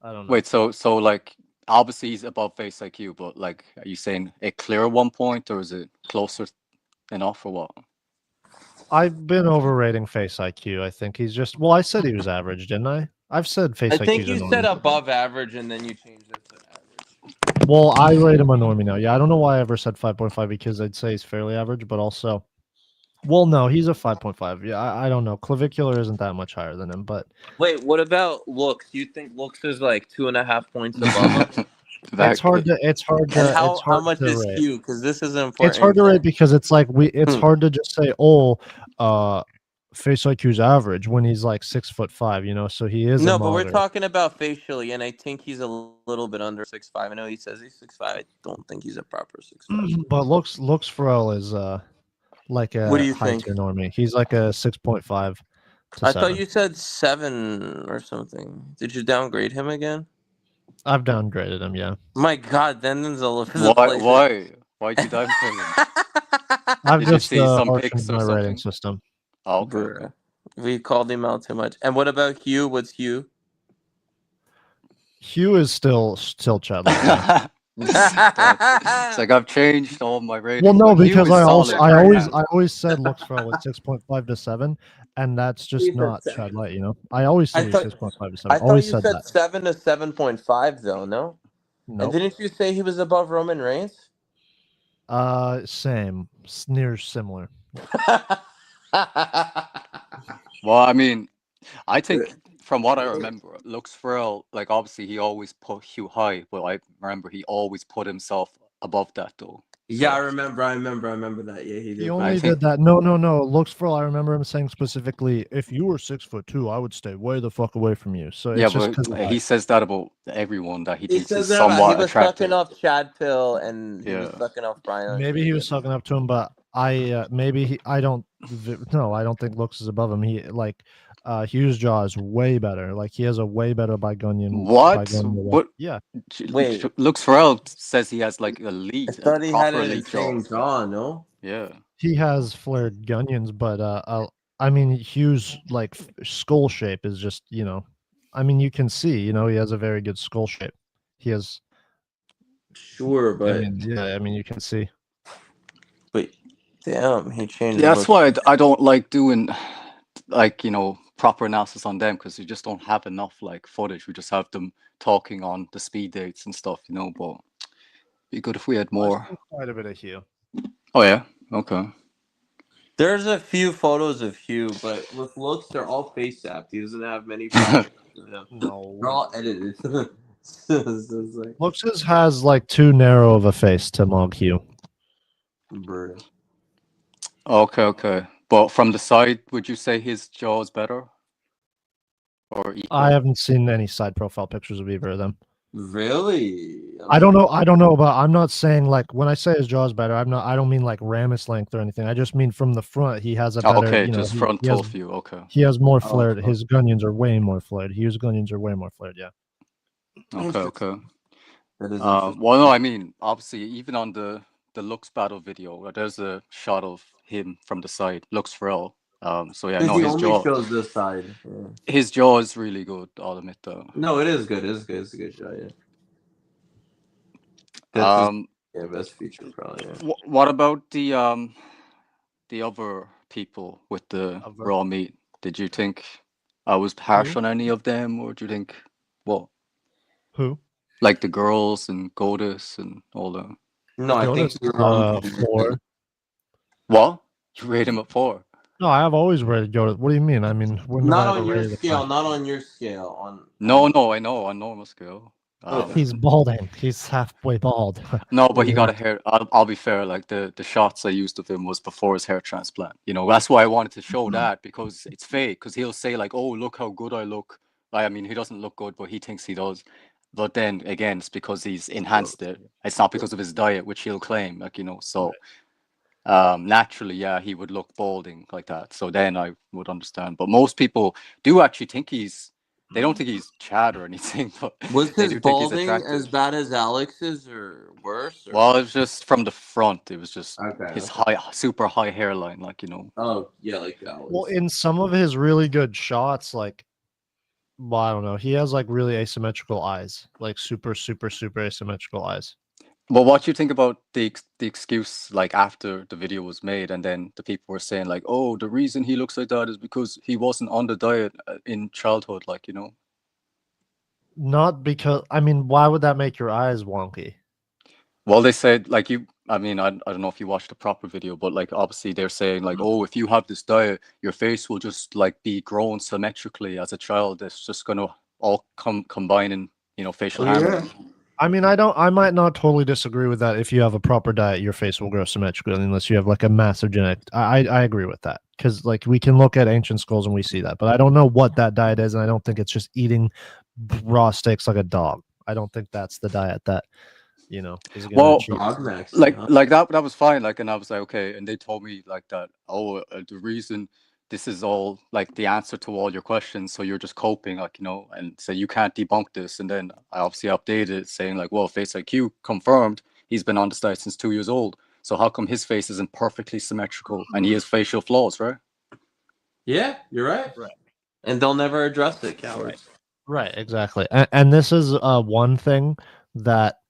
know. Wait, so like obviously he's above face IQ, but like, are you saying a clear 1 point, or is it closer enough, or what? I've been overrating face IQ. I think he's just I said he was average, didn't I? I've said face I IQ. think you said above average and then you changed it to average. Well, I rate him a normie now. Yeah, I don't know why I ever said 5.5 because I'd say he's fairly average, but also, well, no, he's a 5.5. Yeah, I don't know. Clavicular isn't that much higher than him, but Wait, what about looks? You think looks is like 2.5 points above him? it's hard to. And how it's hard much to is rate. Q? Because this is important. It's hard to rate because it's like it's hard to just say, face IQ's average when he's like 6'5", you know, so he is No, a but we're moderate. talking about facially, and I think he's a little bit under 6'5". I know he says he's 6'5". I don't think he's a proper 6'5". But looks for all is like a What do you high think? tier normie. He's like a 6.5 to I 7. thought you said 7 or something. Did you downgrade him again? I've downgraded him, yeah. My God, Denden's all over the place. Why'd you downgrade him? I've Did you just see some harshened pics or my rating something? system. Oh, okay. Bruh. We called him out too much. And what about Hugh? What's Hugh? Hugh is still Chad. It's like I've changed all my ratings. Well, no, but Hugh because is I solid. always said looks for all was 6.5 to 7, and that's just not Chad Light, you know. I always say 6.5 to 7. I thought Always you said said that. 7 to 7.5 though, no? Nope. And didn't you say he was above Roman Reigns? Same, near similar. Well, I mean, I think from what I remember, Lux Farrell, like obviously he always put Hugh high, but I remember he always put himself above that though. Yeah, I remember that. Yeah, he did. He only did that. No. Looks for all. I remember him saying specifically, if you were 6'2", I would stay way the fuck away from you. So it's Yeah, just but he says that about everyone that he He thinks says is that about, somewhat he was attractive. sucking off Chad Pill and he was sucking off Brian. Maybe he was sucking up to him, but I don't think looks is above him. He like Hugh's jaw is way better. Like he has a way better Bigonian. What? Yeah. Wait, Lux Farrell says he has like elite. I thought he had proper an elite insane jaw, no? Yeah. He has flared gunions, but I mean Hugh's like skull shape is just, you know, I mean you can see, you know, he has a very good skull shape. He has. Sure, but I mean you can see. But damn, he changed. Yeah, that's why I don't like doing like, you know, proper analysis on them, because you just don't have enough like footage. We just have them talking on the speed dates and stuff, you know. But it'd be good if we had more. Quite a bit of Hugh. Oh yeah, okay. There's a few photos of Hugh, but with looks, they're all face zapped. He doesn't have many photos. No. They're all edited. Like, Looks has like too narrow of a face to Mog Hugh. Okay. But from the side, would you say his jaw is better? Or equal? I haven't seen any side profile pictures of either of them. Really? I don't know, but I'm not saying like when I say his jaw is better, I don't mean like Ramus length or anything. I just mean from the front he has a better. Okay, you know, just frontal view. Okay. He has more flared. His gunions are way more flared. Hugh's gunions are way more flared. Yeah. Okay. That is well, no, I mean, obviously, even on the looks battle video, there's a shot of him from the side. Looks Pharrell. So yeah, no, he his only jaw. shows this side. Yeah. His jaw is really good. I'll admit though. No, it is good. It's good. It's a good shot. Yeah. That's best feature probably. Yeah. What about the other people with the raw meat? Did you think I was harsh on any of them, or do you think what? Who? Like the girls and Goddess and all that. No, I think you're wrong. 4. What? You rate him at 4? No, I have always rated Yoda. What do you mean? I mean, not on your scale. Not on your scale. No, I know on normal scale. He's balding. He's halfway bald. No, but he got a hair. I'll be fair. Like the shots I used of him was before his hair transplant. You know, that's why I wanted to show that, because it's fake. Because he'll say like, "Oh, look how good I look." I mean, he doesn't look good, but he thinks he does. But then again, it's because he's enhanced it. It's not because of his diet, which he'll claim. Like, you know, so naturally, yeah, he would look balding like that. So then I would understand. But most people do actually think they don't think he's Chad or anything. But was they his do think he's balding attractive. as bad as Alex's or worse? Or? Well, it was just from the front. It was just his super high hairline, like, you know. Oh yeah, like Alex. Well, in some of his really good shots, like, well, I don't know, he has like really asymmetrical eyes, like super asymmetrical eyes. Well, what do you think about the excuse, like, after the video was made, and then the people were saying like, oh, the reason he looks like that is because he wasn't on the diet in childhood, like, you know? Not because, I mean, why would that make your eyes wonky? Well, they said, like, I mean, I don't know if you watched the proper video, but like, obviously they're saying like, oh, if you have this diet, your face will just like be grown symmetrically as a child. It's just gonna all combine in, you know, facial harmony. I mean, I might not totally disagree with that. If you have a proper diet, your face will grow symmetrically unless you have like a massive genetic. I agree with that, because like we can look at ancient skulls and we see that, but I don't know what that diet is, and I don't think it's just eating raw steaks like a dog. I don't think that's the diet that, you know, is gonna well, achieve. like that was fine. Like, and I was like, okay, and they told me like that. Oh, the reason this is all like the answer to all your questions, so you're just coping, like, you know, and so you can't debunk this. And then I obviously updated it saying like, well, Face IQ confirmed he's been on this diet since 2 years old. So how come his face isn't perfectly symmetrical and he has facial flaws, right? Yeah, you're right. Right. And they'll never address it, cowards. Right, exactly. And this is one thing that,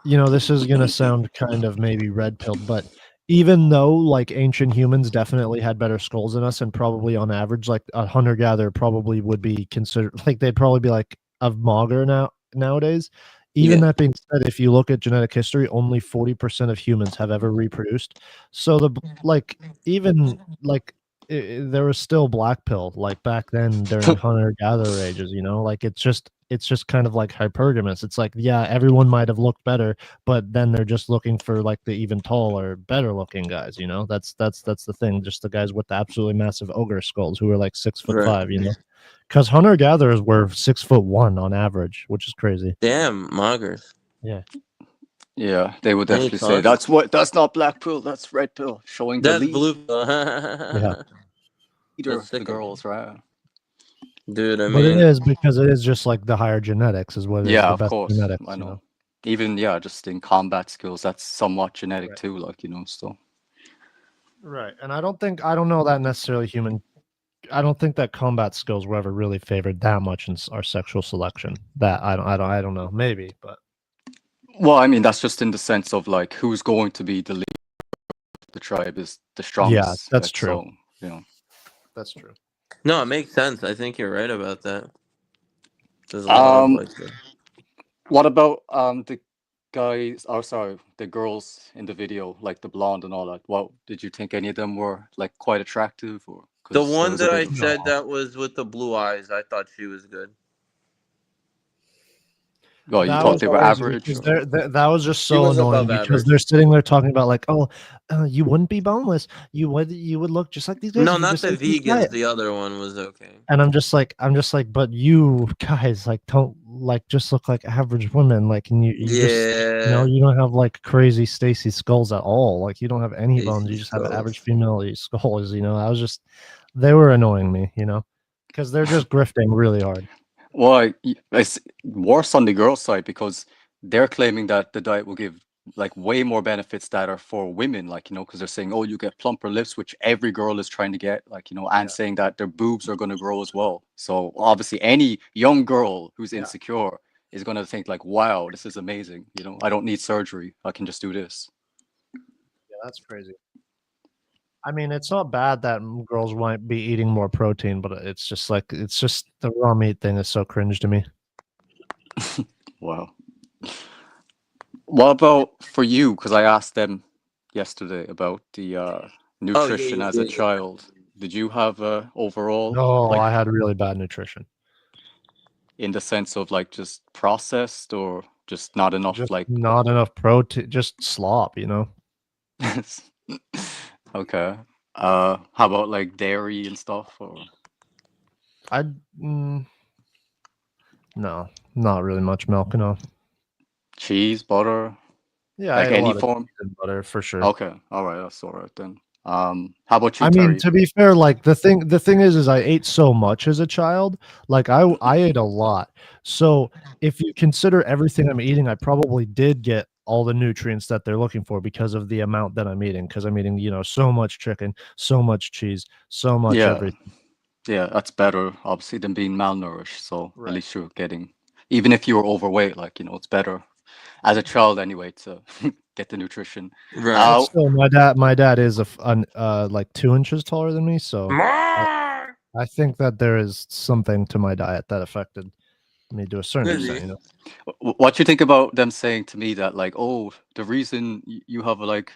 you know, this is gonna sound kind of maybe red pilled, but even though like ancient humans definitely had better skulls than us, and probably on average, like a hunter-gatherer probably would be considered, like they'd probably be like a Mogger nowadays. Even that being said, if you look at genetic history, only 40% of humans have ever reproduced. So there was still black pill like back then during hunter-gatherer ages, you know, like it's just kind of like hypergamous. It's like, yeah, everyone might have looked better, but then they're just looking for like the even taller, better looking guys, you know. That's the thing, just the guys with the absolutely massive ogre skulls who are like 6'5", you know, because hunter-gatherers were 6'1" on average, which is crazy. Damn, Moggers. Yeah, they would definitely say that's not black pill, that's red pill, showing the lead. Blue pill. The girls, right? Dude, I mean, but it is because it is just like the higher genetics is what it is, the of best course, genetics, I know. You know? Even just in combat skills, that's somewhat genetic too, like, you know, still. Right, and I don't know that necessarily I don't think that combat skills were ever really favored that much in our sexual selection. That I don't know, maybe, but. Well, I mean, that's just in the sense of like who's going to be the leader of the tribe is the strongest. Yeah, that's true. So, you know, that's true. No, it makes sense. I think you're right about that. There's a lot of what about guys, oh sorry, the girls in the video, like the blonde and all that, what did you think any of them were like quite attractive, or The 'cause there one was a that bit I of said that was with the blue eyes, I thought she was good. well, you That thought was they were crazy average, because or? that was just She so was annoying above because average. they're sitting there talking about like, oh, you wouldn't be boneless. You would look just like these guys. No, if you not just the ate this diet." vegans. The other one was okay. And I'm just like, but you guys like don't like just look like average women. Like, and you just, Yeah. you don't have like crazy Stacy skulls at all. Like, you don't have any bones. Stacy You just have skulls. average female skulls. I was just, they were annoying me. Because they're just grifting really hard. Well, it's worse on the girl side because they're claiming that the diet will give like way more benefits that are for women, like, because they're saying, oh, you get plumper lips, which every girl is trying to get, like, and saying that their boobs are going to grow as well. So obviously any young girl who's insecure is going to think like, wow, this is amazing. I don't need surgery. I can just do this. Yeah, that's crazy. I mean, it's not bad that girls might be eating more protein, but it's just the raw meat thing is so cringe to me. Wow. What about for you? Because I asked them yesterday about the nutrition as a child. Did you have overall? No, I had really bad nutrition. In the sense of like just processed or just not enough, Just like not enough protein, just slop, Okay. How about like dairy and stuff, or? No, not really much milk, no. Cheese, butter? Yeah, like I ate a any lot of form? cheese and butter for sure. Okay, all right, that's all right then. How about you, I mean, Terry? to be fair, like the thing is I ate so much as a child. Like I ate a lot. So if you consider everything I'm eating, I probably did get all the nutrients that they're looking for because of the amount that I'm eating. Because I'm eating, so much chicken, so much cheese, so much everything. Yeah, that's better, obviously, than being malnourished. So Right. at least you're getting, even if you were overweight, like, it's better as a child anyway to get the nutrition. But still, my dad is like 2 inches taller than me, so I think that there is something to my diet that affected me to a certain extent. What you think about them saying to me that like, oh, the reason you have a like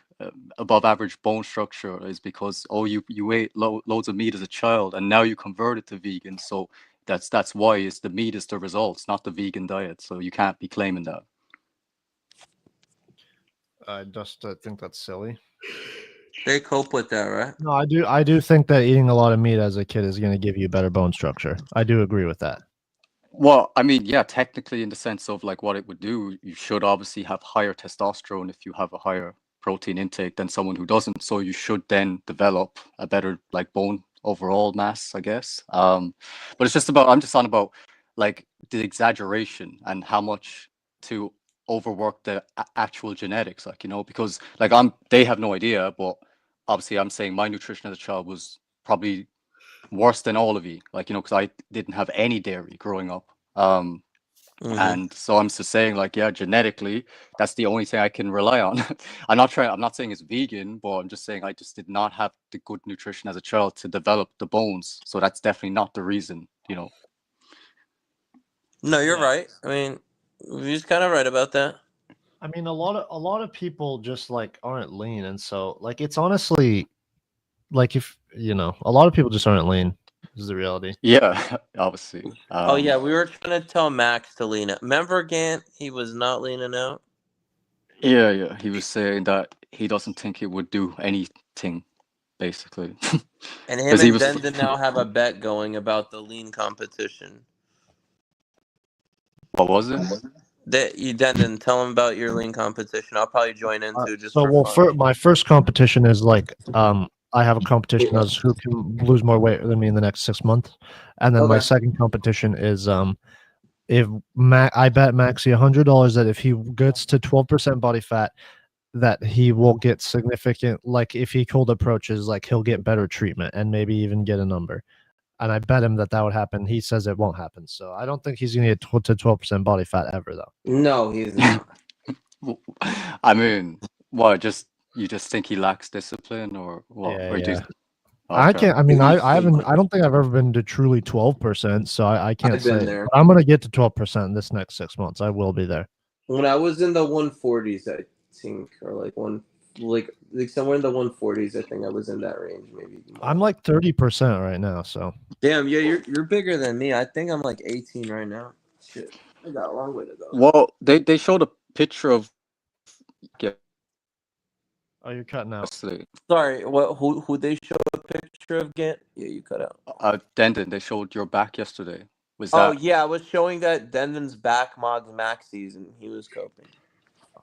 above average bone structure is because you ate loads of meat as a child and now you converted to vegan, so that's why is the meat is the results, not the vegan diet. So you can't be claiming that. I just think that's silly. They cope with that, right? No, I do think that eating a lot of meat as a kid is going to give you better bone structure. I do agree with that. Well, I mean, yeah, technically in the sense of like what it would do, you should obviously have higher testosterone if you have a higher protein intake than someone who doesn't. So you should then develop a better like bone overall mass, I guess. But it's just about, I'm just on about like the exaggeration and how much to overwork the actual genetics, like, because like they have no idea, but obviously I'm saying my nutrition as a child was probably worse than all of you, like, because I didn't have any dairy growing up. And so I'm just saying, like, yeah, genetically, that's the only thing I can rely on. I'm not saying it's vegan, but I'm just saying I just did not have the good nutrition as a child to develop the bones. So that's definitely not the reason, No, you're right. I mean, he's kind of right about that. I mean, a lot of people just like aren't lean, and so like it's honestly like if a lot of people just aren't lean. Is the reality? Yeah, obviously. Oh yeah, we were trying to tell Max to lean out. Remember Gant? He was not leaning out. Yeah. He was saying that he doesn't think it would do anything, basically. And him and Dendon now have a bet going about the lean competition. What was it? Dendon, tell him about your lean competition. I'll probably join in too. Just my first competition is like I have a competition as who can lose more weight than me in the next 6 months, and then my second competition is if I bet Maxie $100 that if he gets to 12% body fat, that he will get significant, like if he cold approaches, like he'll get better treatment and maybe even get a number. And I bet him that would happen. He says it won't happen, so I don't think he's gonna get to 12% body fat ever, though. No, he's not. I mean, what? You just think he lacks discipline, or what? Yeah, or yeah. Just, I can't. I mean, I haven't. I don't think I've ever been to truly 12%. So I can't I've been say. there. But I'm gonna get to 12% this next 6 months. I will be there. When I was in the 140s, I think, or like somewhere in the 140s, I think I was in that range, maybe. I'm like 30% right now, so. Damn, yeah, you're bigger than me. I think I'm like 18 right now. Shit, I got a long way to go. Well, they showed a picture of. Oh, you're cutting out. Sorry, what? Who they showed a picture of? Get? Yeah, you cut out. Dendon, they showed your back yesterday. Was Oh that? yeah, I was showing that Denden's back mods maxis, and he was coping.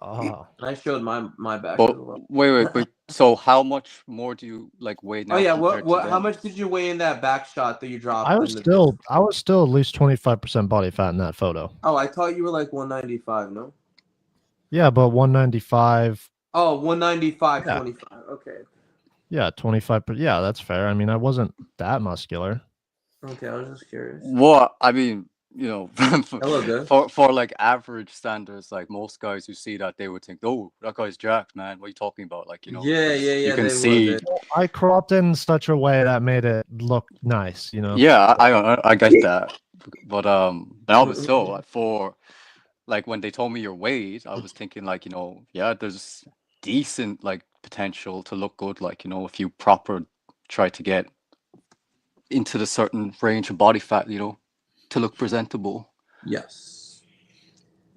Oh. And I showed my back But as well. wait. So how much more do you like weigh now? Oh yeah, compared to how then? much did you weigh in that back shot that you dropped? I was still at least 25% body fat in that photo. Oh, I thought you were like 195. No. Yeah, but 195. Oh, 195, Yeah. 25. Okay. Yeah, 25. Yeah, that's fair. I mean, I wasn't that muscular. Okay, I was just curious. Well, I mean, you know, Hello, good. for like average standards, like most guys who see that, they would think, "Oh, that guy's jacked, man. What are you talking about?" Like, you know, Yeah, you can they see. would. I cropped in such a way that made it look nice, you know. Yeah, I get that, but so for like when they told me your weight, I was thinking like, you know, yeah, there's decent like potential to look good, like, you know, if you proper try to get into the certain range of body fat, you know, to look presentable. Yes.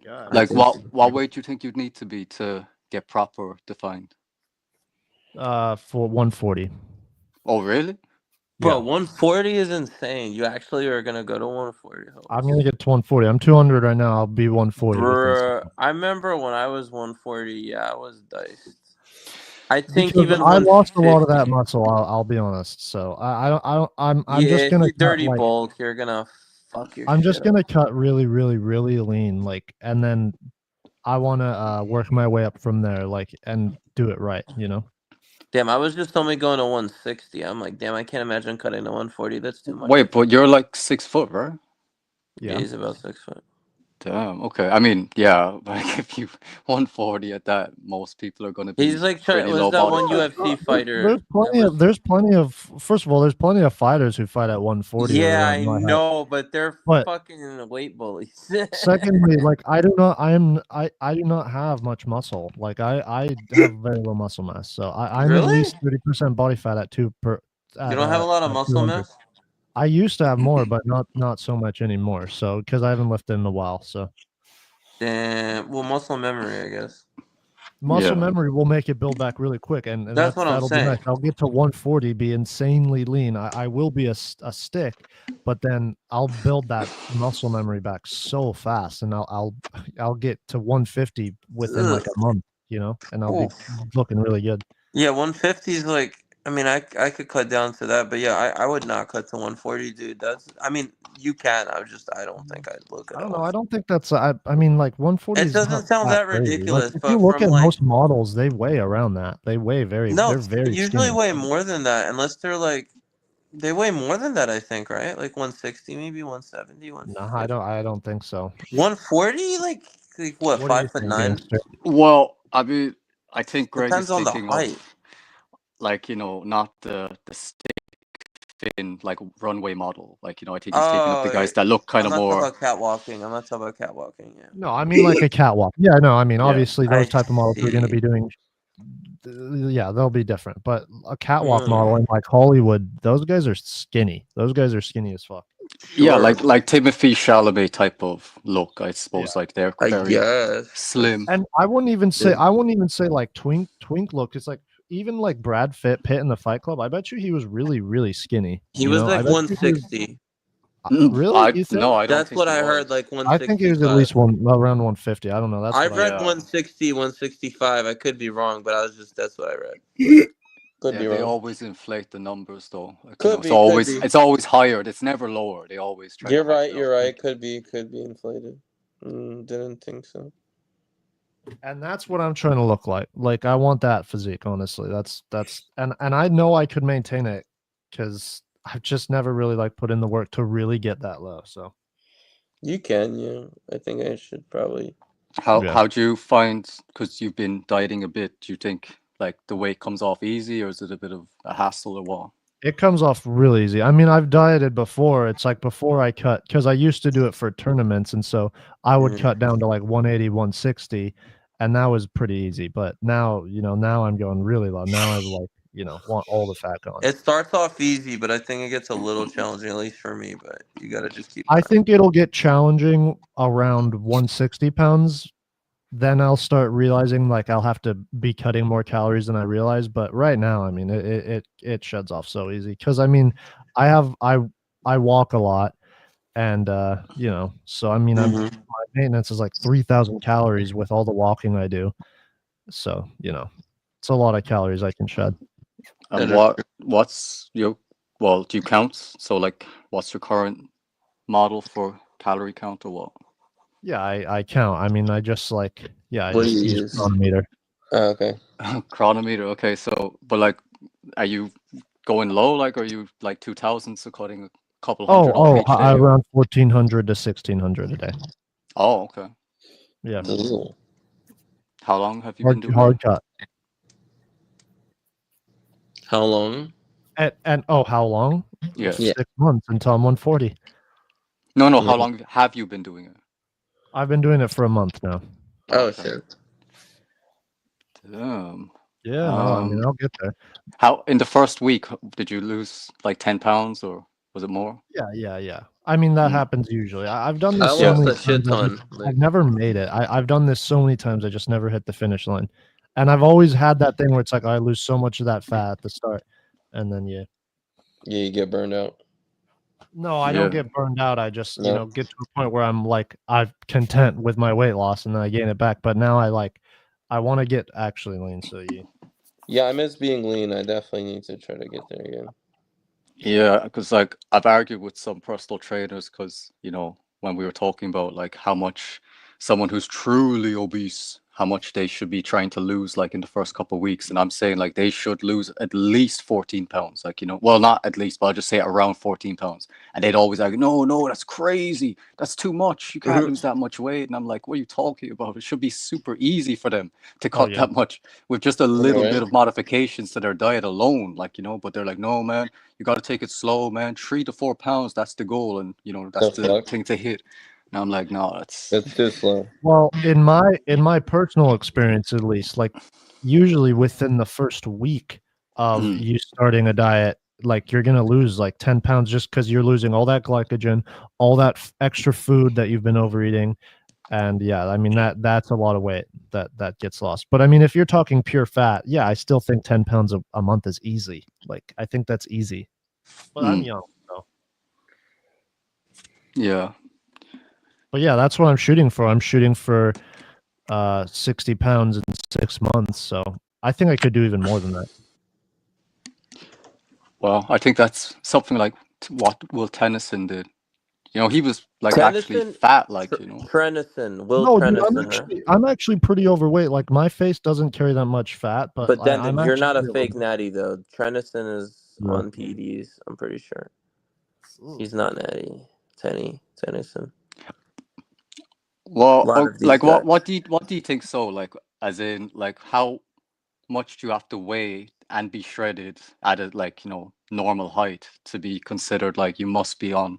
Yeah, Like what weight do you think you'd need to be to get proper defined? For 140. Oh, really? Bro, 140 is insane. You actually are gonna go to 140. I'm gonna get to 140. I'm 200 right now. I'll be 140 within. Bruh, I remember when I was 140. Yeah, I was diced. I think Because even I lost a lot of that 150 muscle. I'll be honest. So I'm yeah, just gonna if you dirty cut, like, bulk, you're gonna fuck your I'm shit just up. gonna cut really, really, really lean, like, and then I wanna work my way up from there, like, and do it right, you know. Damn, I was just only going to 160. I'm like, damn, I can't imagine cutting to 140. That's too much. Wait, but you're like 6 foot, right? Yeah, he's about 6 foot. Damn. Okay. I mean, yeah. Like if you 140 at that, most people are gonna be. He's like, pretty was low that body one fat. UFC fighter? There's plenty of first of all, there's plenty of fighters who fight at 140. Yeah, around I my height. know, but they're But fucking weight bullies. secondly, like, I do not have much muscle. Like, I have very low muscle mass, so I'm at Really? least 30% body fat at You don't have a lot of at muscle 200. mass? I used to have more, but not so much anymore. So because I haven't lifted in a while, so Damn. Well, muscle memory, I guess. muscle memory will make it build back really quick, and That's what I'm that'll be saying. nice. I'll get to 140, be insanely lean. I will be a stick, but then I'll build that muscle memory back so fast, and I'll get to 150 within like a month, you know, and I'll be looking really good. Yeah, 150 is like, I mean, I could cut down to that, but yeah, I would not cut to 140, dude. I mean, you can. I don't think I'd look at I don't all. know. I don't think that's. I mean, like 140. It is doesn't not sound that crazy. ridiculous, Like, if but you look from at like, most models, they weigh around that. They weigh no, they're they very usually skinny. weigh more than that, unless they're like, they weigh more than that, I think, right? Like 160, maybe 170, No, 150. I don't think so. 140, like what, What do you 5'9"? think, Well, I mean, I think Greg Depends is on the thinking height. of, like, you know, not the stick thin like runway model. Like, you know, I think he's thinking of the guys that look kind I'm of not talking more. about catwalking. I'm not talking about catwalking. Yeah. No, I mean like a catwalk. Yeah, no, I mean Yeah. obviously those I type of models are going to see. be doing. Yeah, they'll be different. But a catwalk Mm. model in like Hollywood, those guys are skinny. Those guys are skinny as fuck. Yeah, like Timothy Chalamet type of look, I suppose. Like they're I very guess. slim. And I wouldn't even say like twink look. It's like even like Brad Pitt in the Fight Club. I bet you he was really, really skinny. He was like I bet you he was- 160. Really? You think? No, I don't That's think what he I heard, was. like I think he was at 165. least around 150. I don't know. That's I what read I 160, 165. I could be wrong, but that's what I read. Could Yeah, be they wrong. always inflate the numbers though. Like, you Could know, be, it's could be. it's always higher. It's never lower. They always try. You're to hype right. it You're up. right. Could be inflated. Didn't think so. And that's what I'm trying to look like. Like, I want that physique, honestly. That's and I know I could maintain it because I've just never really like put in the work to really get that low. So You can, yeah. I think I should probably. How do you find, because you've been dieting a bit, do you think like the weight comes off easy, or is it a bit of a hassle, or what? It comes off real easy. I mean, I've dieted before. It's like before I cut, because I used to do it for tournaments, and so I would cut down to like 180, 160, and that was pretty easy. But now, now I'm going really low. Now I like, want all the fat gone. It starts off easy, but I think it gets a little challenging, at least for me. But you got to just keep. I think it'll get challenging around 160 pounds. Then I'll start realizing like I'll have to be cutting more calories than I realize. But right now, I mean, it sheds off so easy because I mean, I walk a lot, and so I mean, my maintenance is like 3,000 calories with all the walking I do. So it's a lot of calories I can shed. And what's your do you count? So like, what's your current model for calorie count or what? Yeah, I count. I mean, I just like, I What just do you use use? chronometer. Oh, okay. Chronometer. Okay, so but like, are you going low? Like, are you like 2,000, so cutting a couple hundred off each day? Around 1,400 to 1,600 a day. Oh, okay. Yeah. Ooh. How long have you been doing hard that? cut? How long? And how long? Yeah. 6 months until I'm 140. No. How long have you been doing it? I've been doing it for a month now. Oh shit. Damn. Yeah, no, I mean, I'll get there. How in the first week did you lose like 10 pounds or was it more? Yeah. I mean, that happens usually. I've done this I so lost many a shit times. ton. I've never made it. I've done this so many times. I just never hit the finish line. And I've always had that thing where it's like I lose so much of that fat at the start, and then you get burned out. No, I don't get burned out. I just No. get to a point where I'm like I'm content with my weight loss, and then I gain it back. But now I want to get actually lean. So Yeah, I miss being lean. I definitely need to try to get there again. Yeah, because like I've argued with some personal trainers because when we were talking about like how much someone who's truly obese, how much they should be trying to lose like in the first couple of weeks, and I'm saying like they should lose at least 14 pounds, like well, not at least, but I'll just say around 14 pounds, and they'd always like, no, that's crazy, that's too much, you can't lose that much weight, and I'm like, what are you talking about? It should be super easy for them to cut that much with just a little bit of modifications to their diet alone, like but they're like, no man, you got to take it slow, man. 3 to 4 pounds, that's the goal, and that's the thing to hit. And I'm like, no, that's too slow. Well, in my personal experience, at least, like usually within the first week of you starting a diet, like you're gonna lose like 10 pounds just because you're losing all that glycogen, all that extra food that you've been overeating, and I mean that's a lot of weight that gets lost. But I mean, if you're talking pure fat, I still think 10 pounds a month is easy. Like I think that's easy. But I'm young, so. Yeah. But that's what I'm shooting for. I'm shooting for 60 pounds in 6 months. So I think I could do even more than that. Well, I think that's something like what Will Tennyson did. He was like actually fat, like Trennyson, Dude, I'm actually pretty overweight. Like my face doesn't carry that much fat, but then I'm you're not a actually fake natty though. Trennyson is on PEDs. I'm pretty sure. He's not natty. Tennyson. Well, like what do you think? So like, as in like, how much do you have to weigh and be shredded at a normal height to be considered like you must be on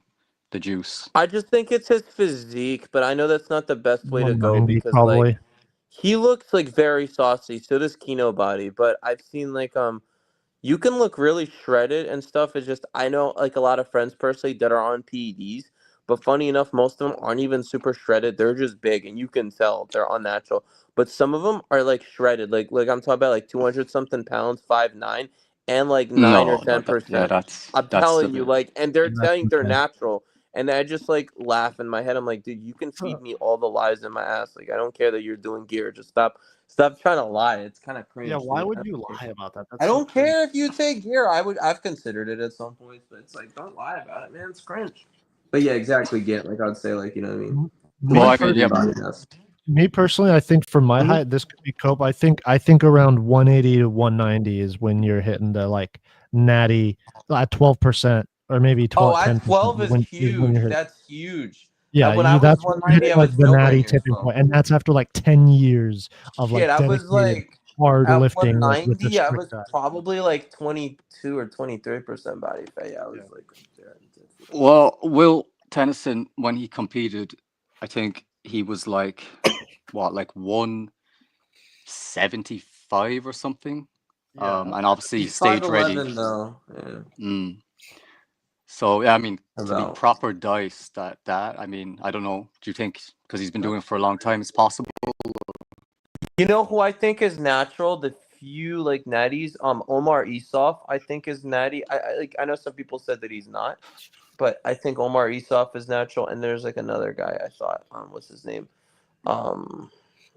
the juice? I just think it's his physique, but I know that's not the best way to go because probably. like he looks like very saucy. So does Kino Body, but I've seen like you can look really shredded and stuff. It's just I know like a lot of friends personally that are on PEDs. But funny enough, most of them aren't even super shredded. They're just big, and you can tell they're unnatural. But some of them are like shredded, like I'm talking about like 200 something pounds, 5'9", and like 9 or 10%. I'm telling you, like, and they're saying they're natural, and I just like laugh in my head. I'm like, dude, you can feed me all the lies in my ass. Like, I don't care that you're doing gear. Just stop trying to lie. It's kind of crazy. Yeah, why would you lie about that? That's I don't care if you take gear. I've considered it at some points, but it's like, don't lie about it, man. It's cringe. But yeah, exactly. Get like I'd say, like, you know what I mean. Me personally, I think for my height, this could be cope. I think around 180 to 190 is when you're hitting the like natty at 12% or maybe 12. At 12 is huge. That's huge. Yeah, that's when you're hitting like the natty tipping point, and that's after like 10 years of like I was like hard At lifting like, with a 190, I strict was diet. probably like 22 or 23% body fat. Yeah, I was like right there. Well, Will Tennyson, when he competed, I think he was like, what, like 175 or something. And obviously He's stage ready. 5'11" though. Yeah. So yeah, I mean, to be About. proper diced, that I mean, I don't know. Do you think because he's been doing it for a long time, it's possible? You know who I think is natural? The few like natties. Omar Isuf, I think is natty. I know some people said that he's not, but I think Omar Isuf is natural. And there's like another guy I thought. What's his name?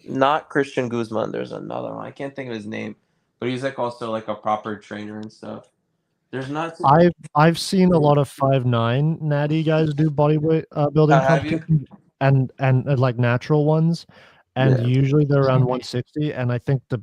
Not Christian Guzman. There's another one. I can't think of his name, but he's like also like a proper trainer and stuff. There's not. I've seen a lot of 5'9" natty guys do bodyweight building Have you? competitions and like natural ones, and Yeah. usually they're around 160. And I think the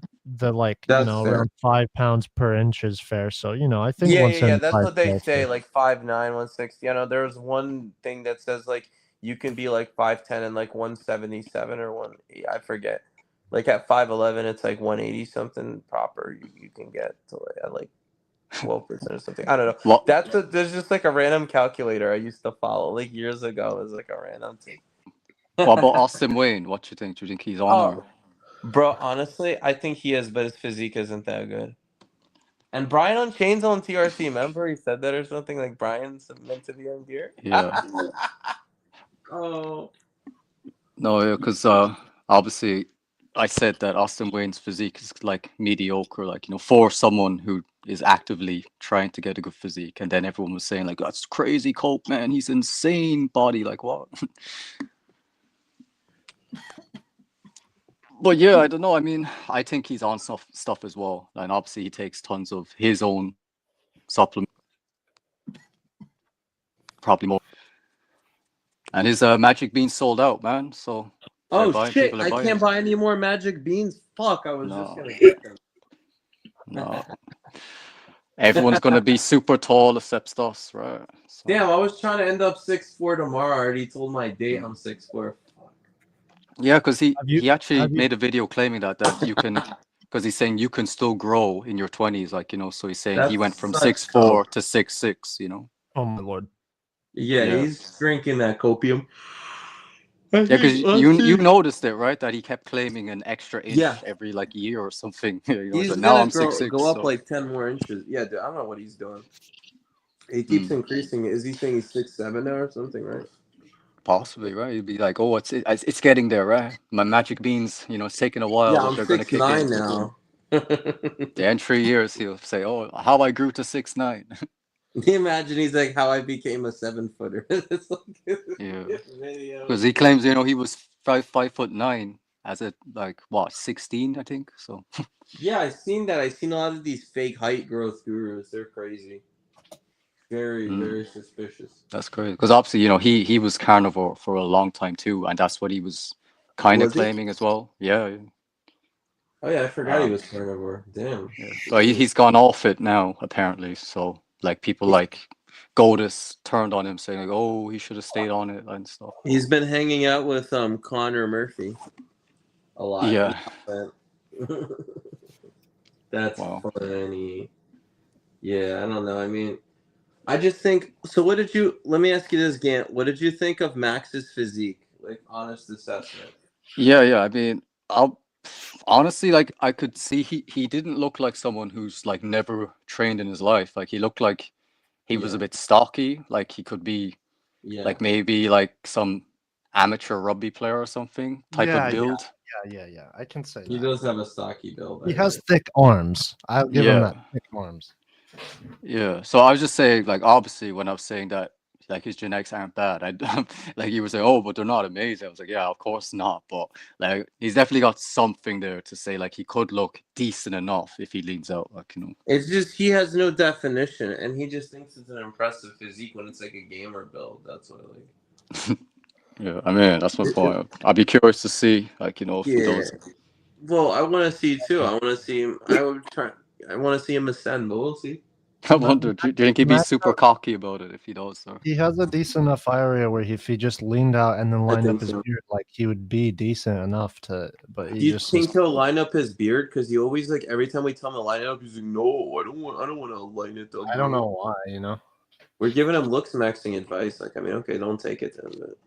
like That's fair. around 5 pounds per inch is fair. So I think Yeah. That's what they 175 say, like 5'9", 160. I know there's one thing that says like you can be like 5'10" and like 177 or one. I forget. Like at 5'11", it's like 180 something proper. You can get to like 12% or something. I don't know. Well, There's just like a random calculator I used to follow like years ago. It was like a random thing. What about Austin Wayne? What do you think? Do you think he's on? Bro, honestly, I think he is, but his physique isn't that good. And Brian Unchained's on TRC. Remember, he said that or something like Brian's meant to be on gear. Yeah. Oh. No, yeah, because obviously I said that Austin Wayne's physique is like mediocre, like for someone who is actively trying to get a good physique, and then everyone was saying like, "That's crazy, Cope, man. He's insane body." Like what? But yeah, I don't know. I mean, I think he's on stuff as well, and obviously he takes tons of his own supplement, probably more. And his Magic Beans sold out, man. So Oh shit! I can't buy any more Magic Beans. Fuck! I was just gonna get them. No. Everyone's gonna be super tall except us, right? So. Damn! I was trying to end up 6'4" tomorrow. I already told my date I'm 6'4". Yeah, because he actually made a video claiming that you can, because he's saying you can still grow in your 20s, like so he's saying he went from 6'4" to 6'6", Oh my lord. Yeah, he's drinking that copium. Yeah, because you noticed it, right? That he kept claiming an extra inch every like year or something. He's but gonna now I'm 6'6". go up like 10 more inches. Yeah, dude, I don't know what he's doing. He keeps increasing it. Is he saying he's 6'7" now or something, right? Possibly, right? You'd be like, oh, it's getting there, right? My Magic Beans, it's taking a while. Yeah, I'm they're gonna kick 6'9" in. now. Yeah, in 3 years he'll say, oh, how I grew to 6'9". Imagine he's like how I became a 7-footer. It's like Yeah, because he claims he was 5'9" as a like what 16, I think. So yeah, I've seen that. I've seen a lot of these fake height growth gurus. They're crazy. Very, very suspicious. That's crazy because obviously he was carnivore for a long time too, and that's what he was kind of claiming as well. Yeah. Oh yeah, I forgot he was carnivore. Damn. Yeah. But he's gone off it now apparently. So like people like Goldust turned on him saying like, oh, he should have stayed on it and stuff. He's been hanging out with Connor Murphy a lot. Yeah. That's funny. Yeah, I don't know. I mean, I just think so. Let me ask you this, Gant. What did you think of Max's physique? Like, honest assessment. Yeah. I mean, honestly, like I could see he didn't look like someone who's like never trained in his life. Like he looked like he was a bit stocky. Like he could be like maybe like some amateur rugby player or something type of build. Yeah. I can say he does have a stocky build. He has thick arms. I'll give him that, thick arms. Yeah. So I was just saying, like, obviously, when I was saying that, like, his genetics aren't bad, like, you were saying, oh, but they're not amazing. I was like, yeah, of course not. But like, he's definitely got something there to say, like, he could look decent enough if he leans out, like, It's just he has no definition, and he just thinks it's an impressive physique when it's like a gamer build. That's what I like. Yeah, I mean, that's my point. I'd be curious to see, like, if he does. Well, I want to see too. I want to see him. I want to see him ascend, but we'll see. I wonder, do you think he'd be super cocky about it if he does? Or? He has a decent enough area where if he just leaned out and then lined up his beard, like he would be decent enough to. But he Do you just think he'll line up his beard? Because he always like every time we tell him to line it up, he's like, "No, I don't want to line it up." I don't know why, you know. We're giving him looks maxing advice. Like, I mean, okay, don't take it to him, but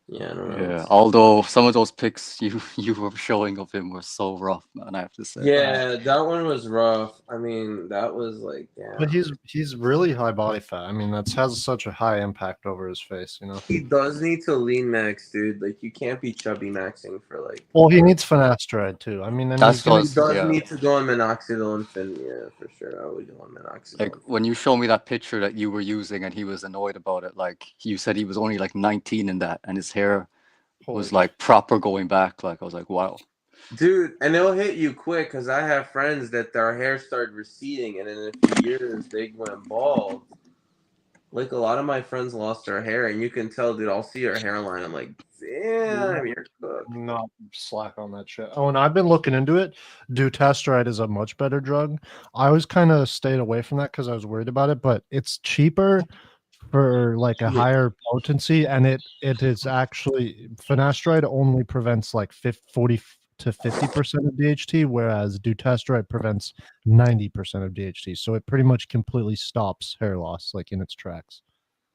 yeah, I don't know. Yeah, although some of those pics you were showing of him were so rough, man. I have to say. Yeah, that one was rough. I mean, that was like, damn. But he's really high body fat. I mean, that has such a high impact over his face, you know. He does need to lean max, dude. Like, you can't be chubby maxing for like. Well, he needs finasteride too. I mean, and He does need to go on minoxidil and fin. Yeah, for sure. I would go on minoxidil. Like when you show me that picture that you were using and he was annoyed about it, like you said he was only like 19 in that and his hair was like proper going back. Like I was like, wow. Dude, and it'll hit you quick because I have friends that their hair started receding and in a few years they went bald. Like a lot of my friends lost their hair and you can tell, dude, I'll see your hairline. I'm like, damn, you're cooked. Not slack on that shit. Oh, and I've been looking into it. Dutasteride is a much better drug. I always kind of stayed away from that because I was worried about it, but it's cheaper for like a higher potency, and it is actually finasteride only prevents like 40 to 50% of DHT, whereas dutasteride prevents 90% of DHT. So it pretty much completely stops hair loss, like in its tracks.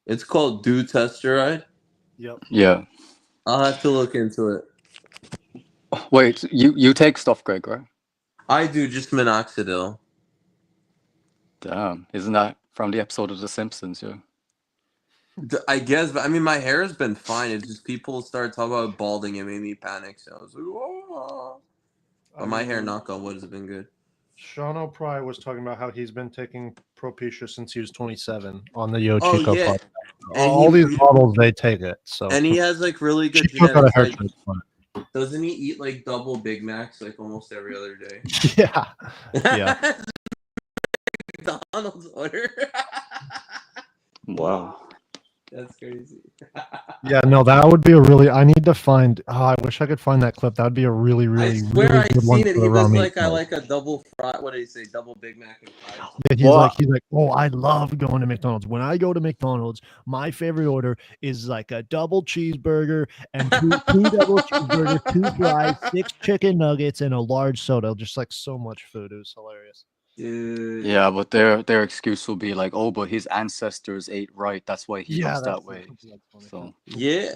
It's called dutasteride? Yep. Yeah. I'll have to look into it. Wait, you take stuff, Greg, right? I do, just minoxidil. Damn, isn't that from the episode of The Simpsons? Yeah. I guess, but I mean, my hair has been fine. It's just people started talking about balding. It made me panic. So I was like, "Oh!" But my hair, knock on wood, has been good. Sean O'Pry was talking about how he's been taking Propecia since he was 27 on the Yo Oh, Chico yeah. podcast. And All these models, they take it. So And he has like really good Chico got a genetics. hair Like, transplant. doesn't he eat like double Big Macs like almost every other day? Yeah. Yeah. McDonald's order. Wow. That's crazy. Yeah, no, that would be a really. I need to find. Oh, I wish I could find that clip. That would be a really, I really, swear really I good one seen it. for He the raw was meat like, I guys. like a double fry. What did he say? Double Big Mac and fries. Yeah, he's like, oh, I love going to McDonald's. When I go to McDonald's, my favorite order is like a double cheeseburger and two double cheeseburgers, 2 fries, 6 chicken nuggets, and a large soda. Just like so much food. It was hilarious. Dude. Yeah, but their excuse will be like, oh, but his ancestors ate right. That's why he looks that way. So Yeah.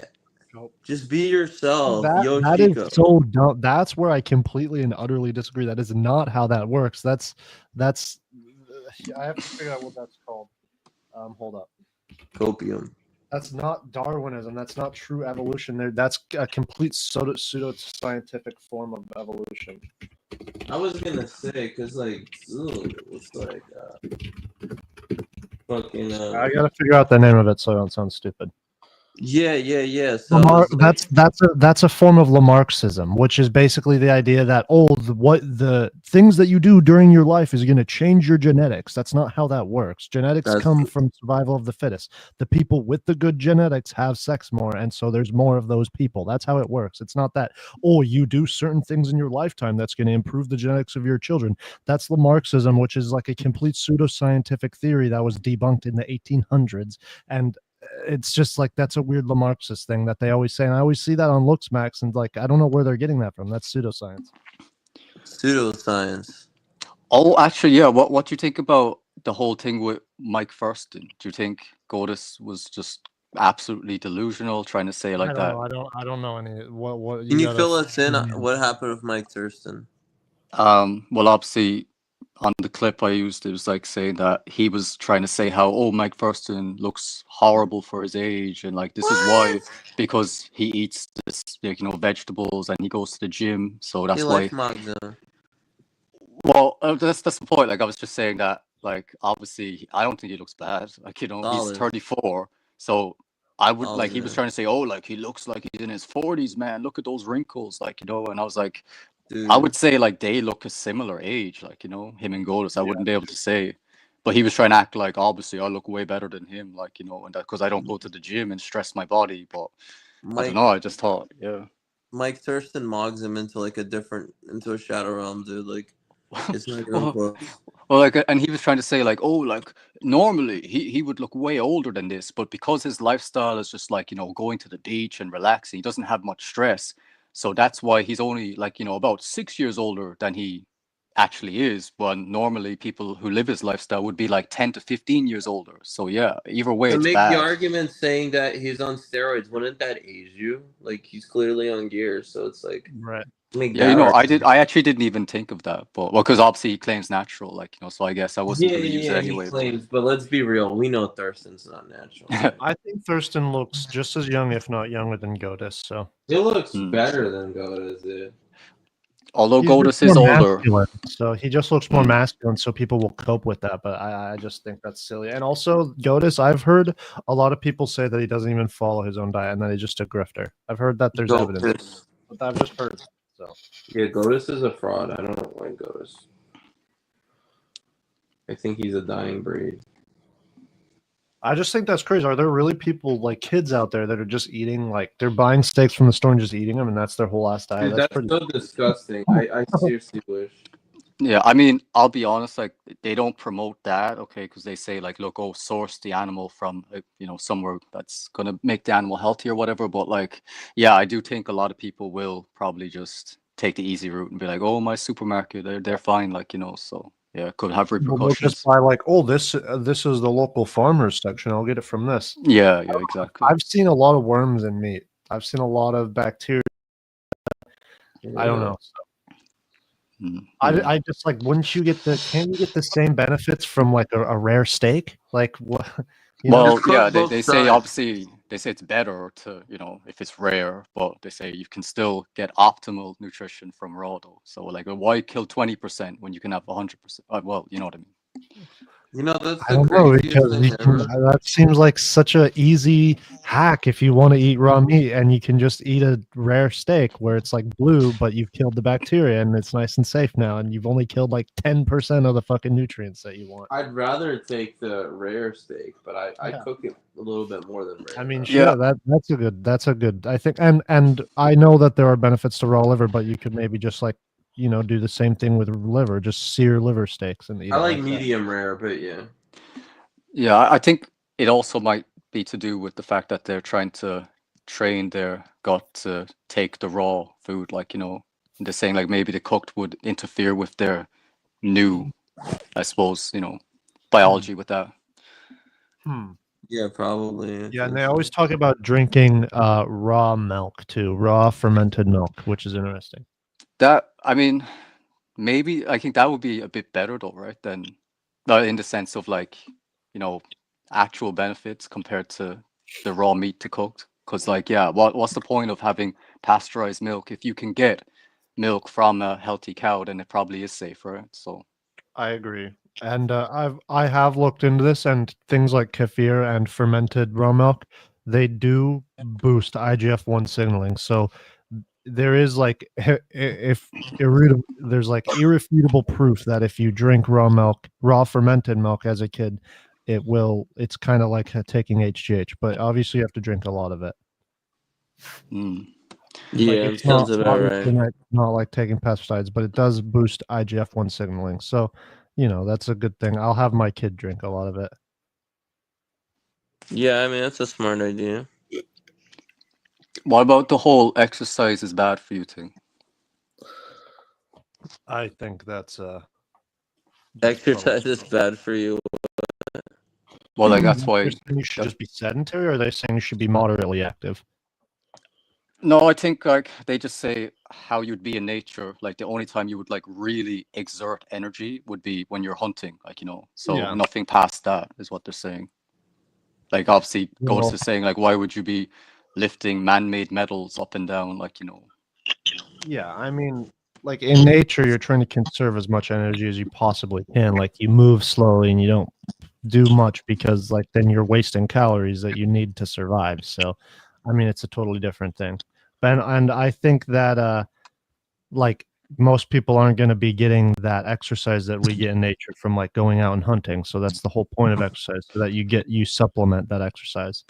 Just be yourself. Yo, That Chico. is so dumb. That's where I completely and utterly disagree. That is not how that works. That's I have to figure out what that's called. Hold up. Copium. That's not Darwinism. That's not true evolution. That's a complete pseudo-scientific form of evolution. I was gonna say, because like, it's like fucking. I gotta figure out the name of it so I don't sound stupid. Yeah. So Lamarck, it's like, that's a form of Lamarckism, which is basically the idea that the things that you do during your life is going to change your genetics. That's not how that works. Genetics come from survival of the fittest. The people with the good genetics have sex more, and so there's more of those people. That's how it works. It's not that you do certain things in your lifetime that's going to improve the genetics of your children. That's Lamarckism, which is like a complete pseudoscientific theory that was debunked in the 1800s, and it's just like that's a weird Lamarckist thing that they always say, and I always see that on LooksMax, and like I don't know where they're getting that from. That's pseudoscience. Pseudoscience. Oh, actually, yeah. What do you think about the whole thing with Mike Thurston? Do you think Godis was just absolutely delusional, trying to say like that? I don't know any. What Can you fill us in on what happened with Mike Thurston? Well, obviously, on the clip I used, it was like saying that he was trying to say how Mike Thurston looks horrible for his age, and like this is why, because he eats this, like, vegetables, and he goes to the gym, so that's why. Well, that's the point. Like I was just saying that, like obviously, I don't think he looks bad. Like he's 34, so I would like he was trying to say, like he looks like he's in his 40s, man. Look at those wrinkles, like and I was like. Dude. I would say like they look a similar age, like him and Goldust. I wouldn't be able to say, but he was trying to act like obviously I look way better than him, like and that because I don't go to the gym and stress my body. But I don't know. I just thought, Mike Thurston mogs him into like into a shadow realm, dude. Like it's not even close. Well, like, and he was trying to say like, oh, like normally he would look way older than this, but because his lifestyle is just like, going to the beach and relaxing, he doesn't have much stress. So that's why he's only like, about 6 years older than he actually is. But normally people who live his lifestyle would be like 10 to 15 years older. So yeah, either way, To it's make the bad. argument saying that he's on steroids, wouldn't that age you? Like he's clearly on gear, so it's like right. Yeah, I actually didn't even think of that, but because obviously he claims natural, like so I guess I wasn't Yeah, gonna use it he anyway. claims, but let's be real, we know Thurston's not natural. I think Thurston looks just as young, if not younger, than Goatus. So He looks better than Goatus did. Although he's Goatus just more is older. masculine, so he just looks more masculine, so people will cope with that. But I just think that's silly. And also, Goatus, I've heard a lot of people say that he doesn't even follow his own diet and that he's just a grifter. I've heard that there's evidence, but I've just heard. So yeah, Goatus is a fraud. I don't like Goatus. I think he's a dying breed. I just think that's crazy. Are there really people like kids out there that are just eating like they're buying steaks from the store and just eating them, and that's their whole ass diet? Dude, that's so disgusting. I seriously wish. Yeah, I mean, I'll be honest, like they don't promote that, okay, because they say like, look, oh, source the animal from somewhere that's gonna make the animal healthy or whatever. But like, yeah, I do think a lot of people will probably just take the easy route and be like, oh, my supermarket, they're fine, like so. Yeah, it could have We'll repercussions. just buy like, oh, this is the local farmers section. I'll get it from this. Yeah, exactly. I've seen a lot of worms in meat. I've seen a lot of bacteria. I don't know. So. I just like, can't you get the same benefits from like a rare steak? Like what? Well, yeah, they say obviously they say it's better to if it's rare, but they say you can still get optimal nutrition from raw though. So like, why kill 20% when you can have 100%? Well, you know what I mean. That's I don't know because that seems like such a easy hack if you want to eat raw meat and you can just eat a rare steak where it's like blue, but you've killed the bacteria and it's nice and safe now, and you've only killed like 10% of the fucking nutrients that you want. I'd rather take the rare steak, but I cook it a little bit more than rare. I mean, sure, that's a good. I think, and I know that there are benefits to raw liver, but you could maybe just like do the same thing with liver, just sear liver steaks and eat. I like medium rare, but yeah. Yeah, I think it also might be to do with the fact that they're trying to train their gut to take the raw food, like they're saying like maybe the cooked would interfere with their new, I suppose, biology with that. Yeah, probably. Yeah, and they always talk about drinking raw milk too, raw fermented milk, which is interesting. That, I mean, maybe I think that would be a bit better though, right? Than in the sense of like, actual benefits compared to the raw meat to cooked. Because like, yeah, what's the point of having pasteurized milk if you can get milk from a healthy cow? Then it probably is safer. So I agree, and I have looked into this, and things like kefir and fermented raw milk, they do boost IGF-1 signaling. So there is like there's like irrefutable proof that if you drink raw fermented milk as a kid, it's kind of like taking HGH, but obviously you have to drink a lot of it. Yeah, like sounds about right. Not like taking pesticides, but it does boost IGF-1 signaling. So, that's a good thing. I'll have my kid drink a lot of it. Yeah, I mean, that's a smart idea. What about the whole exercise is bad for you thing? I think that's exercise is bad for you. Well, like that's why you should just be sedentary, or are they saying you should be moderately active? No, I think like they just say how you'd be in nature. Like the only time you would like really exert energy would be when you're hunting, like So nothing past that is what they're saying. Like obviously, Ghost is saying like, why would you be lifting man-made metals up and down, like Yeah, I mean, like in nature, you're trying to conserve as much energy as you possibly can. Like you move slowly and you don't do much because like then you're wasting calories that you need to survive. So, I mean, it's a totally different thing. And I think that like most people aren't going to be getting that exercise that we get in nature from like going out and hunting. So that's the whole point of exercise, so that you supplement that exercise.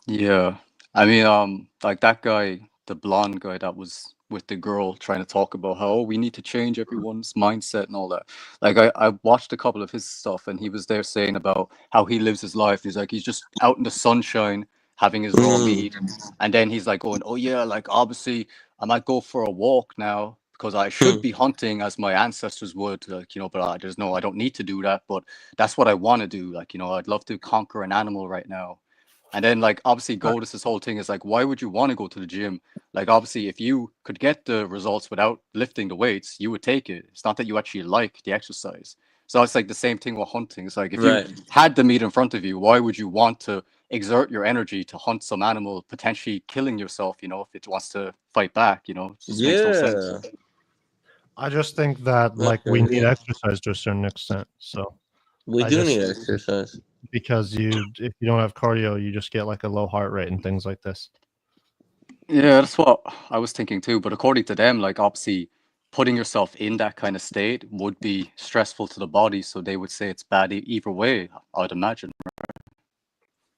Yeah, I mean, like that guy, the blonde guy that was with the girl trying to talk about how we need to change everyone's mindset and all that. Like I watched a couple of his stuff, and he was there saying about how he lives his life. He's like, he's just out in the sunshine having his raw meat, and then he's like going, oh yeah, like obviously I might go for a walk now because I should be hunting as my ancestors would, like, but I don't need to do that, but that's what I want to do. Like, I'd love to conquer an animal right now. And then, like, obviously, Godus's whole thing is like, why would you want to go to the gym? Like, obviously, if you could get the results without lifting the weights, you would take it. It's not that you actually like the exercise. So it's like the same thing with hunting. It's like if you had the meat in front of you, why would you want to exert your energy to hunt some animal, potentially killing yourself? If it wants to fight back, it just makes no sense. I just think that we need exercise to a certain extent. So we do need exercise. Because if you don't have cardio, you just get like a low heart rate and things like this. Yeah, that's what I was thinking too. But according to them, like obviously putting yourself in that kind of state would be stressful to the body. So they would say it's bad either way, I'd imagine.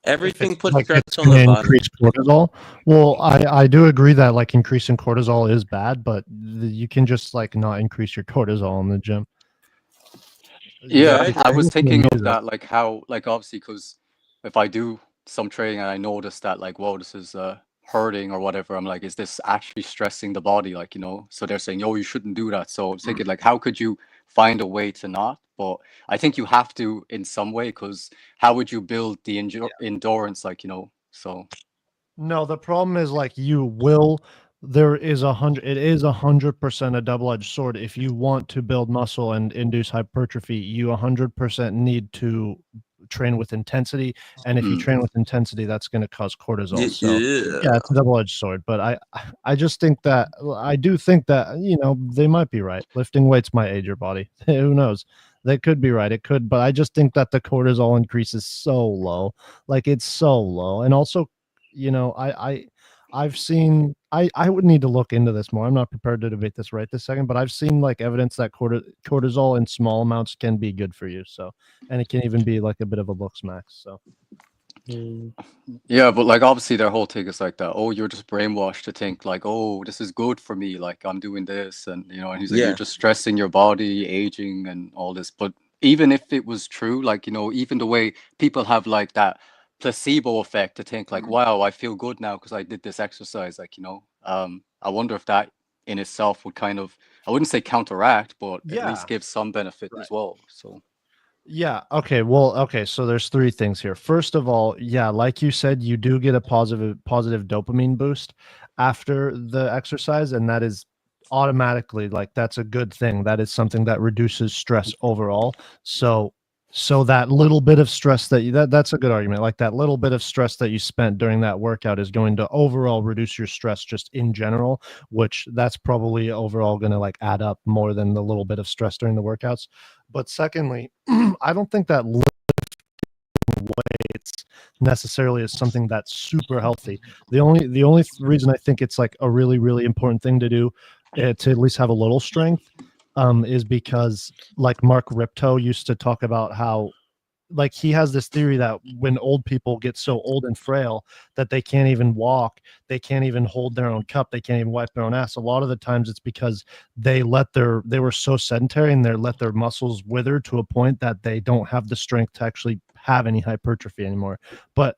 Everything puts stress on the body. Increase cortisol. Well, I do agree that like increasing cortisol is bad, but you can just like not increase your cortisol in the gym. Yeah, I was thinking of that, like how, like obviously, because if I do some training and I notice that, like, whoa, this is hurting or whatever, I'm like, is this actually stressing the body? Like, so they're saying, yo, you shouldn't do that. So I'm thinking, like, how could you find a way to not? But I think you have to in some way, because how would you build the endurance, like, so. No, the problem is like it is 100% a double-edged sword. If you want to build muscle and induce hypertrophy, you 100% need to train with intensity. And if you train with intensity, that's going to cause cortisol. So yeah, it's a double-edged sword. But I just think that I do think that, they might be right. Lifting weights might age your body. Who knows? They could be right. It could, but I just think that the cortisol increase is so low. Like it's so low. And also, I've seen I would need to look into this more. I'm not prepared to debate this right this second, but I've seen like evidence that cortisol in small amounts can be good for you. So, and it can even be like a bit of a looks max. So yeah, but like obviously their whole thing is like that, oh, you're just brainwashed to think like, oh, this is good for me, like I'm doing this, and and he's like, you're just stressing your body, aging and all this. But even if it was true, like even the way people have like that placebo effect to think like, wow, I feel good now because I did this exercise, like I wonder if that in itself would kind of, I wouldn't say counteract, but at least give some benefit as well. So yeah, okay, well, okay, so there's three things here. First of all, yeah, like you said, you do get a positive dopamine boost after the exercise, and that is automatically like that's a good thing. That is something that reduces stress overall. So that little bit of stress that's a good argument. Like that little bit of stress that you spent during that workout is going to overall reduce your stress just in general, which that's probably overall going to like add up more than the little bit of stress during the workouts. But secondly, I don't think that lifting weights necessarily is something that's super healthy. The only reason I think it's like a really, really important thing to do to at least have a little strength is because like Mark Ripto used to talk about how like he has this theory that when old people get so old and frail that they can't even walk, they can't even hold their own cup, they can't even wipe their own ass. A lot of the times it's because they were so sedentary and they let their muscles wither to a point that they don't have the strength to actually have any hypertrophy anymore. But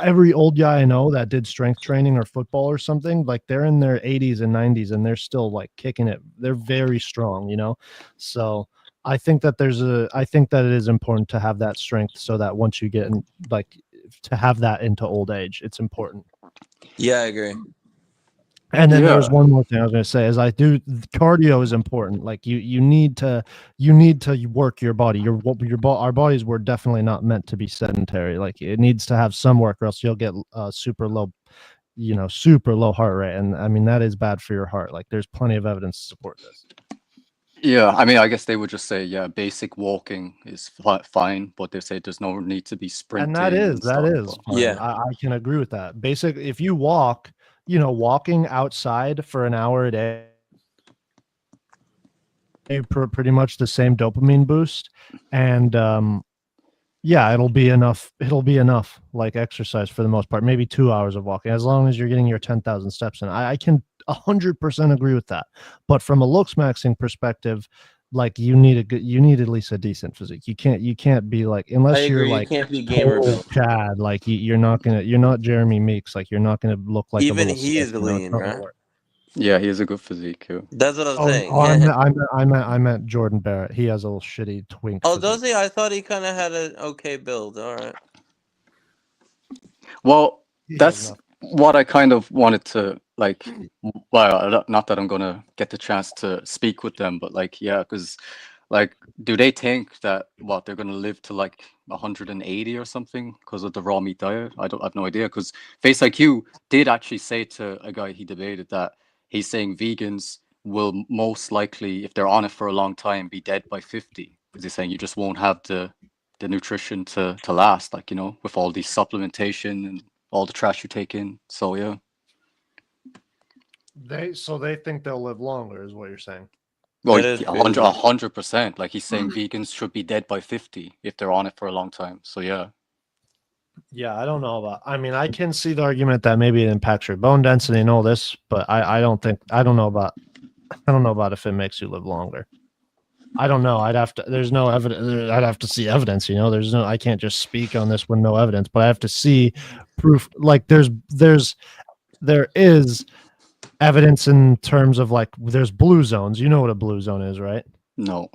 every old guy I know that did strength training or football or something, like they're in their 80s and 90s and they're still like kicking it. They're very strong, So I think that it is important to have that strength so that once you get in, like to have that into old age, it's important. Yeah, I agree. And then there's one more thing I was going to say is cardio is important. Like you need to work your body. Our bodies were definitely not meant to be sedentary. Like it needs to have some work or else you'll get super low heart rate. And I mean, that is bad for your heart. Like there's plenty of evidence to support this. Yeah, I mean, I guess they would just say, yeah, basic walking is fine, but they say there's no need to be sprinting. And that is fine. Yeah, I can agree with that. Basic, if you walk, walking outside for an hour a day, pretty much the same dopamine boost, and yeah, it'll be enough. It'll be enough, like exercise for the most part. Maybe 2 hours of walking, as long as you're getting your 10,000 steps in. I can 100% agree with that. But from a looks maxing perspective, like you need at least a decent physique. You can't be like, I unless you're agree. You like can't be gamer total built. Chad, like you're not Jeremy Meeks, like you're not gonna look like Even a little he is stick, you know, it's lean, not gonna right? work. Yeah, he has a good physique too. That's what I'm Oh, saying. I meant Jordan Barrett. He has a little shitty twink. Oh, physique. does he? I thought he kind of had an okay build. All right. Well, He has that's nothing. what I kind of wanted to like. Well, not that I'm gonna get the chance to speak with them, but like, yeah, because like, do they think that what they're gonna live to like 180 or something because of the raw meat diet? I have no idea. Because Face IQ did actually say to a guy he debated that he's saying vegans will most likely, if they're on it for a long time, be dead by 50. Because he's saying you just won't have the nutrition to last, like, you know, with all the supplementation and all the trash you take in. So yeah. They think they'll live longer, is what you're saying. Well, That is 100%. Like he's saying vegans should be dead by 50 if they're on it for a long time. So yeah. Yeah, I don't know about. I mean, I can see the argument that maybe it impacts your bone density and all this, but I don't know about if it makes you live longer. I don't know. There's no evidence. I'd have to see evidence, you know. I can't just speak on this with no evidence, but I have to see proof. Like there is evidence in terms of like there's blue zones. You know what a blue zone is, right? No.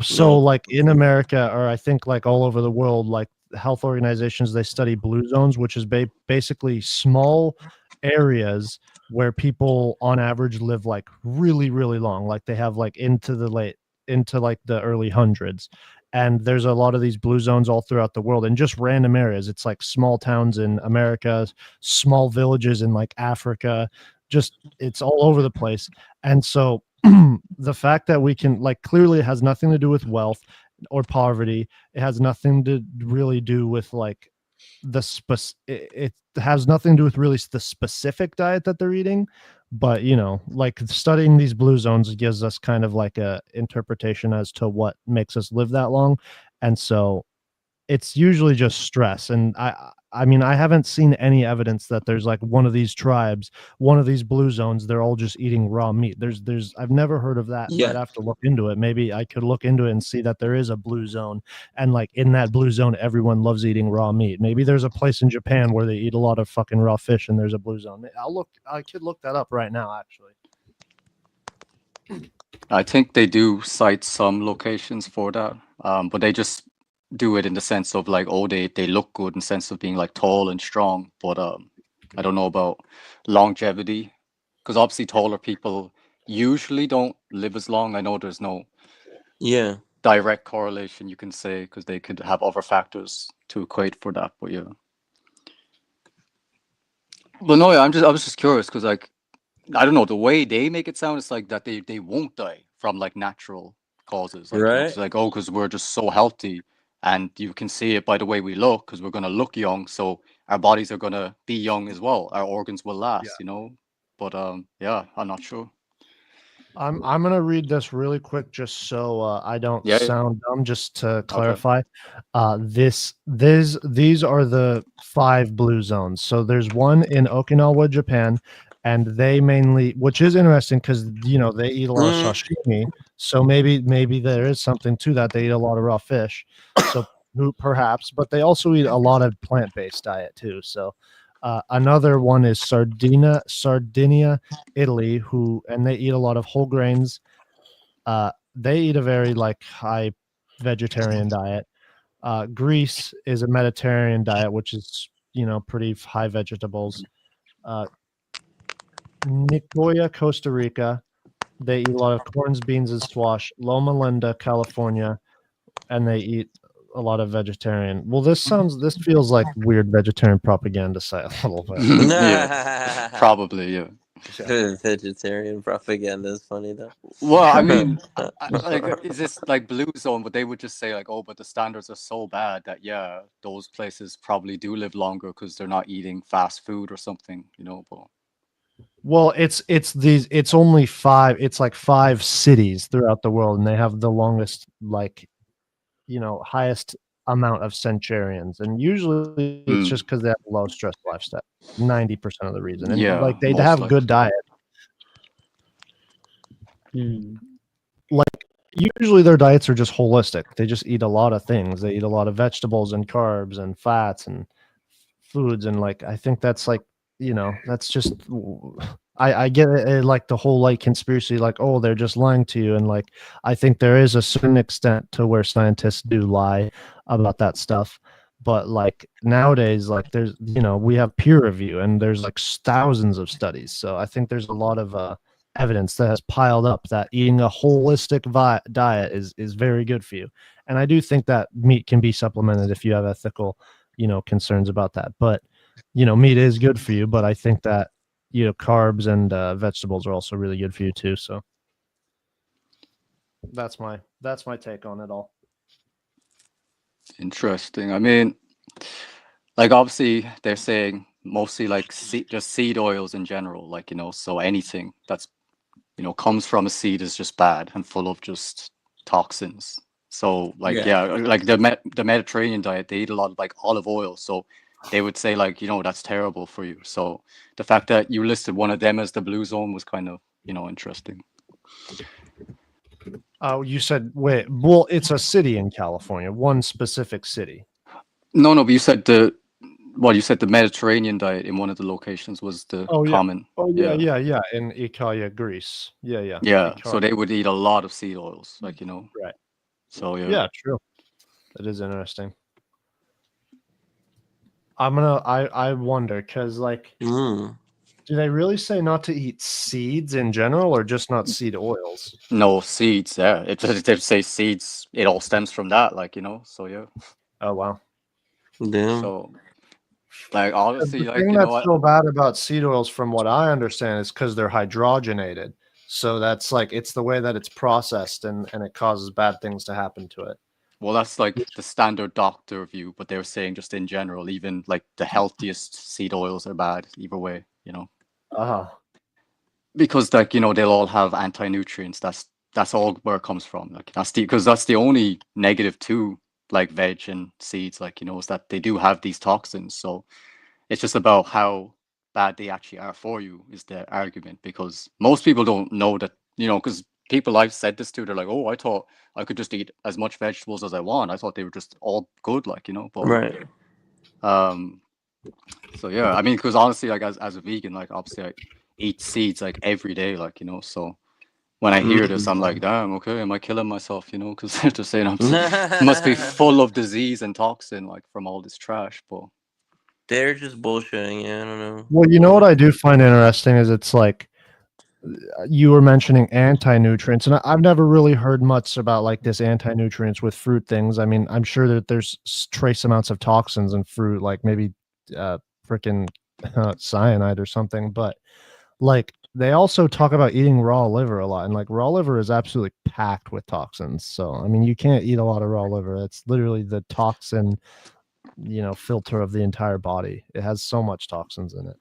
So like in America, or I think like all over the world, like health organizations, they study blue zones, which is basically small areas where people on average live like really, really long. Like they have like into like the early hundreds. And there's a lot of these blue zones all throughout the world in just random areas. It's like small towns in America, small villages in like Africa, just it's all over the place. And so the fact that we can like clearly it has nothing to do with wealth or poverty. It has nothing to really do with like it has nothing to do with really the specific diet that they're eating, but you know, like studying these blue zones gives us kind of like a interpretation as to what makes us live that long. And so it's usually just stress. And I mean, I haven't seen any evidence that there's like one of these tribes, one of these blue zones, they're all just eating raw meat. I've never heard of that. Yeah. I'd have to look into it. Maybe I could look into it and see that there is a blue zone. And like in that blue zone, everyone loves eating raw meat. Maybe there's a place in Japan where they eat a lot of fucking raw fish and there's a blue zone. I could look that up right now, actually. I think they do cite some locations for that, but they just do it in the sense of like, oh, they look good in the sense of being like tall and strong, but I don't know about longevity, because obviously taller people usually don't live as long. I know there's no direct correlation you can say, because they could have other factors to equate for that, but yeah. But no, I was just curious because like I don't know, the way they make it sound, it's like that they won't die from like natural causes, like, you know, it's like, oh, because we're just so healthy. And you can see it by the way we look, because we're going to look young. So our bodies are going to be young as well. Our organs will last, you know. But yeah, I'm not sure. I'm going to read this really quick just so I don't sound dumb, just to clarify. These are the 5 blue zones. So there's one in Okinawa, Japan, and they mainly, which is interesting because, you know, they eat a lot of sashimi. So maybe there is something to that. They eat a lot of raw fish. So perhaps, but they also eat a lot of plant-based diet too. So another one is Sardinia, Italy, and they eat a lot of whole grains. They eat a very like high vegetarian diet. Greece is a Mediterranean diet, which is, you know, pretty high vegetables. Nicoya, Costa Rica, they eat a lot of corns, beans, and squash. Loma Linda, California, and they eat a lot of vegetarian. Well, this feels like weird vegetarian propaganda site a little bit. Yeah, probably, yeah. Vegetarian propaganda is funny though. Well, I mean, like, is this like blue zone? But they would just say like, oh, but the standards are so bad that yeah, those places probably do live longer because they're not eating fast food or something, you know. But well, it's only 5. It's like 5 cities throughout the world, and they have the longest, like, you know, highest amount of centurions, and usually it's just because they have a low stress lifestyle. 90% of the reason, and like they have good diet, like usually their diets are just holistic. They just eat a lot of things. They eat a lot of vegetables and carbs and fats and foods, and like I think that's like, that's just I get it, like the whole like conspiracy, like, oh, they're just lying to you, and like I think there is a certain extent to where scientists do lie about that stuff. But like nowadays, like there's, we have peer review and there's like thousands of studies. So I think there's a lot of evidence that has piled up that eating a holistic diet is very good for you. And I do think that meat can be supplemented if you have ethical, concerns about that. But, meat is good for you. But I think that, carbs and vegetables are also really good for you too. So that's my take on it all. Interesting. I mean, like obviously they're saying mostly like just seed oils in general, like, so anything that's, comes from a seed is just bad and full of just toxins. So like, like the Mediterranean diet, they eat a lot of like olive oil. So they would say like, that's terrible for you. So the fact that you listed one of them as the blue zone was kind of, interesting. Oh, you said, wait, well, it's a city in California, one specific city. No, but you said the Mediterranean diet in one of the locations was the common. Oh, yeah. In Ikalia, Greece. Yeah. Yeah, so they would eat a lot of seed oils, like, Right. So, yeah. Yeah, true. That is interesting. I wonder, because, like, do they really say not to eat seeds in general, or just not seed oils? No, seeds, yeah. They say seeds, it all stems from that, like, so, yeah. Oh, wow. Damn. So, like, honestly, the like, thing that's so bad about seed oils, from what I understand, is because they're hydrogenated. So that's like, it's the way that it's processed, and it causes bad things to happen to it. Well, that's like the standard doctor view, but they're saying just in general, even like the healthiest seed oils are bad either way, because like, they'll all have anti-nutrients. That's all where it comes from. Like because that's the only negative to like veg and seeds, like, is that they do have these toxins. So it's just about how bad they actually are for you is the argument, because most people don't know that, because people I've said this to, they're like, oh, I thought I could just eat as much vegetables as I want. I thought they were just all good, like, but right. So yeah, I mean, because honestly, like as a vegan, like obviously I eat seeds like every day, like, so when I hear this, I'm like, damn, okay, am I killing myself, because they're just saying must be full of disease and toxin, like, from all this trash. But they're just bullshitting. Yeah, I don't know. Well, what I do find interesting is it's like, you were mentioning anti-nutrients, and I've never really heard much about like this anti-nutrients with fruit things. I mean, I'm sure that there's trace amounts of toxins in fruit, like maybe freaking cyanide or something, but like they also talk about eating raw liver a lot, and like raw liver is absolutely packed with toxins. So I mean, you can't eat a lot of raw liver. It's literally the toxin, filter of the entire body. It has so much toxins in it,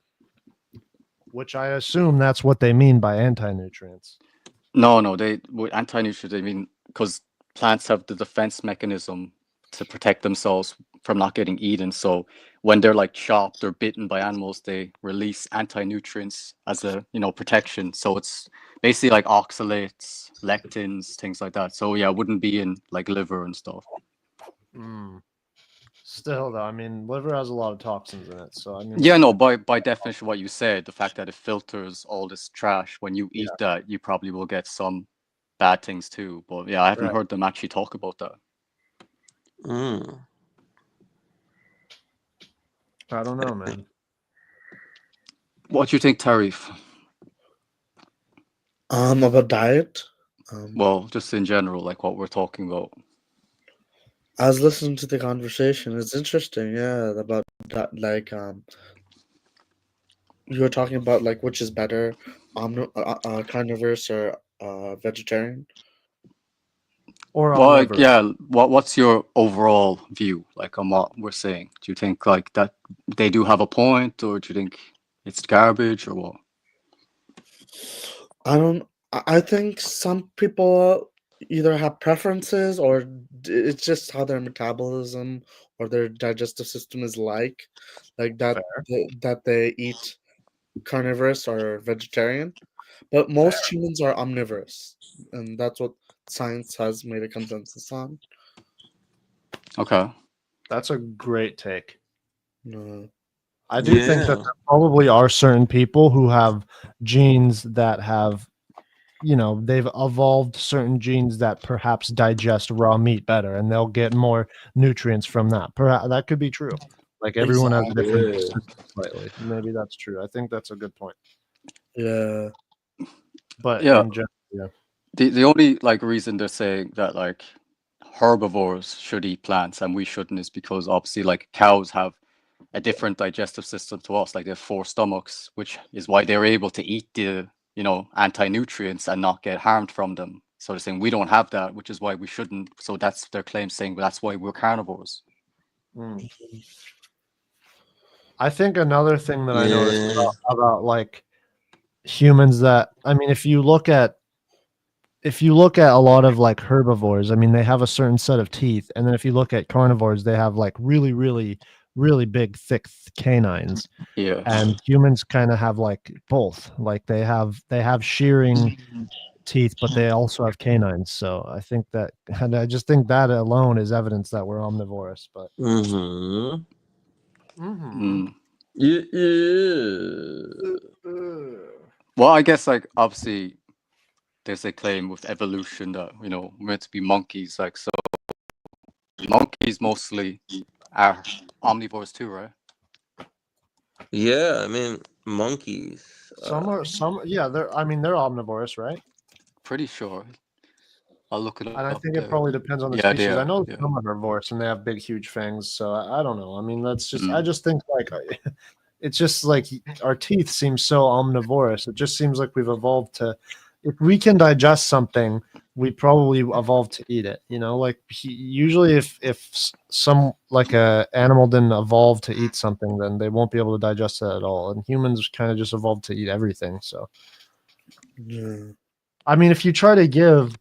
which I assume that's what they mean by anti-nutrients. No, with anti-nutrients, they mean because plants have the defense mechanism to protect themselves from not getting eaten. So when they're like chopped or bitten by animals, they release anti-nutrients as a, protection. So it's basically like oxalates, lectins, things like that. So yeah, it wouldn't be in like liver and stuff. Still, though, I mean, liver has a lot of toxins in it. So I mean, yeah, no, by definition, what you said, the fact that it filters all this trash, when you eat that, you probably will get some bad things too. But yeah, I haven't heard them actually talk about that. I don't know, man. What do you think, Tarif? About diet? Well, just in general, like what we're talking about. I was listening to the conversation. It's interesting, yeah, about that. Like, you were talking about like which is better, carnivorous or vegetarian. Or well, yeah. What's your overall view, like, on what we're saying? Do you think like that they do have a point, or do you think it's garbage, or what? I think some people either have preferences, or it's just how their metabolism or their digestive system is like that they eat carnivorous or vegetarian. But most humans are omnivorous, and that's what science has made a consensus on. Okay. That's a great take. No. I do think that there probably are certain people who have genes that have, they've evolved certain genes that perhaps digest raw meat better, and they'll get more nutrients from that. Perhaps that could be true. Like everyone has a different system slightly. Maybe that's true. I think that's a good point. Yeah. But Yeah. in general, yeah. The only like reason they're saying that like herbivores should eat plants and we shouldn't is because obviously like cows have a different digestive system to us. Like they have 4 stomachs, which is why they're able to eat the anti-nutrients and not get harmed from them. So they're saying we don't have that, which is why we shouldn't. So that's their claim, saying that's why we're carnivores. I think another thing that I noticed about like humans that, I mean, if you look at a lot of like herbivores, I mean, they have a certain set of teeth, and then if you look at carnivores, they have like really, really, really big, thick canines. Yeah. And humans kind of have like both. Like they have shearing teeth, but they also have canines. So I think that, and I just think that alone is evidence that we're omnivorous. But Well, I guess like obviously there's a claim with evolution that we're meant to be monkeys. Like so, monkeys mostly are omnivores too, right? Yeah, I mean monkeys. Yeah, they're omnivorous, right? Pretty sure. I'll look it up. And I think it probably depends on the species. I know some are herbivorous and they have big, huge fangs. So I don't know. I mean, that's just. I just think like it's just like our teeth seem so omnivorous. It just seems like we've evolved to. If we can digest something, we probably evolved to eat it. Like usually, if some like a animal didn't evolve to eat something, then they won't be able to digest it at all. And humans kind of just evolved to eat everything. So, I mean, if you try to give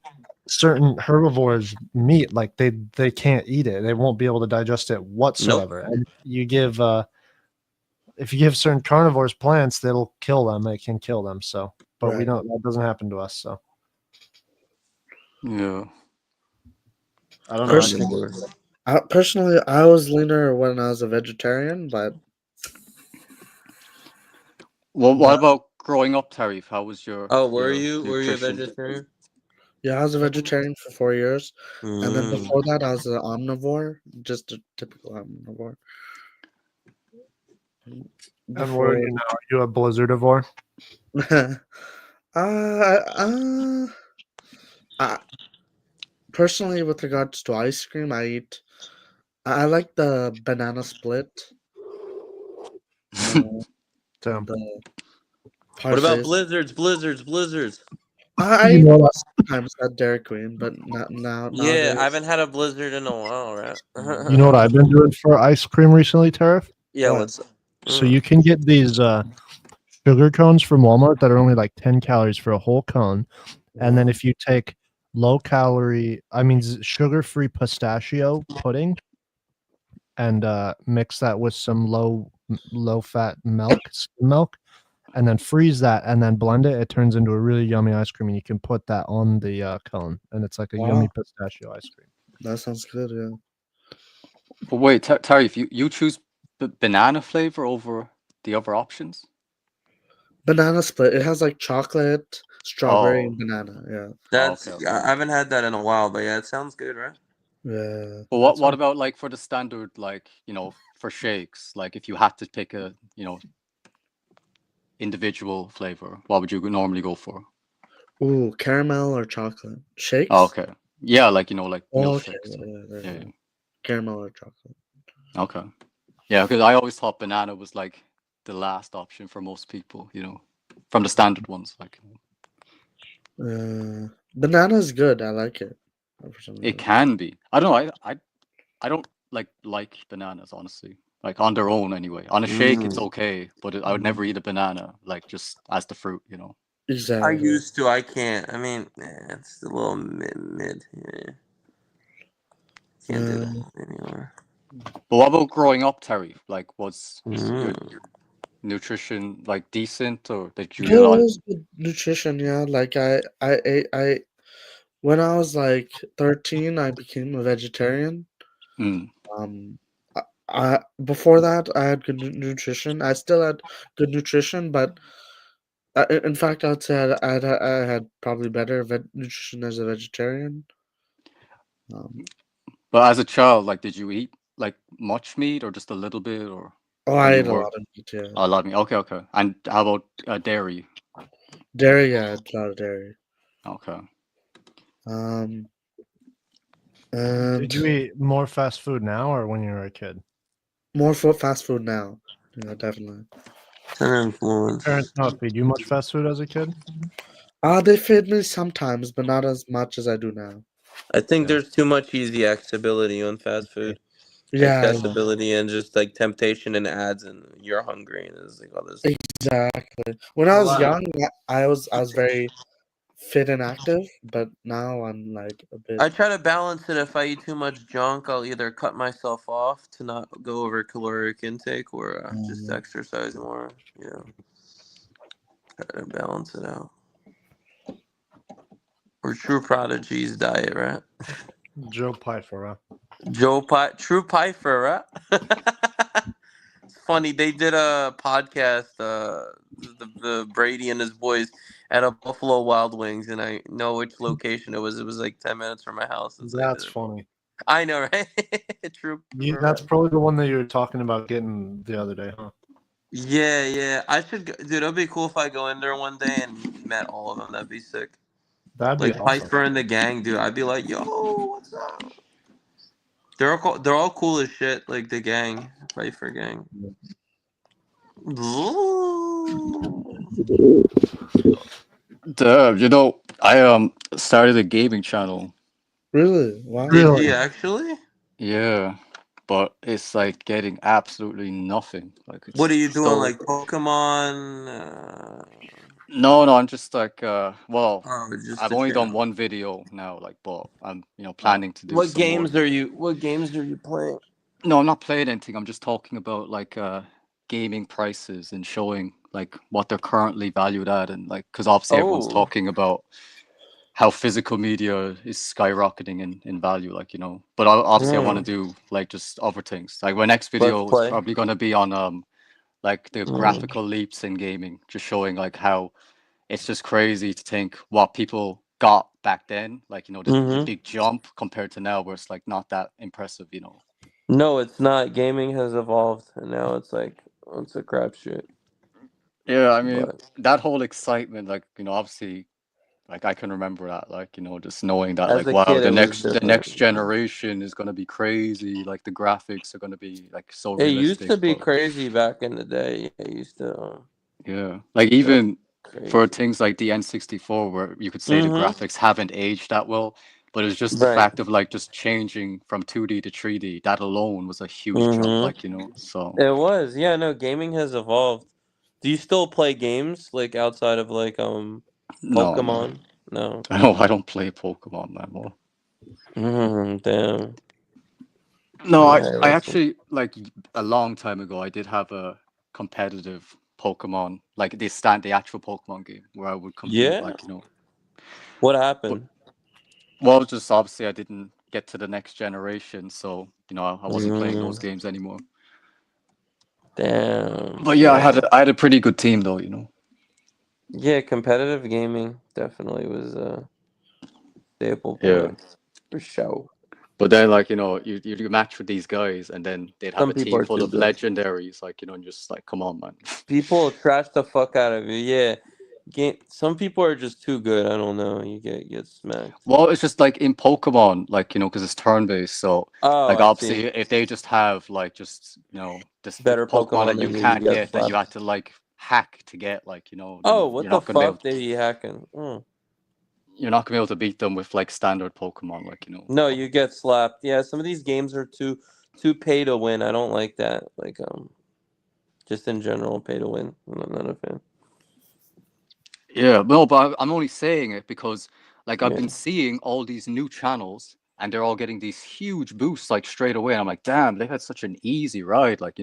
certain herbivores meat, like they can't eat it, they won't be able to digest it whatsoever. And you give if you give certain carnivores plants, that'll kill them. It can kill them. So, but we don't. That doesn't happen to us. So, yeah. I don't know. Personally, I was leaner when I was a vegetarian, but. Well, what about growing up, Tarif? How was your? Oh, were you a vegetarian? Yeah, I was a vegetarian for 4 years, and then before that, I was an omnivore, just a typical omnivore. And what are you now? Are you a blizzardivore? Personally, with regards to ice cream, I like the banana split. What about blizzards? I sometimes had Dairy Queen, but not now. Yeah, nowadays. I haven't had a blizzard in a while, right? You know what I've been doing for ice cream recently, Tariff? Yeah, what's up? So you can get these sugar cones from Walmart that are only like 10 calories for a whole cone. And then if you take sugar-free pistachio pudding and mix that with some low-fat milk, and then freeze that and then blend it, it turns into a really yummy ice cream, and you can put that on the cone, and it's like a yummy pistachio ice cream. That sounds good, yeah. But wait, Tarif, you choose banana flavor over the other options? Banana split. It has like chocolate, strawberry, and banana. Yeah. That's I haven't had that in a while, but yeah, it sounds good, right? Yeah. But what about like for the standard, like for shakes, like if you had to pick a individual flavor, what would you normally go for? Ooh, caramel or chocolate shakes? Oh, okay. Yeah, like milkshakes. Yeah. Caramel or chocolate. Okay. Yeah, because I always thought banana was like the last option for most people, from the standard ones. Like, banana is good. I like it. It can be. I don't know. I don't like bananas, honestly. Like on their own, anyway. On a shake, it's okay, but I would never eat a banana like just as the fruit, Exactly. I used to. I can't. I mean, it's a little mid. Yeah. Can't do that anymore. But what about growing up, Terry? Like, was nutrition like decent, or did you eat There a lot? was good nutrition, yeah. Like when I was like 13, I became a vegetarian. Mm. Before that, I had good nutrition. I still had good nutrition, but in fact, I'd say I had probably better nutrition as a vegetarian. But as a child, like, did you eat like much meat or just a little bit, or Oh, when I you ate a were lot of meat, yeah. a lot of meat? Okay, okay. And how about dairy? Dairy, yeah, I had a lot of dairy. Okay. And Did you eat more fast food now or when you were a kid? more fast food now. Yeah, definitely. Parents not feed you much fast food as a kid? They feed me sometimes, but not as much as I do now. I think there's too much easy accessibility on fast food. Yeah. Accessibility and just like temptation and ads, and you're hungry, and it's like all this. Exactly. When I was young, I was very fit and active, but now I'm like a bit. I try to balance it. If I eat too much junk, I'll either cut myself off to not go over caloric intake, or just exercise more. Try to balance it out. Or True Prodigy's diet, right? Joe Pfeiffer, True Pfeiffer, It's funny, they did a podcast, the Brady and his boys at a Buffalo Wild Wings, and I know which location it was. It was like 10 minutes from my house. That's funny. I know, right? True. That's probably the one that you were talking about getting the other day, huh? Yeah. I should go, dude. It'd be cool if I go in there one day and met all of them. That'd be sick. That'd be like awesome. Piper and the gang, dude. I'd be like, yo, what's up? They're all cool as shit. Like the gang, Piper gang. I started a gaming channel. Really? Wow. Did you actually? Yeah, but it's like getting absolutely nothing. Like, it's What are you doing? so- Like Pokemon? No, I'm just like just I've a only done channel. one video now, like, but I'm planning to do What some more. games are you? What games are you playing? No, I'm not playing anything. I'm just talking about like gaming prices and showing like what they're currently valued at, and like because obviously everyone's Oh. talking about how physical media is skyrocketing in value, like, But obviously I want to do like just other things. Like my next video is play. probably going to be on like the Mm. graphical leaps in gaming, just showing like how it's just crazy to think what people got back then, like, the Mhm. big jump compared to now, where it's like not that impressive. No, it's not. Gaming has evolved, and now it's like it's a crapshoot. Yeah, I mean, that whole excitement, like, obviously, like I can remember that, like, just knowing that, As like, a wow, kid, the it was next different. generation is gonna be crazy. Like the graphics are gonna be like so It realistic. used to be but- crazy back in the day. It used to. Yeah, like even for crazy. things like the N64, where you could say the Mhm. graphics haven't aged that well, but it's just the Right. fact of like just changing from 2D to 3D. That alone was a huge jump, Mhm. like, So It was, yeah. No, gaming has evolved. Do you still play games like outside of like no, Pokemon? No. I don't play Pokemon anymore. Damn. No, Yeah, I that's- actually, like, a long time ago, I did have a competitive Pokemon, like the actual Pokemon game where I would compete, Yeah? like, What happened? Well, just obviously I didn't get to the next generation, so I wasn't playing those games anymore. Damn. But yeah, I had a pretty good team though, Yeah, competitive gaming definitely was a staple Yeah. point for sure. But then, like, you match with these guys, and then they'd have Some a people team are full too of good. legendaries, like, and just like, come on, man. People trash the fuck out of you. Yeah. Some people are just too good. I don't know. You get smacked. Well, it's just like in Pokemon, like, because it's turn-based, so Oh, like I obviously see. if they just have like just this Better Pokemon that Pokemon you than you, can't get get, that you slapped. have to like hack to get, like, then Oh, what you're the not gonna be able fuck? They be hacking. you're not gonna be able to beat them with like standard Pokemon, like, No, you get slapped. Yeah, some of these games are too pay to win. I don't like that. Like just in general, pay to win. I'm not a fan. Yeah, no, but I'm only saying it because like I've Yeah. been seeing all these new channels, and they're all getting these huge boosts like straight away. And I'm like, damn, they had such an easy ride, like,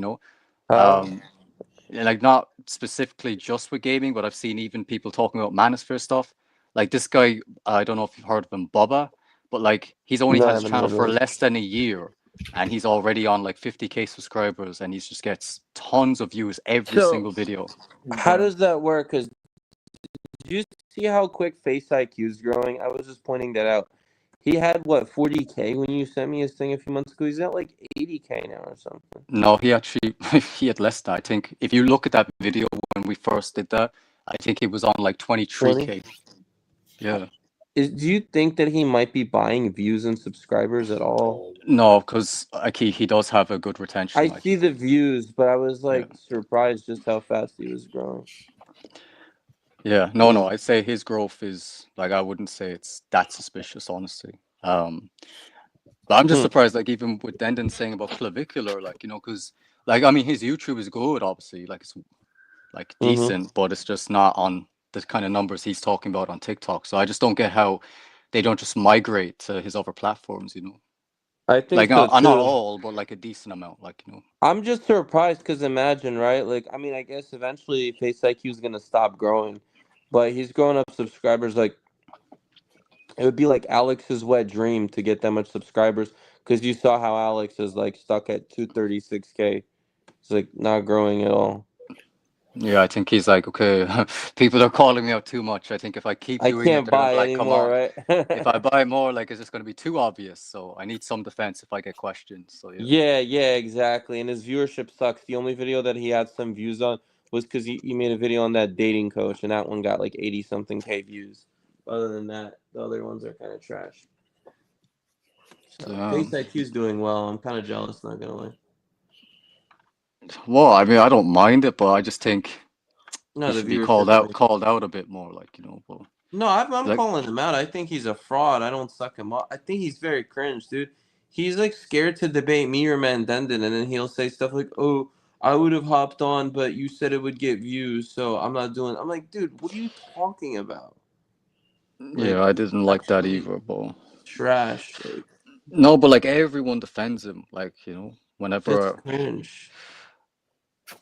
How? like not specifically just with gaming, but I've seen even people talking about Manosphere stuff. Like this guy, I don't know if you've heard of him, Bubba, but like he's only No, I had his haven't channel heard for of it. less than a year, and he's already on like 50K subscribers, and he just gets tons of views every So, single video. how does that work? Because did you see how quick Face IQ is growing? I was just pointing that out. He had what 40K when you sent me his thing a few months ago. He's at like 80K now or something. No, he actually he had less than I think. If you look at that video when we first did that, I think he was on like 23K. Yeah. Do you think that he might be buying views and subscribers at all? No, because like he does have a good retention. I like, see the views, but I was like surprised just how fast he was growing. Yeah, no, I'd say his growth is like I wouldn't say it's that suspicious, honestly. But I'm just surprised, like even with Dendon saying about clavicular, like because like I mean his YouTube is good, obviously, like it's like decent, but it's just not on the kind of numbers he's talking about on TikTok. So I just don't get how they don't just migrate to his other platforms, I think like so not too. all, but like a decent amount, like I'm just surprised because imagine, right? Like, I mean, I guess eventually Face IQ is gonna stop growing, but he's growing up subscribers. Like, it would be like Alex's wet dream to get that much subscribers because you saw how Alex is like stuck at 236K. It's like not growing at all. Yeah, I think he's like, okay, people are calling me out too much. I think if I keep I doing it, can't they're gonna buy be like, come anymore, on. right? If I buy more, like, it's just gonna be too obvious. So I need some defense if I get questions. So Yeah, exactly. And his viewership sucks. The only video that he had some views on was because he made a video on that dating coach, and that one got like 80 something K views. Other than that, the other ones are kind of trash. So Face IQ's doing well. I'm kind of jealous, not gonna lie. Well, I mean, I don't mind it, but I just think No, he the should be viewership called out a bit more, like But no, I'm like, calling him out. I think he's a fraud. I don't suck him up. I think he's very cringe, dude. He's like scared to debate me or Mandendon, and then he'll say stuff like, "Oh, I would have hopped on, but you said it would get views, so I'm not doing." I'm like, dude, what are you talking about? yeah, I didn't like that either, but trash. Like, no, but like everyone defends him, like whenever. It's cringe.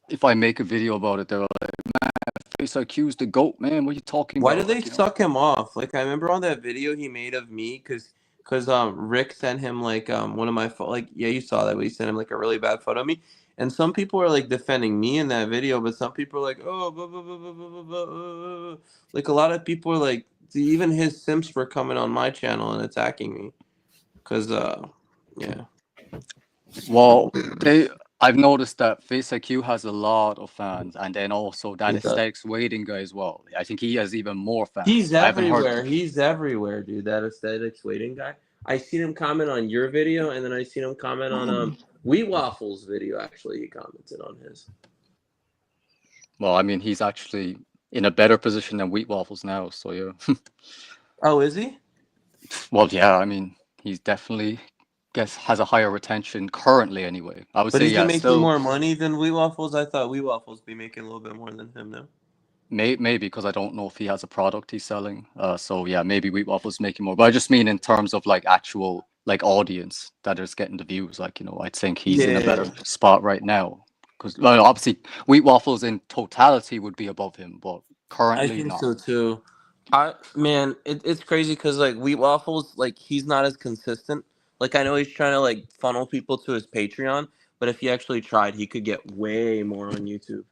If I make a video about it, they're like, man, Face IQ's the GOAT, man. What are you talking Why about? do they suck him off? Like I remember on that video he made of me, cause Rick sent him like one of my you saw that, but he sent him like a really bad photo of me, and some people are like defending me in that video, but some people are like, oh, blah, blah, blah, blah, blah, blah, blah. Like a lot of people are like, even his simps were coming on my channel and attacking me, cause yeah. Well, I've noticed that Face IQ has a lot of fans, and then also that Aesthetics Waiting guy as well. I think he has even more fans. He's everywhere. He's everywhere, dude. That Aesthetics Waiting guy. I seen him comment on your video, and then I seen him comment on Wheat Waffles video. Actually, he commented on his. Well, I mean, he's actually in a better position than Wheat Waffles now. So yeah. Oh, is he? Well, yeah. I mean, he's definitely has a higher retention currently. Anyway, I would say But is he making more money than Wheat Waffles? I thought Wheat Waffles be making a little bit more than him now. Maybe because I don't know if he has a product he's selling. So yeah, maybe Wheat Waffles making more. But I just mean in terms of like actual like audience that is getting the views. Like I think he's in a better spot right now. Because obviously Wheat Waffles in totality would be above him, but currently I think not. so too. It's crazy because like Wheat Waffles, like he's not as consistent. Like I know he's trying to like funnel people to his Patreon, but if he actually tried, he could get way more on YouTube.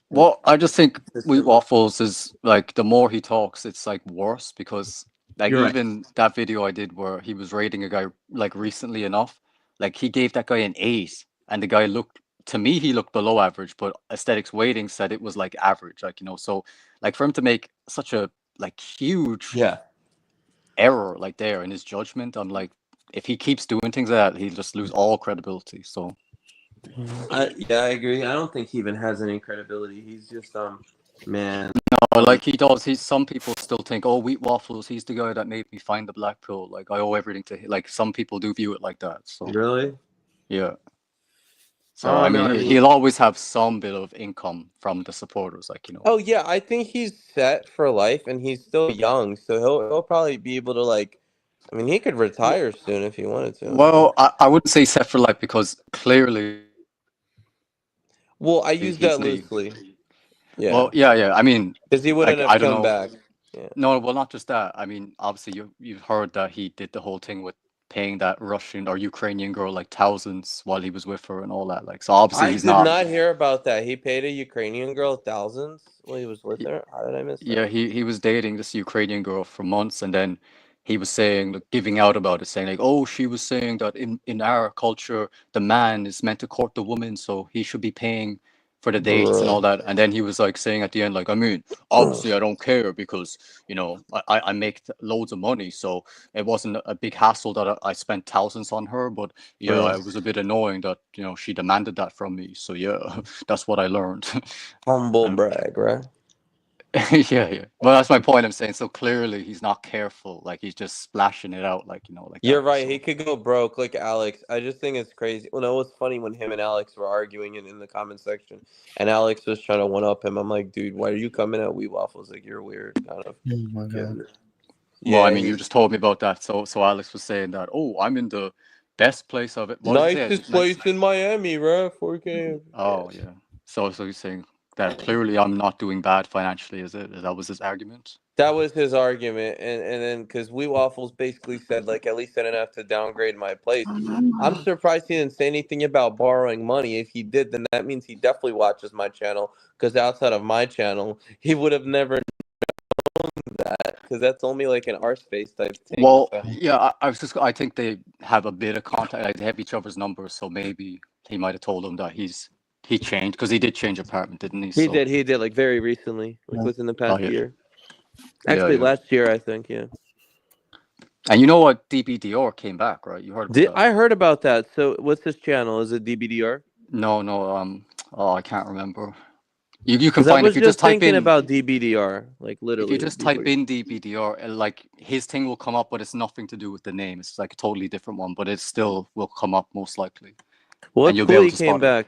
Well, I just think Wheat Waffles is like the more he talks, it's like worse because like even that video I did where he was rating a guy like recently enough, like he gave that guy an 8, and the guy looked to me he looked below average, but Aesthetics Waiting said it was like average, like so like for him to make such a like huge error like there in his judgment, I'm like if he keeps doing things like that, he'll just lose all credibility. So. I agree. I don't think he even has any credibility. He's just man. No, like he does. Some people still think, oh, Wheat Waffles, he's the guy that made me find the black pill. Like I owe everything to him. Like some people do view it like that. So really, yeah. So I mean, he'll always have some bit of income from the supporters, like Oh yeah, I think he's set for life, and he's still young, so he'll probably be able to like. I mean, he could retire soon if he wanted to. Well, I wouldn't say set for life because clearly. Well, I use that loosely. Yeah. Well, yeah. I mean, because he wouldn't have I don't come know. back. Yeah. No, well, not just that. I mean, obviously, you've heard that he did the whole thing with paying that Russian or Ukrainian girl like thousands while he was with her and all that. Like, so obviously I he's did not. not hear about that. He paid a Ukrainian girl thousands while he was with her. How did I miss that? Yeah, he was dating this Ukrainian girl for months, and then he was saying, like, giving out about it, saying like, oh, she was saying that in our culture, the man is meant to court the woman, so he should be paying for the dates and all that. And then he was like saying at the end, like, I mean, obviously I don't care because I make loads of money, so it wasn't a big hassle that I spent thousands on her, but yeah, it was a bit annoying that she demanded that from me. So yeah, that's what I learned. Humble brag, right? Yeah. Well, that's my point. I'm saying so clearly he's not careful. Like he's just splashing it out, like You're that, right. so. He could go broke like Alex. I just think it's crazy. Well, no, it was funny when him and Alex were arguing in the comment section, and Alex was trying to one up him. I'm like, dude, why are you coming at Wee Waffles? Like, you're weird. Kind of. Oh my god. Well, I mean, you just told me about that. So Alex was saying that. Oh, I'm in the best place of it. What did he say? Nicest place in Miami, bro. 4K. Oh yeah. So you're saying that clearly I'm not doing bad financially, is it? That was his argument? That was his argument, and then because Wee Waffles basically said like at least I didn't have to downgrade my place. I'm surprised he didn't say anything about borrowing money. If he did, then that means he definitely watches my channel. Because outside of my channel, he would have never known that. Because that's only like an art space type thing. Well, so. yeah, I think they have a bit of contact. Like they have each other's numbers, so maybe he might have told him that he changed because he did change apartment, didn't he? He did like very recently, like within the past year. Actually, last year I think, yeah. And you know what? DBDR came back, right? You heard about that? I heard about that. So what's his channel? Is it DBDR? No. Oh, I can't remember. You can find if you just type in about DBDR, like literally. If you just type in DBDR, like his thing will come up, but it's nothing to do with the name. It's like a totally different one, but it still will come up most likely. Well, it's cool he came back.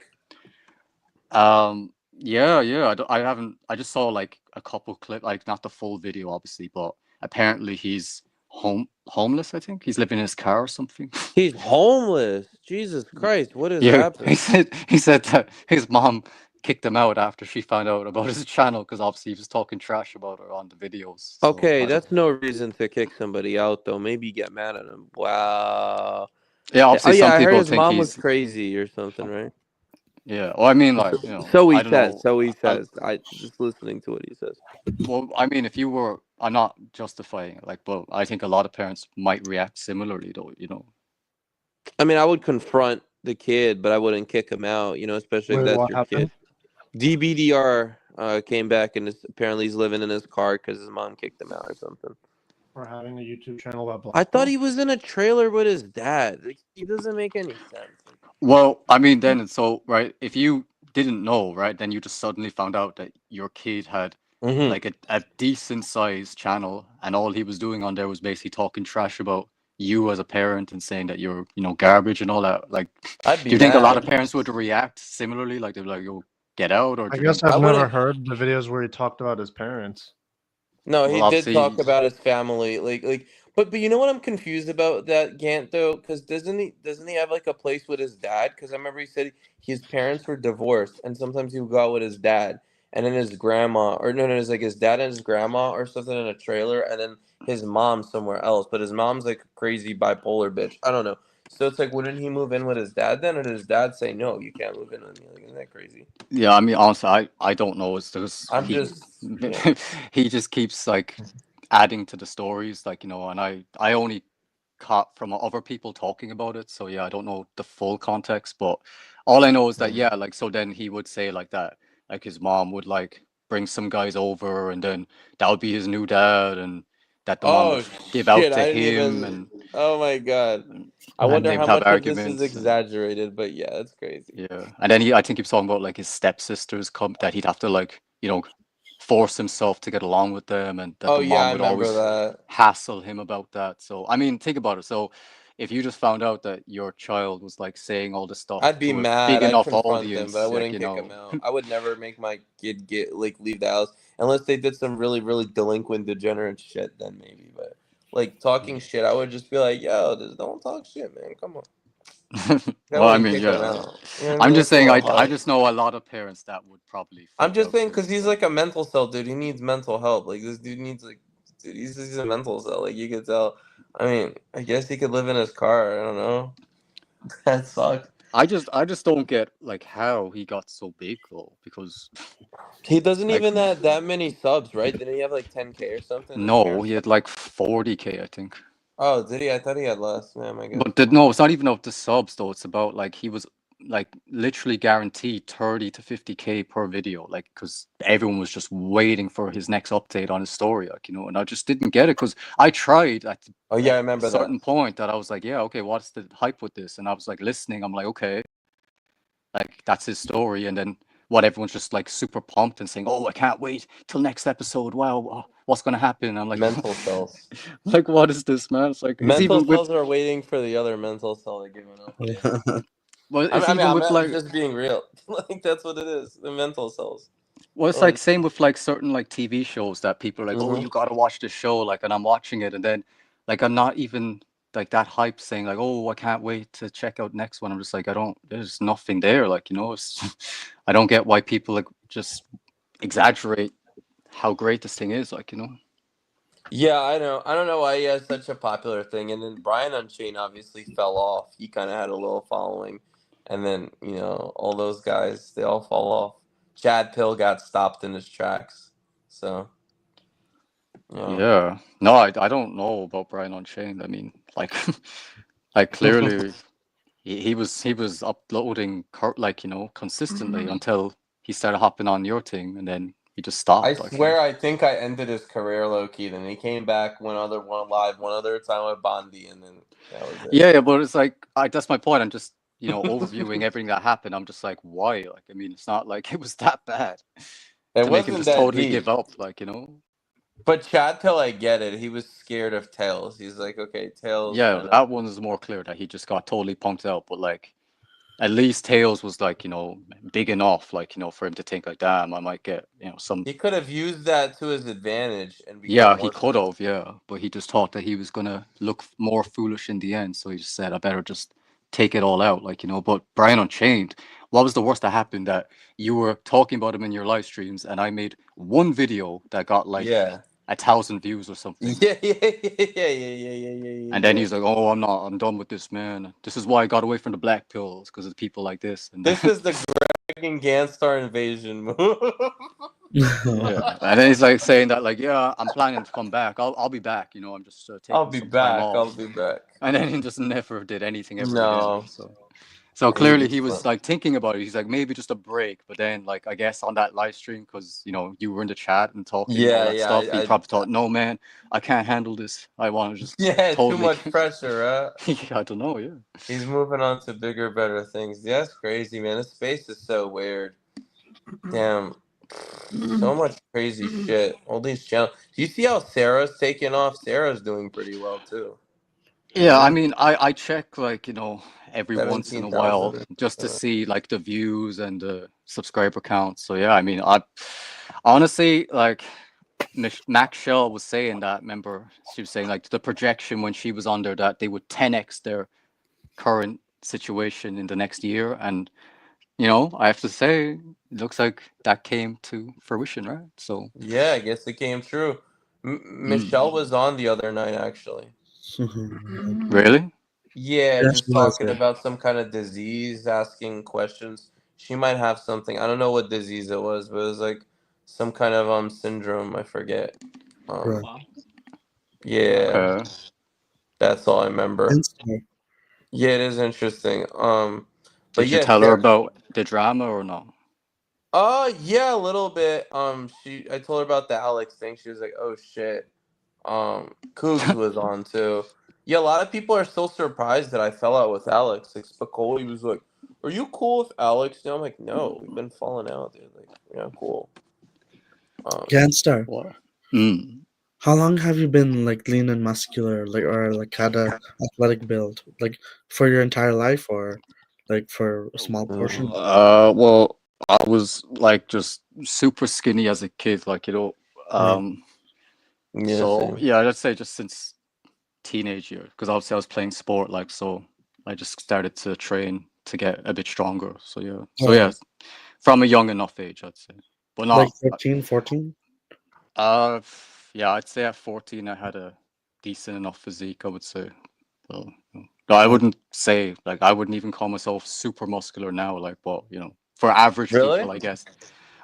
Yeah. I just saw like a couple clips, like not the full video, obviously, but apparently he's homeless. I think he's living in his car or something. He's homeless. Jesus Christ, what is happening? He said that his mom kicked him out after she found out about his channel because obviously he was talking trash about her on the videos. So okay, that's no reason to kick somebody out though. Maybe get mad at him. Wow. Yeah, obviously some I people heard his think mom was crazy or something, right? Yeah. Well, I mean, like, So he says. I just listening to what he says. Well, I mean, I'm not justifying it, like, but I think a lot of parents might react similarly, though. I mean, I would confront the kid, but I wouldn't kick him out. Especially if that's your kid. DBDR came back and apparently he's living in his car because his mom kicked him out or something. For having a YouTube channel that. I thought he was in a trailer with his dad. He doesn't make any sense. Well, I mean, then right. If you didn't know, right, then you just suddenly found out that your kid had like a decent sized channel, and all he was doing on there was basically talking trash about you as a parent and saying that you're garbage and all that. Like, do you think a lot of parents would react similarly? Like they're like, "Yo, get out," or I guess I've never heard the videos where he talked about his parents. No, he did talk about his family, like. But you know what I'm confused about that Gant though, because doesn't he have like a place with his dad? Because I remember he said his parents were divorced, and sometimes he would go out with his dad, and then his grandma, or no, it's like his dad and his grandma or something in a trailer, and then his mom somewhere else. But his mom's like a crazy bipolar bitch. I don't know. So it's like, wouldn't he move in with his dad then, or did his dad say no, you can't move in with me? Like, isn't that crazy? Yeah, I mean, honestly, I don't know. It's just yeah. He just keeps like adding to the stories, like, and I only caught from other people talking about it, so yeah, I don't know the full context, but all I know is that like, so then he would say like that, like his mom would like bring some guys over, and then that would be his new dad, and that the mom would give out to him, and oh my god, I wonder how much of this is exaggerated, but yeah, that's crazy. Yeah, and then I think he was talking about like his stepsisters that he'd have to like force himself to get along with them, and that the mom would always hassle him about that. So I mean, think about it. So if you just found out that your child was like saying all this stuff, I'd be mad. Big enough I'd confront audience, them, but I wouldn't kick him out. I would never make my kid leave the house unless they did some really, really delinquent, degenerate shit. Then maybe, but like talking shit, I would just be like, "Yo, just don't talk shit, man. Come on." That Well, I wouldn't mean, kick him yeah. out. You know what I I'm mean? just That's a saying, little I harsh. just know a lot of parents that would probably I'm freak just out saying too. because he's like a mental cell dude. He needs mental help. Like this dude needs like, dude, he's a mental cell. Like you could tell. I mean, I guess he could live in his car. I don't know. That sucks. I just don't get like how he got so big though, because He doesn't like even have that many subs, right? Didn't he have like 10K or something? His no, parents. he had like 40K, I think. Oh, did he? I thought he had less. Man, I guess. But no, it's not even of the subs though. It's about like he was like literally guaranteed 30 to 50K per video, like because everyone was just waiting for his next update on his story, like and I just didn't get it because I tried at Oh yeah, I a remember that. certain point that I was like, yeah, okay, what's the hype with this? And I was like listening, I'm like, okay, like that's his story, and then what everyone's just like super pumped and saying, oh, I can't wait till next episode. Wow, what's gonna happen? I'm like, Mental cells. like what is this, man? It's like it's Mental even with cells are waiting for the other mental cell to give an update. well, I it's mean, even with I'm like just being real. Like that's what it is. The mental cells. well, it's like same with like certain like TV shows that people are like, oh, Mhm. you gotta watch this show, like, and I'm watching it, and then like I'm not even like that hype saying like, oh, I can't wait to check out next one. I'm just like, there's nothing there, like it's, I don't get why people like just exaggerate how great this thing is, like Yeah, I know. I don't know why he has such a popular thing. And then Brian Unchained obviously fell off. He kind of had a little following, and then all those guys they all fall off. Chad Pill got stopped in his tracks. So Yeah, no, I don't know about Brian Unchained. I mean, like, like clearly he was uploading like consistently until he started hopping on your thing, and then he just I stopped. Like, swear, I think I ended his career low key. Then he came back one other time with Bondi, and then that was it. yeah, but it's like that's my point. I'm just overviewing everything that happened. I'm just like, why? Like, I mean, it's not like it was that bad It to make him wasn't just that totally deep. give up. Like, But Chad Pill, I get it. He was scared of Tails. He's like, okay, Tails. yeah, that one is more clear that he just got totally punked out. But like, at least Tails was like big enough, like for him to think like, damn, I might get some. He could have used that to his advantage and become Yeah, he more could have, yeah, but he just thought that he was gonna look more foolish in the end, so he just said, I better just take it all out, like But Brian Unchained, what was the worst that happened? That you were talking about him in your live streams, and I made one video that got like 1,000 views or something. Yeah. And then he's like, "Oh, I'm done with this, man. This is why I got away from the black pills because of people like this." And This is the Greg and Ganstar invasion move. yeah. And then he's like saying that, like, yeah, I'm planning to come back. I'll be back. I'm just taking I'll be some time off. I'll be back. And then he just never did anything ever No. again. So clearly he was like thinking about it. He's like, maybe just a break. But then, like, I guess on that live stream, because you were in the chat and talking all that stuff, he probably thought, no, man, I can't handle this. I want to just too much pressure, right? I don't know. Yeah, he's moving on to bigger, better things. Yeah, that's crazy, man. This space is so weird. Damn, so much crazy shit. All these channels. Do you see how Sarah's taking off? Sarah's doing pretty well too. Yeah, I mean, I check like every once in a 17,000 while just to see like the views and the subscriber count. So yeah, I mean, I honestly like Max Shell was saying that. Remember, she was saying like the projection when she was on there that they would 10x their current situation in the next year, and I have to say, it looks like that came to fruition, right? So yeah, I guess it came true. Michelle was on the other night actually. Really? Yeah, just talking about some kind of disease, asking questions. She might have something. I don't know what disease it was, but it was like some kind of syndrome. I forget. Yeah, that's all I remember. Yeah, it is interesting. But did you tell her about the drama or no? Yeah, a little bit. I told her about the Alex thing. She was like, "Oh shit." Cougs was on too. Yeah, a lot of people are still surprised that I fell out with Alex. Like Spicoli was like, "Are you cool with Alex?" And I'm like, "No, we've been falling out, dude. Like, yeah, cool." Ganstar. How long have you been like lean and muscular, like or like had a athletic build, like for your entire life, or like for a small portion? Well, I was like just super skinny as a kid, like so same. yeah, let's say just since teenage year, because obviously I was playing sport, like so I just started to train to get a bit stronger. So yeah, from a young enough age, I'd say. But not like 13, 14? Yeah, I'd say at 14 I had a decent enough physique, I would say. So, no, I wouldn't say like I wouldn't even call myself super muscular now, like, but for average people, I guess.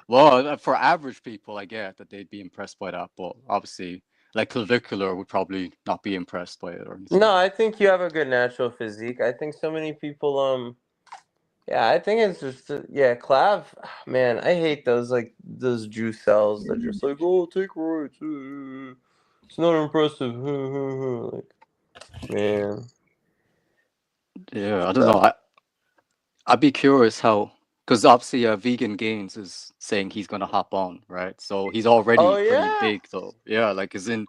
Well, for average people, I get that they'd be impressed by that, but obviously, like clavicular would probably not be impressed by it or anything. No, I think you have a good natural physique. I think so many people yeah, I think it's just clav. Man, I hate those juice cells that just like, oh, take roids. It's not impressive. Like, man. Yeah, I don't know. I'd be curious how, because obviously Vegan Gains is saying he's gonna hop on, right? So he's already pretty big, though. Yeah, like as in,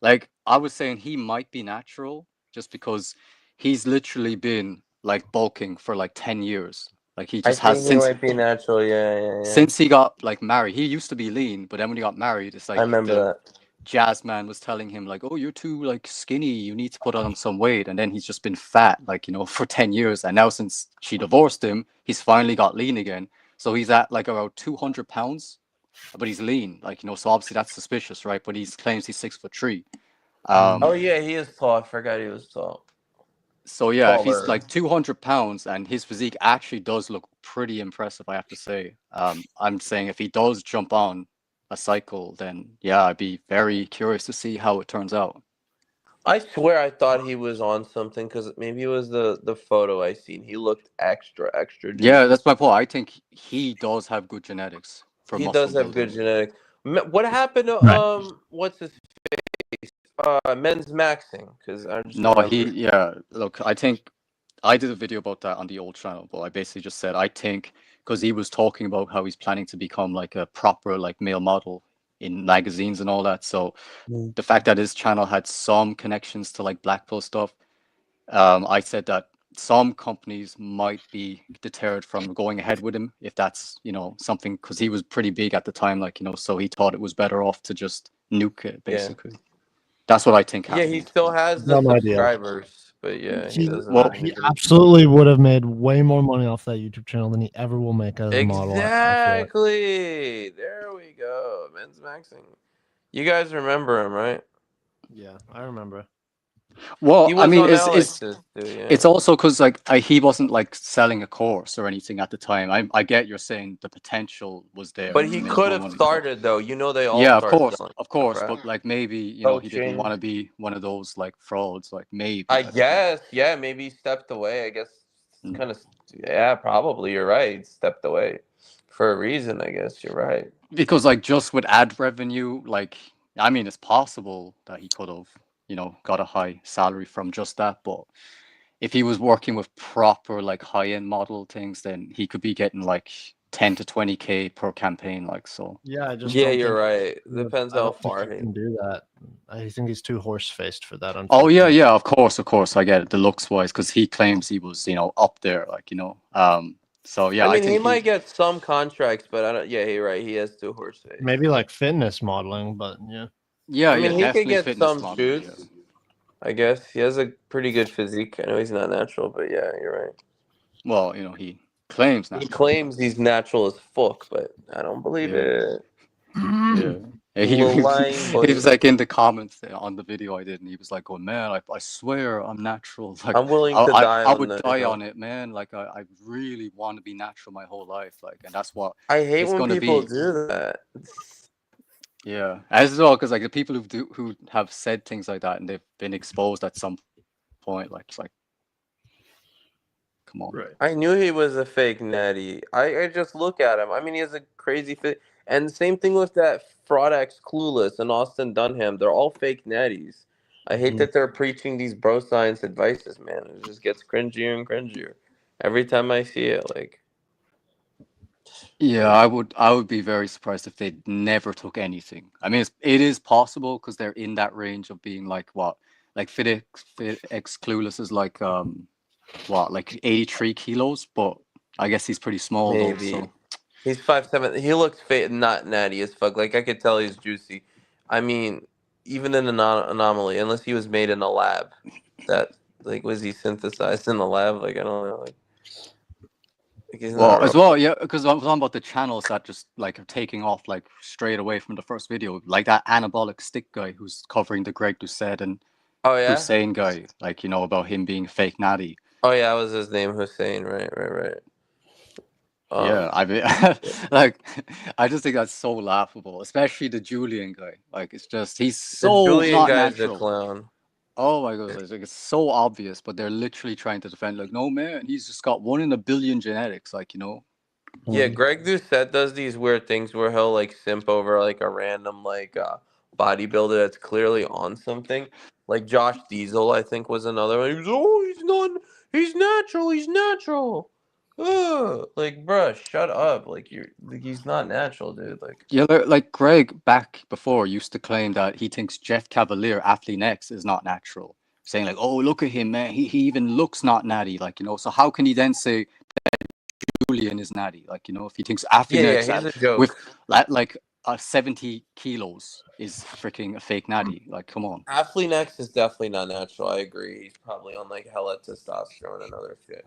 like I was saying, he might be natural just because he's literally been like bulking for like 10 years. Like he just has he might be natural. Yeah. Since he got like married. He used to be lean, but then when he got married, it's like I remember that. Jazz man was telling him like, oh, you're too like skinny, you need to put on some weight. And then he's just been fat like for 10 years, and now since she divorced him, he's finally got lean again. So he's at like around 200 pounds, but he's lean, like so obviously that's suspicious, right? But he claims he's 6'3". Oh yeah, he is tall. I forgot he was tall. So yeah, if he's like 200 pounds and his physique actually does look pretty impressive, I have to say. I'm saying if he does jump on a cycle, then yeah, I'd be very curious to see how it turns out. I swear I thought he was on something because maybe it was the photo I seen. He looked extra juicy. Yeah, that's my point. I think he does have good genetics for He muscle does have building. good genetics. What happened to what's his face? Men's maxing, because look, I think I did a video about that on the old channel, but I basically just said I think because he was talking about how he's planning to become like a proper like male model in magazines and all that. So the fact that his channel had some connections to like Blackpill stuff, I said that some companies might be deterred from going ahead with him if that's something, because he was pretty big at the time, like so he thought it was better off to just nuke it basically. That's what I think happened. Yeah, he still has the subscribers, but yeah, he doesn't. He absolutely would have made way more money off that YouTube channel than he ever will make as a model. Exactly. There we go. Men's maxing. You guys remember him, right? Yeah, I remember. Well, I mean, it's also because like he wasn't like selling a course or anything at the time. I get you're saying the potential was there, but he could have started though. They all of course, but like maybe he didn't want to be one of those like frauds. Like maybe I guess maybe he stepped away. I guess kind of probably you're right. He stepped away for a reason. I guess you're right, because like just with ad revenue, like I mean, it's possible that he could have got a high salary from just that, but if he was working with proper like high-end model things, then he could be getting like 10 to 20K per campaign, like so. Yeah, you're right. Depends how far he can do that. I think he's too horse-faced for that. Oh yeah, of course, I get it, the looks wise, because he claims he was up there, like so yeah. I mean, he might get some contracts, but I don't. Yeah, you're right. He has too horse-faced. Maybe like fitness modeling, but yeah. Yeah, I mean, he could get some modeling, shoots. I guess he has a pretty good physique. I know he's not natural, but yeah, you're right. Well, he claims natural. He claims he's natural as fuck, but I don't believe it. Yeah. He was like in the comments on the video I did, and he was like, "Oh man, I swear I'm natural. Like I'm willing to die. I would die on it, man. Like I really want to be natural my whole life. Like, and that's what I hate when people do that." Yeah, as well, because like the people who have said things like that and they've been exposed at some point, like it's like, come on. Right. I knew he was a fake natty. I just look at him. I mean, he has a crazy fit. And same thing with that Fraud X Clueless and Austin Dunham. They're all fake natties. I hate that they're preaching these bro science advices, man. It just gets cringier and cringier every time I see it. Like. Yeah, I would be very surprised if they never took anything. I mean, it is possible because they're in that range of being like what, like Fit X Clueless is like what, like 83 kilos, but I guess he's pretty small. Maybe. Though, so. He's 5'7". He looks not natty as fuck. Like I could tell he's juicy. I mean, even in an anomaly, unless he was made in a lab, that Like, was he synthesized in the lab? Like, I don't know. Like he's Well, not as real. well, yeah, because I'm talking about the channels that just like are taking off like straight away from the first video, like that anabolic stick guy who's covering the Greg Doucette and Oh yeah, Hussein guy, like about him being a fake natty. oh yeah, that was his name, Hussein. Right. Yeah, I mean, like, I just think that's so laughable, especially the Julian guy. Like, it's just he's The so Julian not guy's a natural. clown. Oh my god, it's so obvious, but they're literally trying to defend. Like, no man, he's just got 1 in a billion genetics. Like, Yeah, Greg Doucette does these weird things where he'll like simp over like a random like bodybuilder that's clearly on something. Like Josh Diesel, I think was another one. He was, he's natural. Like, bruh, shut up. Like he's not natural, dude. Like, yeah, like Greg back before used to claim that he thinks Jeff Cavalier, Athlete X, is not natural, saying like, oh, look at him, man, he even looks not natty. Like, so how can he then say Julian is natty? Like, if he thinks Athlete yeah, X he's a joke. with like 70 kilos is freaking a fake natty. Like, come on. Athlete X is definitely not natural. I agree. He's probably on like hella testosterone and other shit.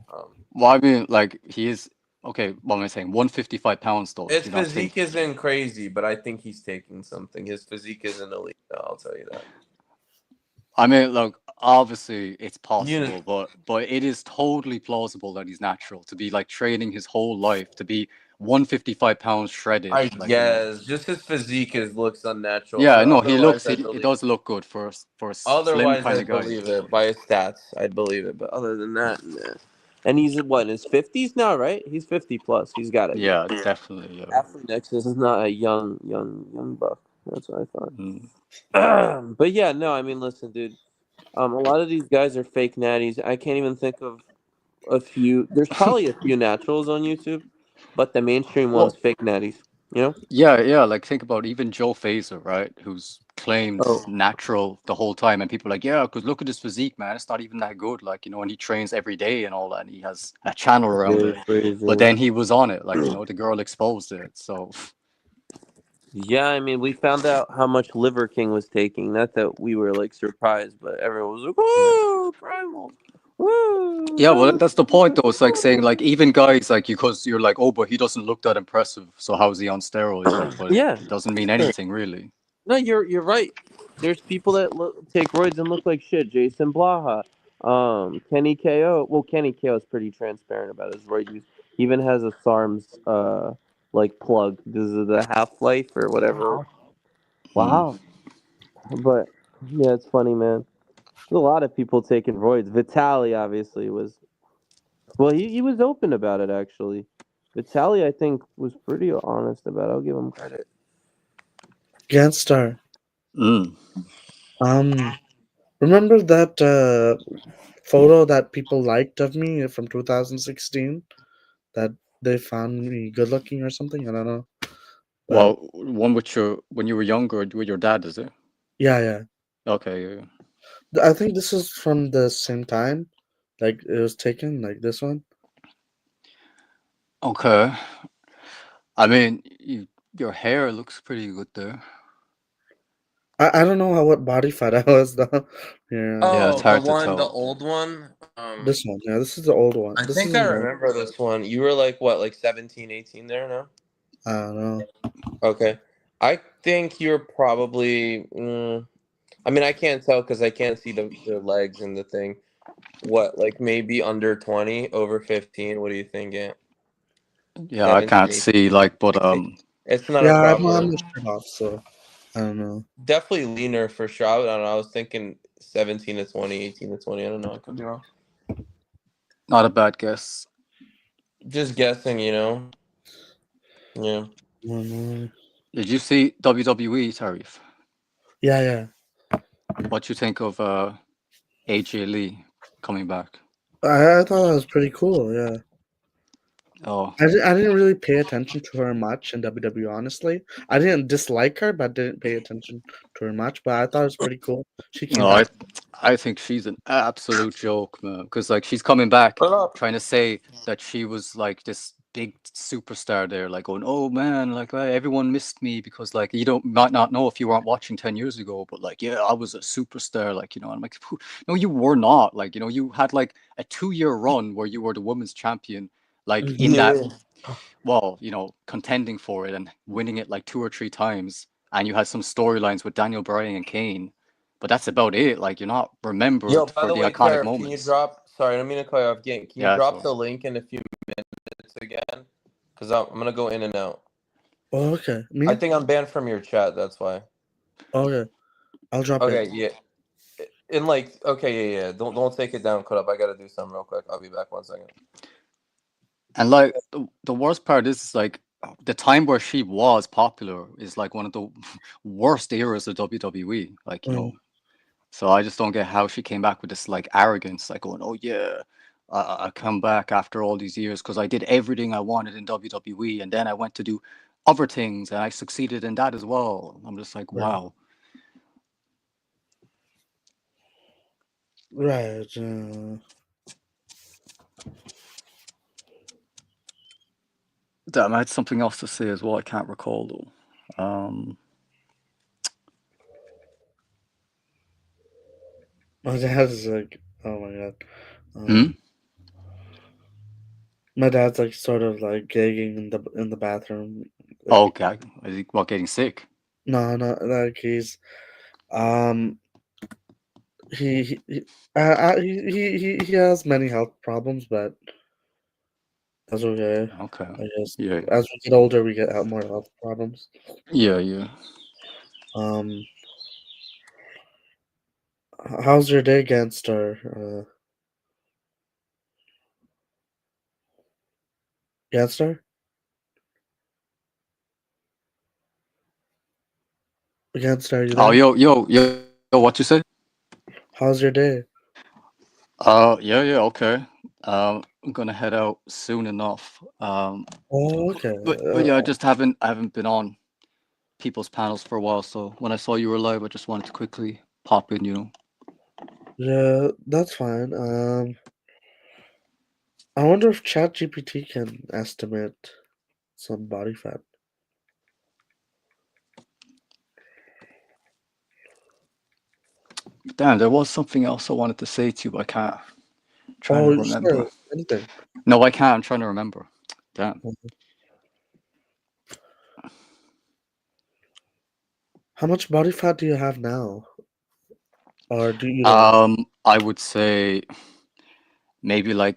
Well, I mean, like, he is okay. What am I saying? 155 pounds though. His physique isn't crazy, but I think he's taking something. His physique isn't elite. I'll tell you that. I mean, look, obviously it's possible, but it is totally plausible that he's natural to be like training his whole life to be 155 pounds shredded. I guess just his physique looks unnatural. Yeah, but no, otherwise, it does look good for a slim Otherwise, kind I of guy. believe it by his stats. I'd believe it, but other than that, nah. And he's what in his 50s now, right? He's 50 plus. He's got it. Yeah, definitely. Yeah. Athlete Nexus is not a young buck. That's what I thought. But yeah, no, I mean, listen, dude. A lot of these guys are fake natties. I can't even think of a few. There's probably a few naturals on YouTube, but the mainstream ones fake natties. Yeah, like think about even Joe Fazer, right? Who's claimed natural the whole time, and people are like, yeah, because look at his physique, man. It's not even that good. Like, and he trains every day and all that, and he has a channel around it. Crazy. But then he was on it, like, the girl exposed it. So yeah, I mean, we found out how much Liver King was taking. Not that we were like surprised, but everyone was like, "Whoa, Primal!" Woo! yeah, well, that's the point, though. It's like saying, like, even guys, like, because you're like, oh, but he doesn't look that impressive, so how's he on steroids? Like, but it doesn't mean anything, really. No, you're right. There's people that take roids and look like shit. Jason Blaha, Kenny KO. Well, Kenny KO is pretty transparent about his roid use. He even has a SARM's like plug. This is the Half-Life or whatever. Wow. But yeah, it's funny, man. There's a lot of people taking roids. Vitaly obviously was. Well, he was open about it actually. Vitaly, I think, was pretty honest about it. I'll give him credit. Ganstar. Remember that photo that people liked of me from 2016? That they found me good looking or something? I don't know. But, well, one with when you were younger with your dad, is it? Yeah. Okay, yeah. I think this is from the same time. Like, it was taken, like this one. Okay. I mean, your hair looks pretty good there. I don't know what body fat I was though. Yeah, it's hard to tell. The old one. This one, yeah, this is the old one. I think I remember this one. You were like what, like 17, 18 there now? I don't know. Okay, I think you're probably. I mean, I can't tell because I can't see the legs and the thing. What, like maybe under 20, over 15? What do you think, Ant? Yeah, I can't see, like, but it's not a problem. I'm shirt off, so I don't know. Definitely leaner for sure. I don't know. I was thinking 17 to 20, 18 to 20. I don't know. I could be wrong. Not a bad guess. Just guessing, Yeah. Did you see WWE, Tarif? Yeah. What you think of AJ Lee coming back? I thought that was pretty cool. Yeah. Oh. I didn't really pay attention to her much in WWE. Honestly, I didn't dislike her, but I didn't pay attention to her much. But I thought it was pretty cool. She came back. I think she's an absolute joke, man. Because like she's coming back trying to say that she was like this big superstar there, like going, "Oh man, like everyone missed me because like you don't might not know if you weren't watching 10 years ago, but like yeah, I was a superstar." Like and I'm like, no, you were not. Like you had like a 2-year run where you were the women's champion, like in that, well, contending for it and winning it like 2 or 3 times, and you had some storylines with Daniel Bryan and Kane, but that's about it. Like you're not remembered Yo, by for the the way, iconic Tariff, can you moments. drop? Sorry, I don't mean to cut you off. Can you Yeah, drop the link in a few minutes again? Because I'm gonna go in and out. Oh, okay. Me? I think I'm banned from your chat. That's why. Okay, I'll drop Okay, it. yeah. In like, okay, yeah. Don't take it down, cut up. I gotta do something real quick. I'll be back 1 second. And like the worst part is like the time where she was popular is like one of the worst eras of WWE. Like so I just don't get how she came back with this like arrogance, like going, "Oh yeah, I come back after all these years because I did everything I wanted in WWE, and then I went to do other things and I succeeded in that as well." I'm just like, wow. Right. Damn, I had something else to say as well. I can't recall though. My dad's like, oh my god. My dad's like sort of like gagging in the bathroom. Like, Oh, okay. Is he getting sick? No, like he's he he has many health problems, but that's okay. Okay. I guess Yeah. as we get older, we get more health problems. Yeah. How's your day, Gangster? Gangster? Gangster, are you there? Oh, yo, what you say? How's your day? Yeah, okay. I'm gonna head out soon enough. Oh, okay. But yeah, I haven't been on people's panels for a while, so when I saw you were live, I just wanted to quickly pop in. Yeah, that's fine. I wonder if ChatGPT can estimate some body fat. Damn, there was something else I wanted to say to you, but I can't. I'm trying to remember. Sure. Anything. No, I can't. I'm trying to remember. Damn. How much body fat do you have now? Or do you? I would say maybe I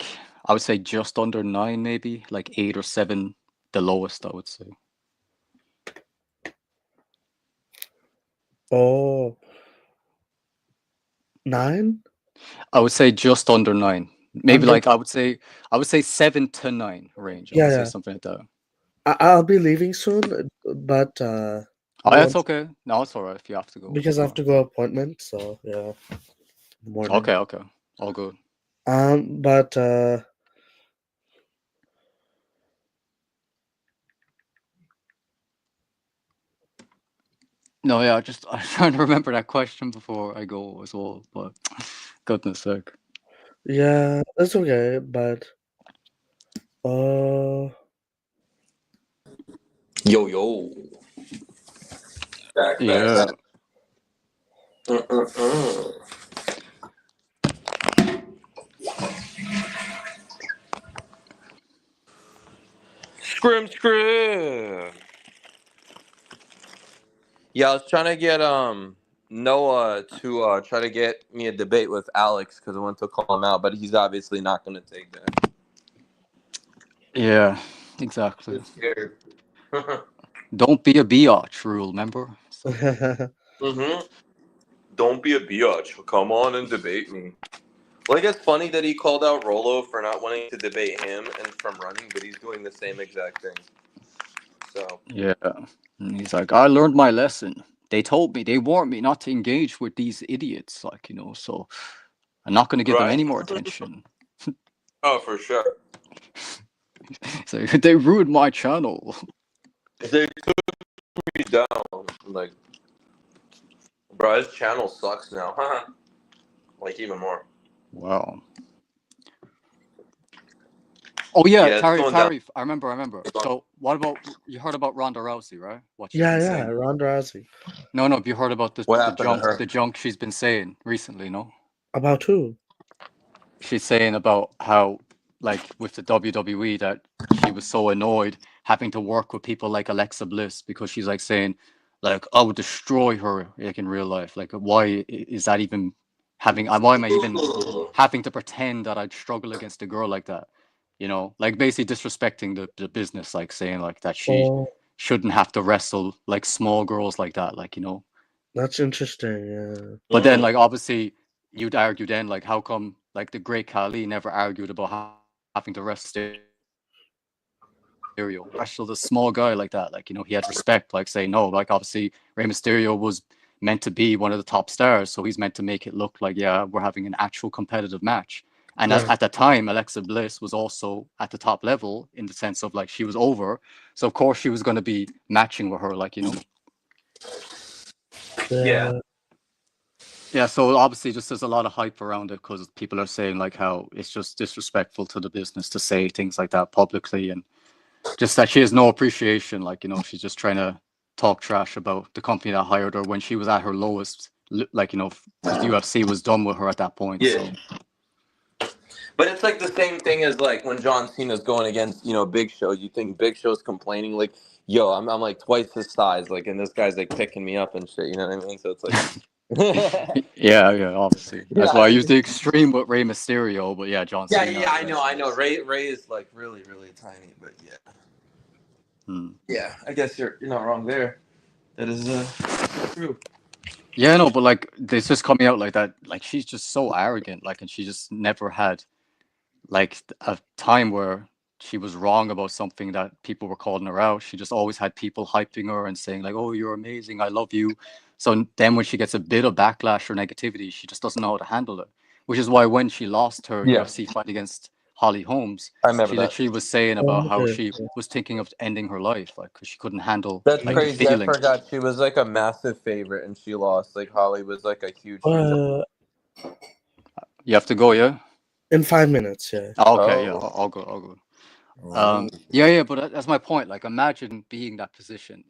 would say just under 9, maybe like 8 or 7, the lowest I would say. Oh. 9? I would say just under 9. Maybe I would say 7 to 9 range. I would say something like that. I'll be leaving soon, but oh, that's okay. No, it's all right if you have to go. Because I have to go appointment, so yeah. Morning. Okay, all good. But no, yeah, I'm trying to remember that question before I go as well, but goodness sake. Yeah, it's okay, but Yo. Back. Yeah. Scrim. Yeah, I was trying to get Noah to try to get me a debate with Alex because I want to call him out, but he's obviously not going to take that. Yeah, exactly. I'm scared. Don't be a biatch rule, remember? So. Don't be a biatch. Come on and debate me. Like, it's funny that he called out Rolo for not wanting to debate him and from running, but he's doing the same exact thing. So yeah, and he's like, I learned my lesson. They warned me not to engage with these idiots, so I'm not going to give them any more attention. Oh, for sure. So they ruined my channel. They took me down. Like, bro, his channel sucks now. Like, even more. Wow. Oh yeah, Yeah, it's going down. Tariq. I remember. So what about you heard about Ronda Rousey, right? What she's Yeah, been yeah, saying? Ronda Rousey. No, have you heard about What happened to her? the junk she's been saying recently? No. About who? She's saying about how, like, with the WWE, that she was so annoyed having to work with people like Alexa Bliss because she's like saying, like, I would destroy her like in real life. Like, why is that even having? Why am I even having to pretend that I'd struggle against a girl like that? You know, like basically disrespecting the business, like saying like that she Oh, shouldn't have to wrestle like small girls like that, like, you know. that's interesting. Yeah. But then, like, obviously, you'd argue then, like, how come, like, the great Khali never argued about having to wrestle Mysterio, wrestle the small guy like that? Like, you know, he had respect, like, say no. Like, obviously, Rey Mysterio was meant to be one of the top stars, so he's meant to make it look like, yeah, we're having an actual competitive match. And Right. at the time, Alexa Bliss was also at the top level in the sense of, like, she was over, so of course she was going to be matching with her, like, you know. Yeah. Yeah, so obviously just there's a lot of hype around it because people are saying like how it's just disrespectful to the business to say things like that publicly, and just that she has no appreciation, like, you know, she's just trying to talk trash about the company that hired her when she was at her lowest, like, you know, because the UFC was done with her at that point. Yeah. So. But it's like the same thing as like when John Cena's going against, you know, Big Show. You think Big Show's complaining like, yo, I'm like twice his size, like, and this guy's like picking me up and shit, you know what I mean? So it's like yeah, obviously. That's why I use the extreme with Rey Mysterio, but yeah, John Cena. Yeah, I know. Ray is like really, really tiny, but yeah. Yeah, I guess you're not wrong there. That is true. Yeah, no, but like it's just coming out like that. Like she's just so arrogant, like, and she just never had like a time where she was wrong about something that people were calling her out. She just always had people hyping her and saying like, "Oh, you're amazing, I love you." So then when she gets a bit of backlash or negativity, she just doesn't know how to handle it. Which is why when she lost her UFC fight against Holly Holmes, I remember she that. literally was saying about how she was thinking of ending her life, like, because she couldn't handle That's like crazy. the feeling. I forgot she was like a massive favorite and she lost. Like Holly was like a huge. You have to go, yeah. In 5 minutes, yeah. Okay, yeah, I'll go. Yeah, but that's my point. Like, imagine being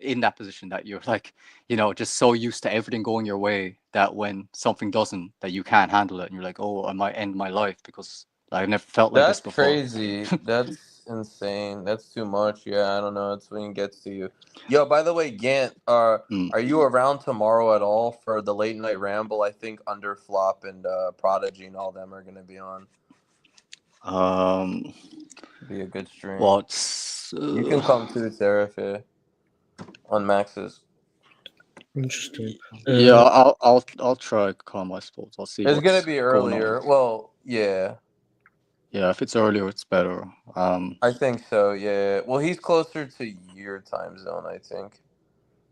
in that position that you're like, you know, just so used to everything going your way that when something doesn't, that you can't handle it, and you're like, oh, I might end my life because I've never felt like this That's before. crazy. That's insane. That's too much. Yeah, I don't know. It's when it gets to you. Yo, by the way, Gant, are you around tomorrow at all for the late night ramble? I think Underflop and Prodigy and all them are gonna be on. Be a good stream. What's you can come too, Seraph, on Max's. Interesting. Yeah, I'll try to come, I suppose. I'll see. It's gonna what's be going earlier. on. Well, yeah. Yeah, if it's earlier, it's better. I think so. Yeah. Well, he's closer to your time zone, I think,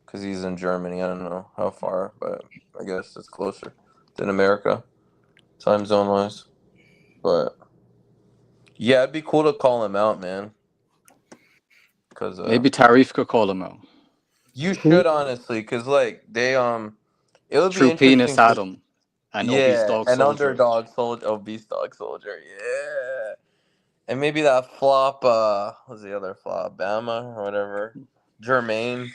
because he's in Germany. I don't know how far, but I guess it's closer than America, time zone wise. But yeah, it'd be cool to call him out, man. Because maybe Tarif could call him out. You should honestly, because like they it would True be interesting. Penis Adam and Obese Dog an Soldier. underdog soldier, obese dog soldier. Yeah. And maybe that flop, what's the other flop? Bama or whatever. Jermaine.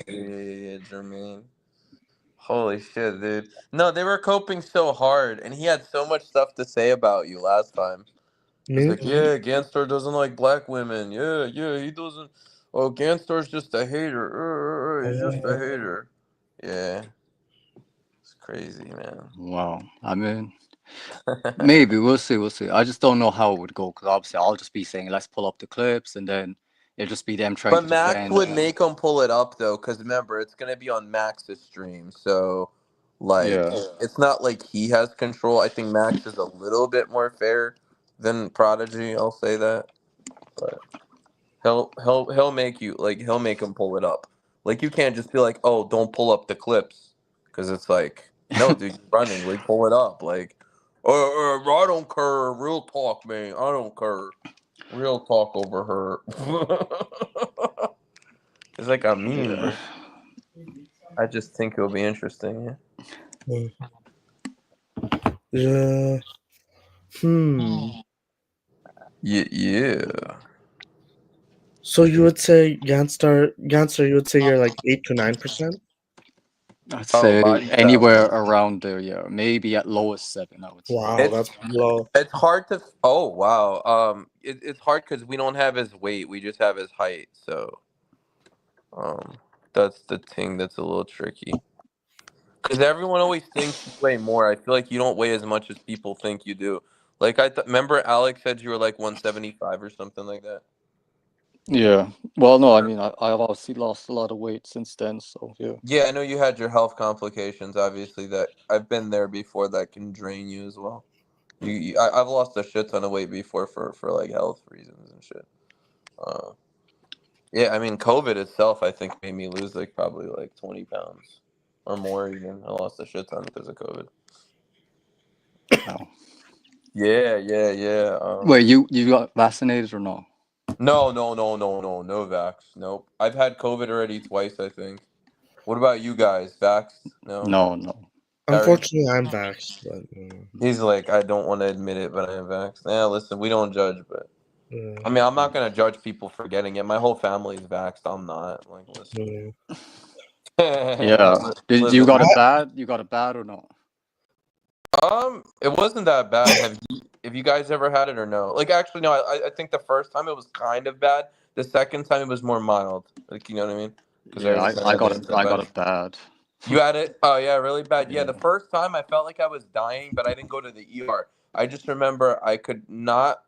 yeah, Jermaine. Holy shit, dude. No, they were coping so hard, and he had so much stuff to say about you last time. He's like, yeah, Ganstar doesn't like black women. Yeah, he doesn't. Oh, Ganstar's just a hater. He's just a hater. Yeah. It's crazy, man. Wow. I mean, maybe we'll see. I just don't know how it would go because obviously I'll just be saying let's pull up the clips, and then it'll just be them trying But to Max defend. would make him pull it up though, because remember it's gonna be on Max's stream, so like it's not like he has control. I think Max is a little bit more fair than Prodigy. I'll say that, but he'll make you like he'll make him pull it up. Like you can't just be like, oh, don't pull up the clips, because it's like no, dude, you're running. Like pull it up. Like, I don't care. Real talk, man. I don't care. Real talk over her. It's like a meme, bro. I just think it'll be interesting. Yeah. Yeah. So you would say Gangster, you would say you're like 8 to 9%? I'd Oh, say body fat. anywhere around there, yeah. Maybe at lowest 7, I would say. Wow, that's low. It's hard to. Oh wow. It's hard because we don't have his weight. We just have his height. So, that's the thing that's a little tricky. Because everyone always thinks you weigh more. I feel like you don't weigh as much as people think you do. Like remember Alex said you were like 175 or something like that. Yeah. Well, no, I mean, I've obviously lost a lot of weight since then, so yeah. Yeah, I know you had your health complications. Obviously, that I've been there before. That can drain you as well. I've lost a shit ton of weight before for like health reasons and shit. Yeah, I mean, COVID itself, I think, made me lose like probably like 20 pounds or more. Even I lost a shit ton because of COVID. Wow. Yeah. Wait, you got vaccinated or no? No vax. Nope. I've had COVID already twice, I think. What about you guys? Vaxxed? No. No. Unfortunately, I'm vaxxed. But, He's like, I don't want to admit it, but I am vaxxed. Yeah, listen, we don't judge, but I mean, I'm not gonna judge people for getting it. My whole family's vaxxed. I'm not. Like, listen. Yeah. You got it bad? You got it bad or no? It wasn't that bad. Have you guys ever had it or no? Like, actually, no. I think the first time it was kind of bad. The second time it was more mild. Like, you know what I mean? Yeah, I got it bad. You had it? Oh yeah, really bad. Yeah, the first time I felt like I was dying, but I didn't go to the ER. I just remember I could not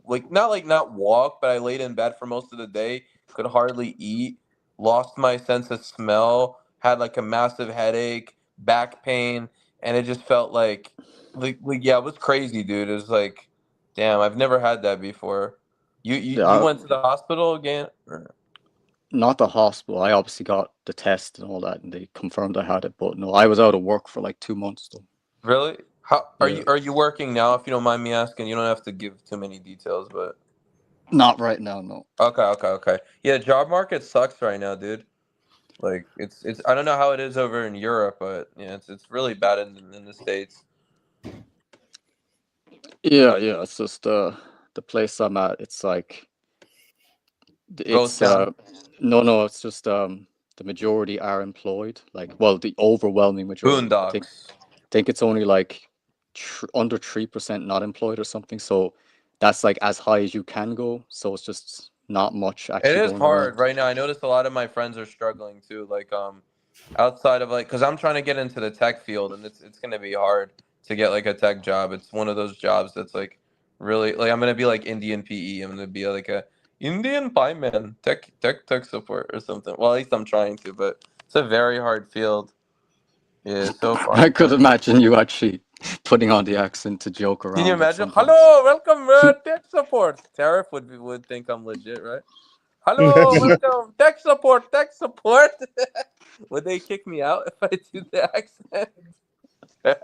walk, but I laid in bed for most of the day, could hardly eat, lost my sense of smell, had like a massive headache, back pain, and it just felt like yeah, it was crazy, dude. It was like, damn, I've never had that before. You went to the hospital again? Not the hospital. I obviously got the test and all that, and they confirmed I had it. But no, I was out of work for like 2 months though. Really? How are you working now? If you don't mind me asking, you don't have to give too many details, but not right now, no. Okay. Yeah, job market sucks right now, dude. Like it's I don't know how it is over in Europe, but yeah, it's really bad in the States. Yeah. It's just the place I'm at. It's like it's no. It's just the majority are employed. Like, well, the overwhelming majority. Boondocks. I think it's only like under 3% not employed or something. So that's like as high as you can go. So it's just not much actually. It is going hard around. right now. I noticed a lot of my friends are struggling too. Like outside of like, because I'm trying to get into the tech field, and it's gonna be hard to get like a tech job. It's one of those jobs that's like really like I'm gonna be like Indian PE. I'm gonna be like a Indian pie man, tech support or something. Well, at least I'm trying to, but it's a very hard field. Yeah, so far. I could imagine you actually putting on the accent to joke around. Can you imagine? Hello, welcome, tech support. Tariff would think I'm legit, right? Hello, welcome, tech support. Would they kick me out if I do the accent?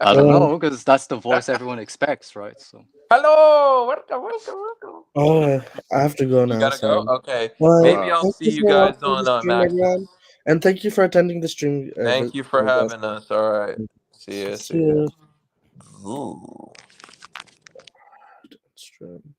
I don't know, because that's the voice everyone expects, right? So. Hello, welcome. Oh, I have to go now. You gotta go? Okay. Well, maybe I'll see you guys on Max. And thank you for attending the stream. Thank you for having us. All right. See you. See you. Ooh. Stream.